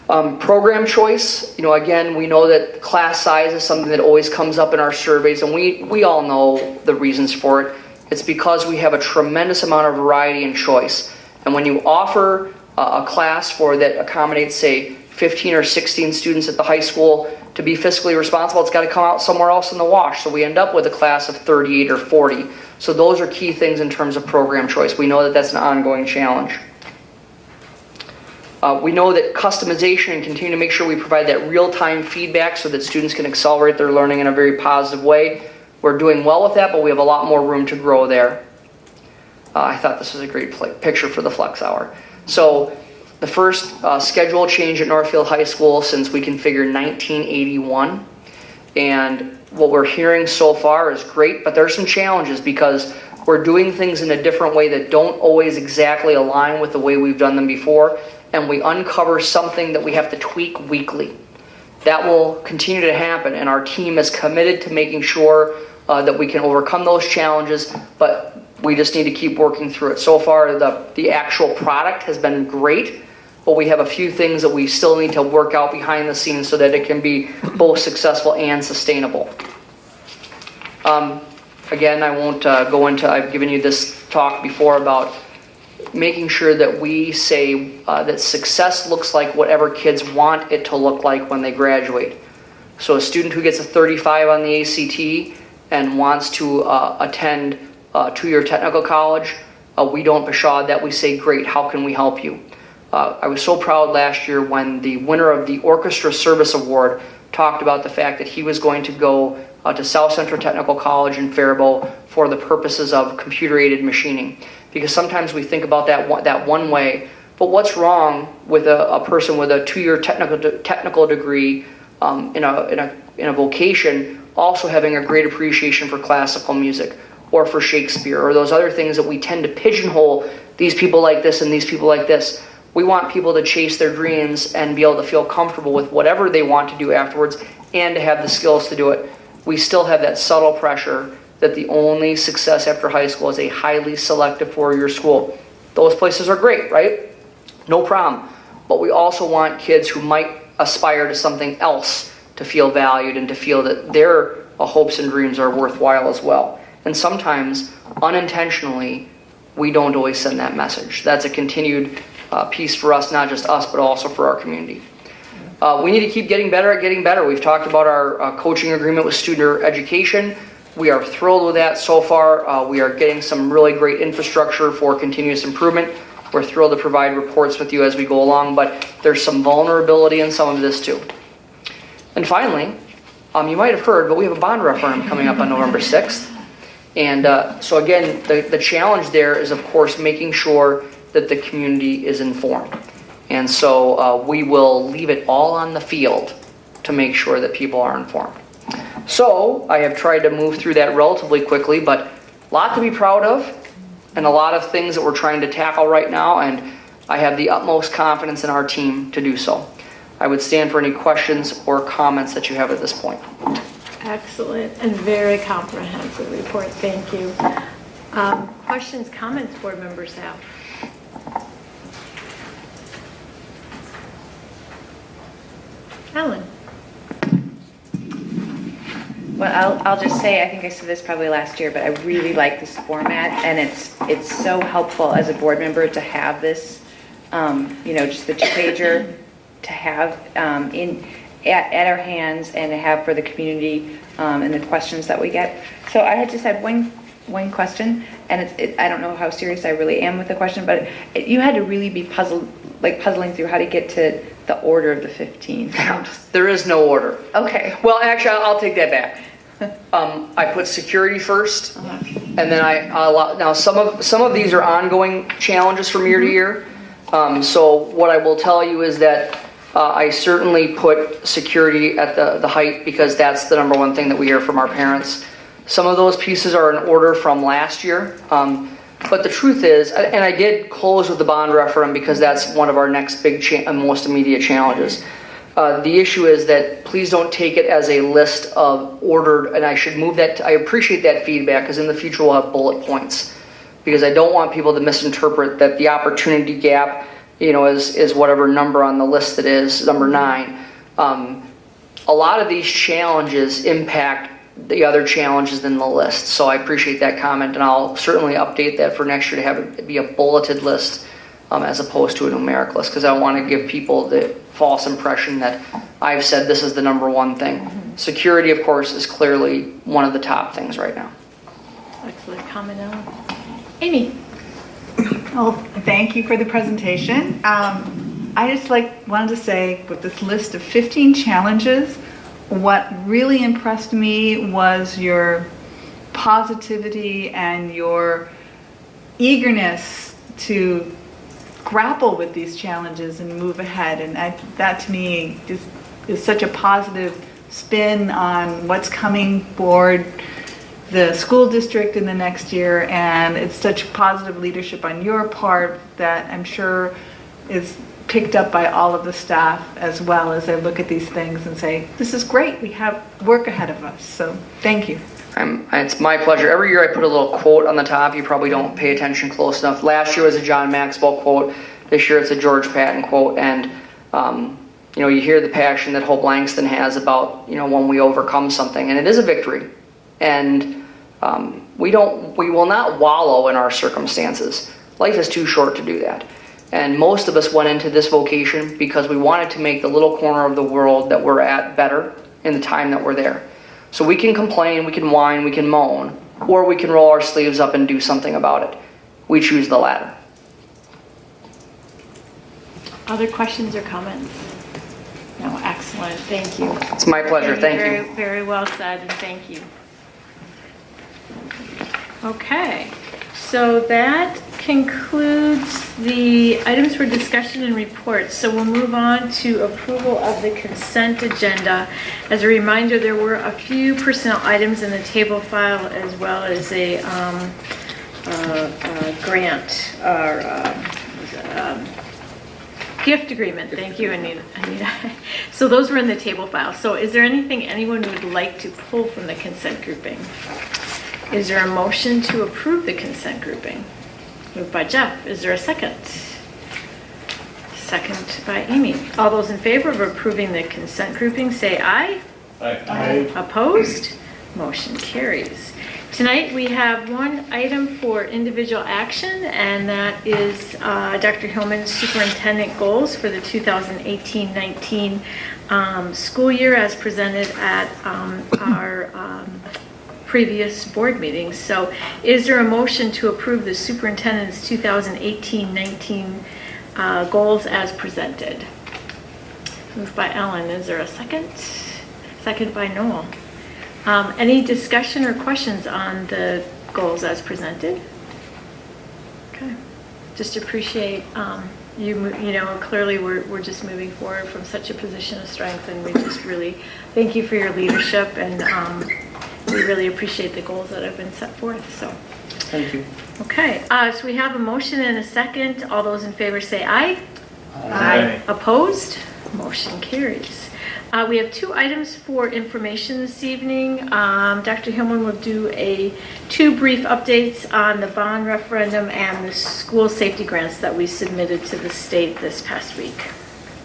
Program choice, again, we know that class size is something that always comes up in our surveys, and we all know the reasons for it. It's because we have a tremendous amount of variety and choice. And when you offer a class that accommodates, say, 15 or 16 students at the high school to be fiscally responsible, it's got to come out somewhere else in the wash. So we end up with a class of 38 or 40. So those are key things in terms of program choice. We know that that's an ongoing challenge. We know that customization and continue to make sure we provide that real-time feedback so that students can accelerate their learning in a very positive way. We're doing well with that, but we have a lot more room to grow there. I thought this was a great picture for the Flex Hour. So the first schedule change at Northfield High School since we configured 1981. And what we're hearing so far is great, but there are some challenges because we're doing things in a different way that don't always exactly align with the way we've done them before. And we uncover something that we have to tweak weekly. That will continue to happen, and our team is committed to making sure that we can overcome those challenges, but we just need to keep working through it. So far, the actual product has been great, but we have a few things that we still need to work out behind the scenes so that it can be both successful and sustainable. Again, I won't go into, I've given you this talk before about making sure that we say that success looks like whatever kids want it to look like when they graduate. So a student who gets a 35 on the ACT and wants to attend a two-year technical college, we don't pshaw that. We say, great, how can we help you? I was so proud last year when the winner of the Orchestra Service Award talked about the fact that he was going to go to South Central Technical College in Faribault for the purposes of computer-aided machining. Because sometimes we think about that one way, but what's wrong with a person with a two-year technical degree in a vocation also having a great appreciation for classical music or for Shakespeare or those other things that we tend to pigeonhole these people like this and these people like this. We want people to chase their dreams and be able to feel comfortable with whatever they want to do afterwards and to have the skills to do it. We still have that subtle pressure that the only success after high school is a highly selective four-year school. Those places are great, right? No problem. But we also want kids who might aspire to something else to feel valued and to feel that their hopes and dreams are worthwhile as well. And sometimes, unintentionally, we don't always send that message. That's a continued piece for us, not just us, but also for our community. We need to keep getting better at getting better. We've talked about our coaching agreement with student education. We are thrilled with that so far. We are getting some really great infrastructure for continuous improvement. We're thrilled to provide reports with you as we go along, but there's some vulnerability in some of this too. And finally, you might have heard, but we have a bond referendum coming up on November 6th. And so again, the challenge there is, of course, making sure that the community is informed. And so we will leave it all on the field to make sure that people are informed. So I have tried to move through that relatively quickly, but a lot to be proud of and a lot of things that we're trying to tackle right now, and I have the utmost confidence in our team to do so. I would stand for any questions or comments that you have at this point. Excellent and very comprehensive report. Thank you. Questions, comments board members have? Ellen. Well, I'll just say, I think I said this probably last year, but I really like this format, and it's so helpful as a board member to have this just the two-pager to have at our hands and to have for the community and the questions that we get. So I had just had one question, and I don't know how serious I really am with the question, but you had to really be puzzling through how to get to the order of the 15. There is no order. Okay. Well, actually, I'll take that back. I put security first, and then now some of these are ongoing challenges from year to year. So what I will tell you is that I certainly put security at the height because that's the number one thing that we hear from our parents. Some of those pieces are in order from last year. But the truth is, and I did close with the bond referendum because that's one of our next big and most immediate challenges. The issue is that please don't take it as a list of ordered, and I should move that. I appreciate that feedback because in the future we'll have bullet points because I don't want people to misinterpret that the opportunity gap, is whatever number on the list it is, number 9. A lot of these challenges impact the other challenges in the list. So I appreciate that comment, and I'll certainly update that for next year to have it be a bulleted list as opposed to a numeric list, because I want to give people the false impression that I've said this is the number one thing. Security, of course, is clearly one of the top things right now. Excellent comment, Ellen. Amy? Well, thank you for the presentation. I just wanted to say with this list of 15 challenges, what really impressed me was your positivity and your eagerness to grapple with these challenges and move ahead. And that to me is such a positive spin on what's coming forward the school district in the next year. And it's such positive leadership on your part that I'm sure is picked up by all of the staff as well as they look at these things and say, this is great, we have work ahead of us. So thank you. It's my pleasure. Every year I put a little quote on the top. You probably don't pay attention close enough. Last year was a John Maxwell quote. This year it's a George Patton quote. And, you hear the passion that Hope Langston has about, when we overcome something. And it is a victory. And we will not wallow in our circumstances. Life is too short to do that. And most of us went into this vocation because we wanted to make the little corner of the world that we're at better in the time that we're there. So we can complain, we can whine, we can moan, or we can roll our sleeves up and do something about it. We choose the latter. Other questions or comments? No, excellent. Thank you. It's my pleasure. Thank you. Very, very well said, and thank you. Okay, so that concludes the items for discussion and reports. So we'll move on to approval of the consent agenda. As a reminder, there were a few personnel items in the table file as well as a grant or gift agreement. Thank you, Anita. So those were in the table file. So is there anything anyone would like to pull from the consent grouping? Is there a motion to approve the consent grouping? Moved by Jeff. Is there a second? Second by Amy. All those in favor of approving the consent grouping say aye. Aye. Opposed? Motion carries. Tonight we have one item for individual action, and that is Dr. Hillman's superintendent goals for the 2018-19 school year as presented at our previous board meetings. So is there a motion to approve the superintendent's 2018-19 goals as presented? Moved by Ellen. Is there a second? Second by Noel. Any discussion or questions on the goals as presented? Okay. Just appreciate clearly we're just moving forward from such a position of strength, and we just really thank you for your leadership, and we really appreciate the goals that have been set forth. So Thank you. okay, so we have a motion and a second. All those in favor say aye. Aye. Opposed? Motion carries. We have two items for information this evening. Dr. Hillman will do two brief updates on the bond referendum and the school safety grants that we submitted to the state this past week.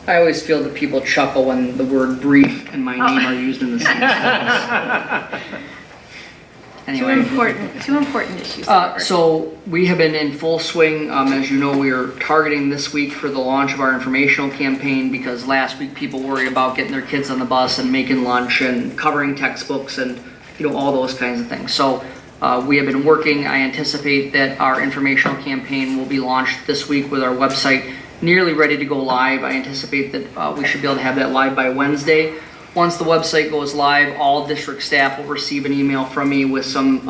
I always feel that people chuckle when the word brief and my name are used in the same sentence. anyway. Two important issues. So we have been in full swing. As you know, we are targeting this week for the launch of our informational campaign because last week people worried about getting their kids on the bus and making lunch and covering textbooks and all those kinds of things. So we have been working. I anticipate that our informational campaign will be launched this week with our website nearly ready to go live. I anticipate that we should be able to have that live by Wednesday. Once the website goes live, all district staff will receive an email from me with some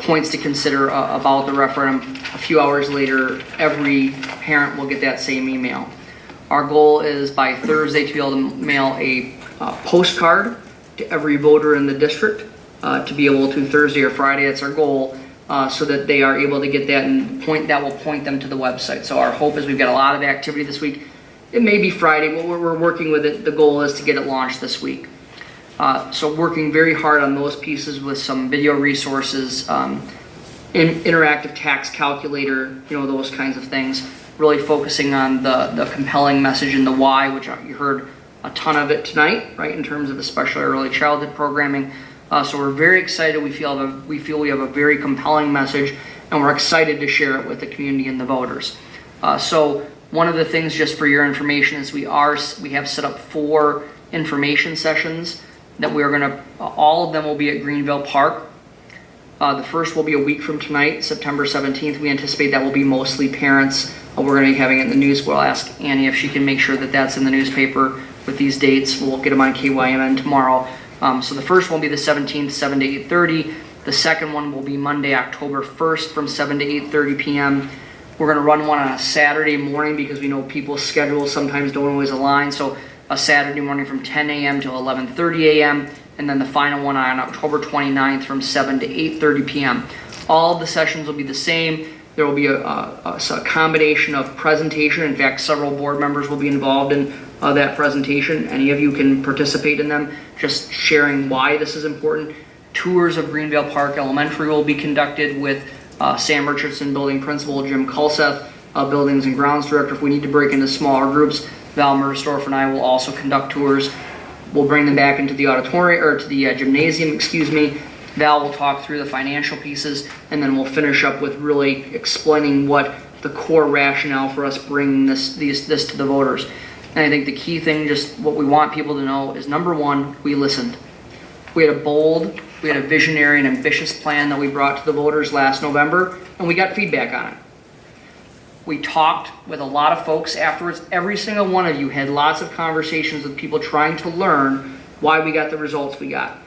points to consider about the referendum. A few hours later, every parent will get that same email. Our goal is by Thursday to be able to mail a postcard to every voter in the district to be able to Thursday or Friday. That's our goal. So that they are able to get that and that will point them to the website. So our hope is we've got a lot of activity this week. It may be Friday, but we're working with it. The goal is to get it launched this week. So working very hard on those pieces with some video resources, interactive tax calculator, those kinds of things. Really focusing on the compelling message and the why, which you heard a ton of it tonight, right, in terms of especially early childhood programming. So we're very excited. We feel we have a very compelling message, and we're excited to share it with the community and the voters. So one of the things, just for your information, is we have set up 4 information sessions that we are going to. All of them will be at Greenville Park. The first will be a week from tonight, September 17th. We anticipate that will be mostly parents. We're going to be having it in the news. We'll ask Annie if she can make sure that that's in the newspaper with these dates. We'll get them on KYMN tomorrow. So the first one will be the 17th, 7 to 8:30. The second one will be Monday, October 1st from 7 to 8:30 p.m. We're going to run one on a Saturday morning because we know people's schedules sometimes don't always align. So a Saturday morning from 10 a.m. to 11:30 a.m. And then the final one on October 29th from 7 to 8:30 p.m. All of the sessions will be the same. There will be a combination of presentation. In fact, several board members will be involved in that presentation. Any of you can participate in them, just sharing why this is important. Tours of Greenville Park Elementary will be conducted with Sam Richardson Building Principal, Jim Kulseth, Buildings and Grounds Director. If we need to break into smaller groups, Val Mersdorf and I will also conduct tours. We'll bring them back into the auditorium, or to the gymnasium, Val will talk through the financial pieces, and then we'll finish up with really explaining what the core rationale for us bringing this to the voters. And I think the key thing, just what we want people to know, is number one, we listened. We had a visionary and ambitious plan that we brought to the voters last November, and we got feedback on it. We talked with a lot of folks afterwards. Every single one of you had lots of conversations with people trying to learn why we got the results we got.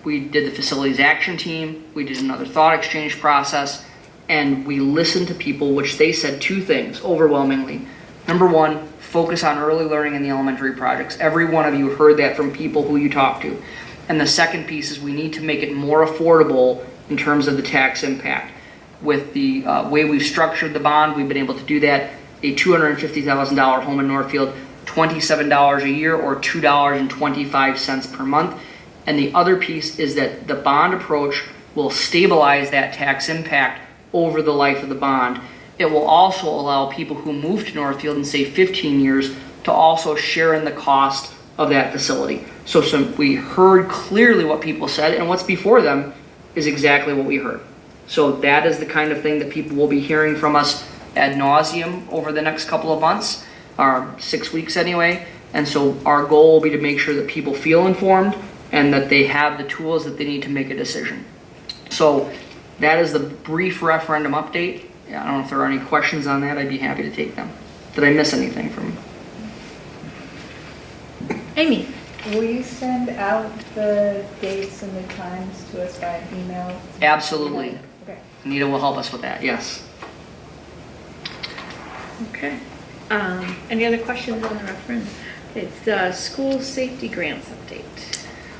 We did the facilities action team, we did another thought exchange process, and we listened to people, which they said 2 things overwhelmingly. Number one, focus on early learning in the elementary projects. Every one of you heard that from people who you talked to. And the second piece is we need to make it more affordable in terms of the tax impact. With the way we've structured the bond, we've been able to do that. A $250,000 home in Northfield, $27 a year or $2.25 per month. And the other piece is that the bond approach will stabilize that tax impact over the life of the bond. It will also allow people who move to Northfield in, say, 15 years to also share in the cost of that facility. So we heard clearly what people said, and what's before them is exactly what we heard. So that is the kind of thing that people will be hearing from us ad nauseum over the next couple of months, or 6 weeks anyway. And so our goal will be to make sure that people feel informed and that they have the tools that they need to make a decision. So that is the brief referendum update. I don't know if there are any questions on that. I'd be happy to take them. Did I miss anything from Amy? Will you send out the dates and the times to us by email? Absolutely. Okay. Anita will help us with that, yes. Okay. Any other questions on the referendum? It's the school safety grants update.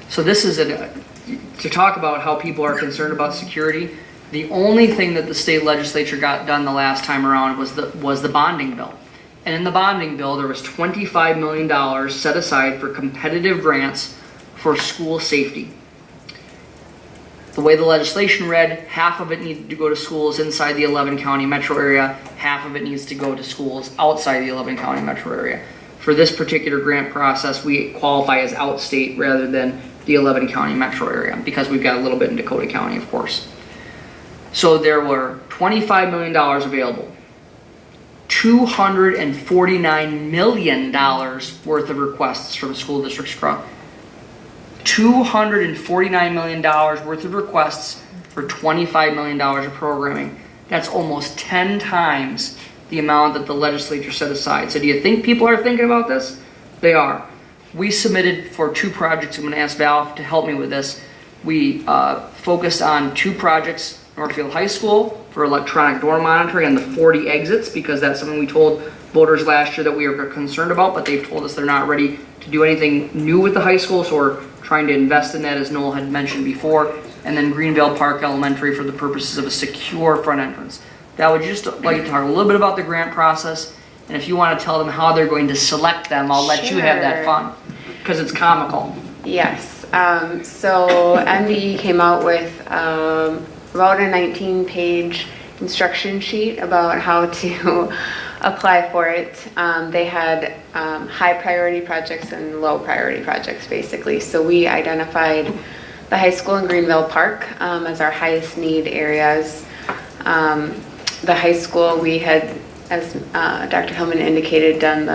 So this is to talk about how people are concerned about security. The only thing that the state legislature got done the last time around was the bonding bill. And in the bonding bill, there was $25 million set aside for competitive grants for school safety. The way the legislation read, half of it needed to go to schools inside the 11 county metro area, half of it needs to go to schools outside the 11 county metro area. For this particular grant process, we qualify as outstate rather than the 11 county metro area, because we've got a little bit in Dakota County, of course. So there were $25 million available. $249 million worth of requests from school districts across. $249 million worth of requests for $25 million of programming. That's almost 10 times the amount that the legislature set aside. So do you think people are thinking about this? They are. We submitted for 2 projects. I'm going to ask Val to help me with this. We focused on 2 projects, Northfield High School for electronic door monitoring and the 40 exits, because that's something we told voters last year that we are concerned about, but they've told us they're not ready to do anything new with the high school, so we're trying to invest in that, as Noel had mentioned before. And then Greenville Park Elementary for the purposes of a secure front entrance. That would just like to talk a little bit about the grant process, and if you want to tell them how they're going to select them, I'll let you have that fun, because it's comical. Yes. So MDE came out with about a 19-page instruction sheet about how to apply for it. They had high priority projects and low priority projects, basically. So we identified the high school in Greenville Park as our highest need areas. The high school, we had, as Dr. Hillman indicated, done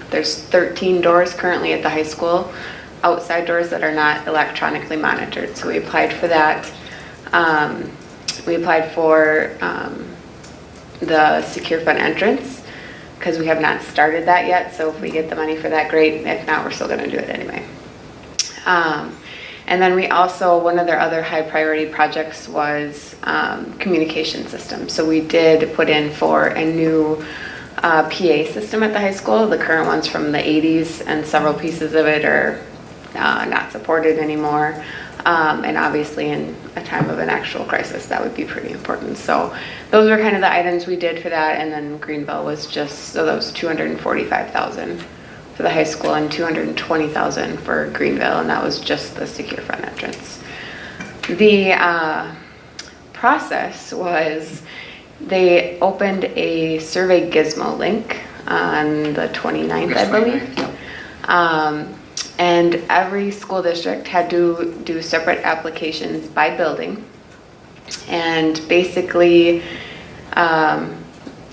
there's 13 doors currently at the high school, outside doors that are not electronically monitored. So we applied for that. We applied for the secure front entrance, because we have not started that yet. So if we get the money for that, great. If not, we're still going to do it anyway. And then we also, one of their other high priority projects was communication system. So we did put in for a new PA system at the high school. The current one's from the 80s, and several pieces of it are not supported anymore. And obviously in a time of an actual crisis, that would be pretty important. So those were kind of the items we did for that. And then Greenville was just, so that was $245,000 for the high school and $220,000 for Greenville, and that was just the secure front entrance. The process was, they opened a Survey Gizmo link on the 29th, I believe. And every school district had to do separate applications by building. And basically,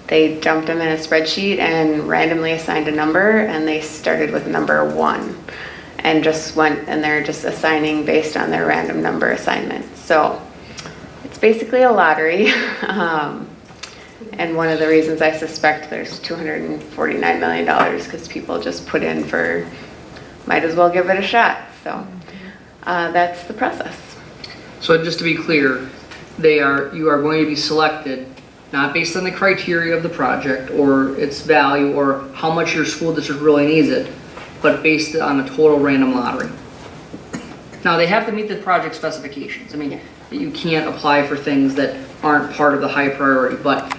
they dumped them in a spreadsheet and randomly assigned a number, and they started with number 1 and just went, and they're just assigning based on their random number assignment. So it's basically a lottery. And one of the reasons I suspect there's $249 million, because people just put in for, might as well give it a shot. So that's the process. So just to be clear, you are going to be selected not based on the criteria of the project or its value or how much your school district really needs it, but based on a total random lottery. Now, they have to meet the project specifications. I mean, you can't apply for things that aren't part of the high priority, but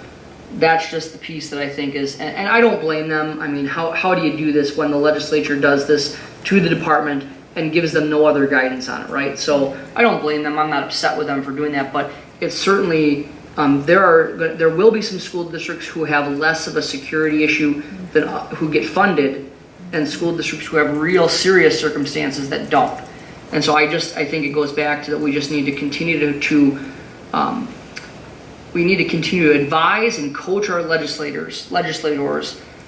that's just the piece that I think is, and I don't blame them. I mean, how do you do this when the legislature does this to the department and gives them no other guidance on it, right? So I don't blame them. I'm not upset with them for doing that, but it's certainly, there will be some school districts who have less of a security issue than who get funded, and school districts who have real serious circumstances that don't. And so I think it goes back to that we just need to continue to advise and coach our legislators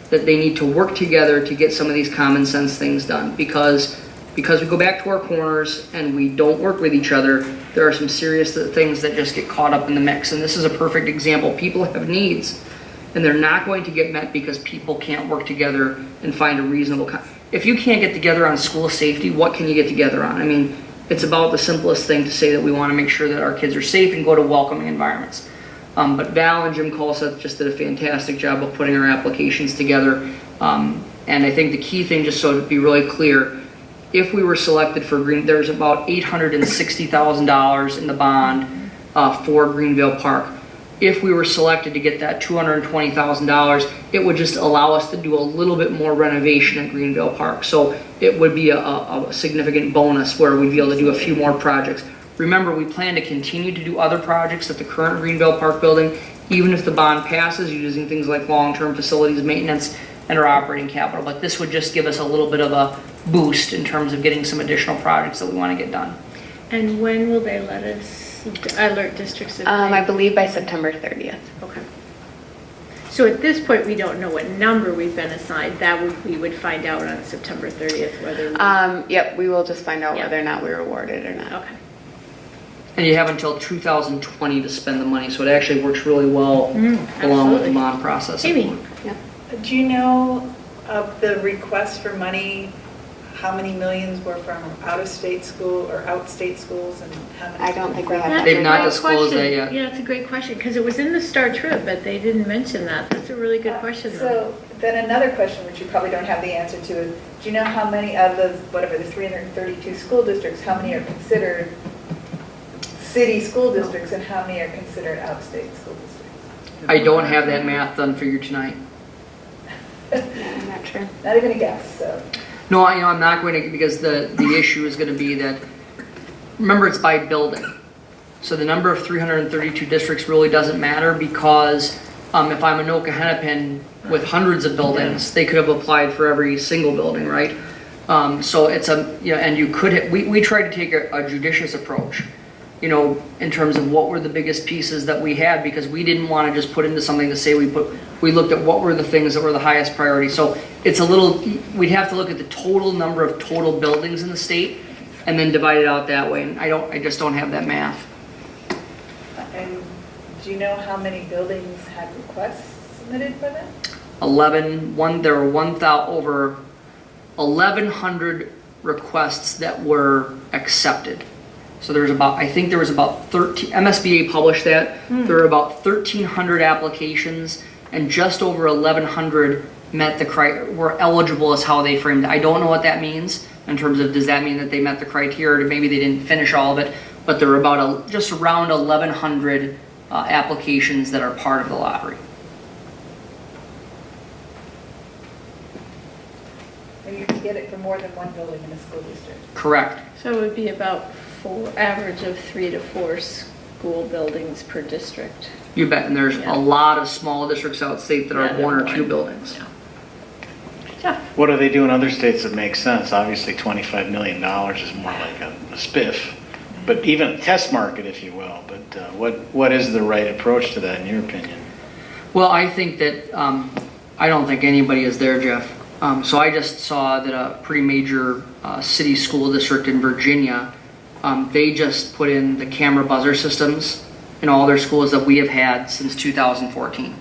that they need to work together to get some of these common sense things done, because we go back to our corners and we don't work with each other, there are some serious things that just get caught up in the mix. And this is a perfect example. People have needs, and they're not going to get met because people can't work together and find a reasonable. If you can't get together on school safety, what can you get together on? I mean, it's about the simplest thing to say that we want to make sure that our kids are safe and go to welcoming environments. But Val and Jim Colseth just did a fantastic job of putting our applications together. And I think the key thing, just so to be really clear, if we were selected for Green, there's about $860,000 in the bond for Greenville Park. If we were selected to get that $220,000, it would just allow us to do a little bit more renovation at Greenville Park. So it would be a significant bonus where we'd be able to do a few more projects. Remember, we plan to continue to do other projects at the current Greenville Park building, even if the bond passes, using things like long-term facilities maintenance and our operating capital. But this would just give us a little bit of boost in terms of getting some additional projects that we want to get done. And when will they let us alert districts? If I they- believe by September 30th. Okay. So at this point, we don't know what number we've been assigned. We would find out on September 30th whether we... Yep, we will just find out Yeah. whether or not we were awarded or not. Okay. And you have until 2020 to spend the money, so it actually works really well along with the absolutely. bond process. Amy? Do you know of the request for money, how many millions were from out-of-state school or out-state schools and how many? I don't think we have That's that. They've a not great disclosed that question. yet. Yeah, it's a great question, because it was in the STAR trip, but they didn't mention that. That's a really good question, though. So then another question, which you probably don't have the answer to, is do you know how many of the, whatever, the 332 school districts, how many are considered city school districts and how many are considered out-of-state school districts? I don't have that math done for you tonight. I'm not sure. Not even a guess, so. No, I'm not going to, because the issue is going to be that, remember, it's by building. So the number of 332 districts really doesn't matter, because if I'm Anoka Hennepin with hundreds of buildings, they could have applied for every single building, right? So it's and you could, we tried to take a judicious approach, in terms of what were the biggest pieces that we had, because we didn't want to just put into something to say we looked at what were the things that were the highest priority. So it's we'd have to look at the total number of total buildings in the state and then divide it out that way. And I just don't have that math. And do you know how many buildings had requests submitted for them? There were over 1,100 requests that were accepted. So I think there was about 13, MSBA published that. There were about 1,300 applications, and just over 1,100 met the criteria, were eligible, is how they framed it. I don't know what that means in terms of, does that mean that they met the criteria, or maybe they didn't finish all of it, but there were about just around 1,100 applications that are part of the lottery. And you can get it for more than one building in a school district. Correct. So it would be about average of 3 to 4 school buildings per district. You bet. And there's Yeah. a lot of small districts outstate that Yeah, are they're one or one. two buildings. Yeah. What do they do in other states that makes sense? Obviously, $25 million is more like a spiff, but even a test market, if you will. But what is the right approach to that, in your opinion? Well, I think that, I don't think anybody is there, Jeff. So I just saw that a pretty major city school district in Virginia, they just put in the camera buzzer systems in all their schools that we have had since 2014.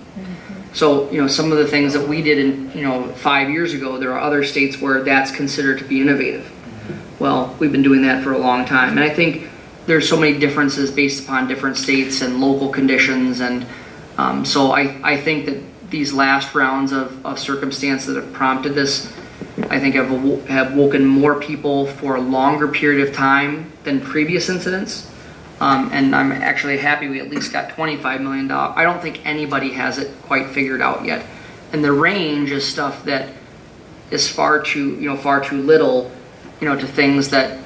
So, some of the things that we did in, 5 years ago, there are other states where that's considered to be innovative. Well, we've been doing that for a long time. And I think there's so many differences based upon different states and local conditions. And so I think that these last rounds of circumstance that have prompted this, I think have woken more people for a longer period of time than previous incidents. And I'm actually happy we at least got $25 million. I don't think anybody has it quite figured out yet. And the range is stuff that is far too little, to things that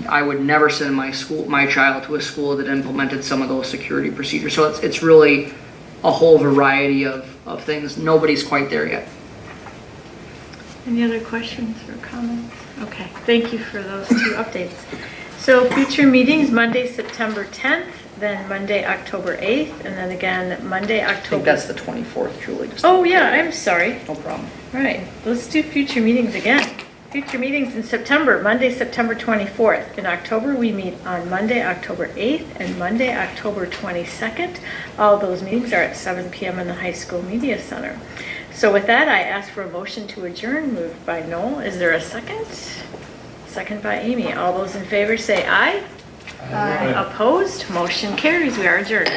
I would never send my child to a school that implemented some of those security procedures. So it's really a whole variety of things. Nobody's quite there yet. Any other questions or comments? Okay, thank you for those 2 updates. So future meetings, Monday, September 10th, then Monday, October 8th, and then again, Monday, I think October... that's the 24th, Julie. Oh, yeah, I'm sorry. No problem. All right, let's do future meetings again. Future meetings in September, Monday, September 24th. In October, we meet on Monday, October 8th, and Monday, October 22nd. All those meetings are at 7 p.m. in the High School Media Center. So with that, I ask for a motion to adjourn, moved by Noel. Is there a second? Second by Amy. All those in favor say aye. Aye. Opposed? Motion carries. We are adjourned.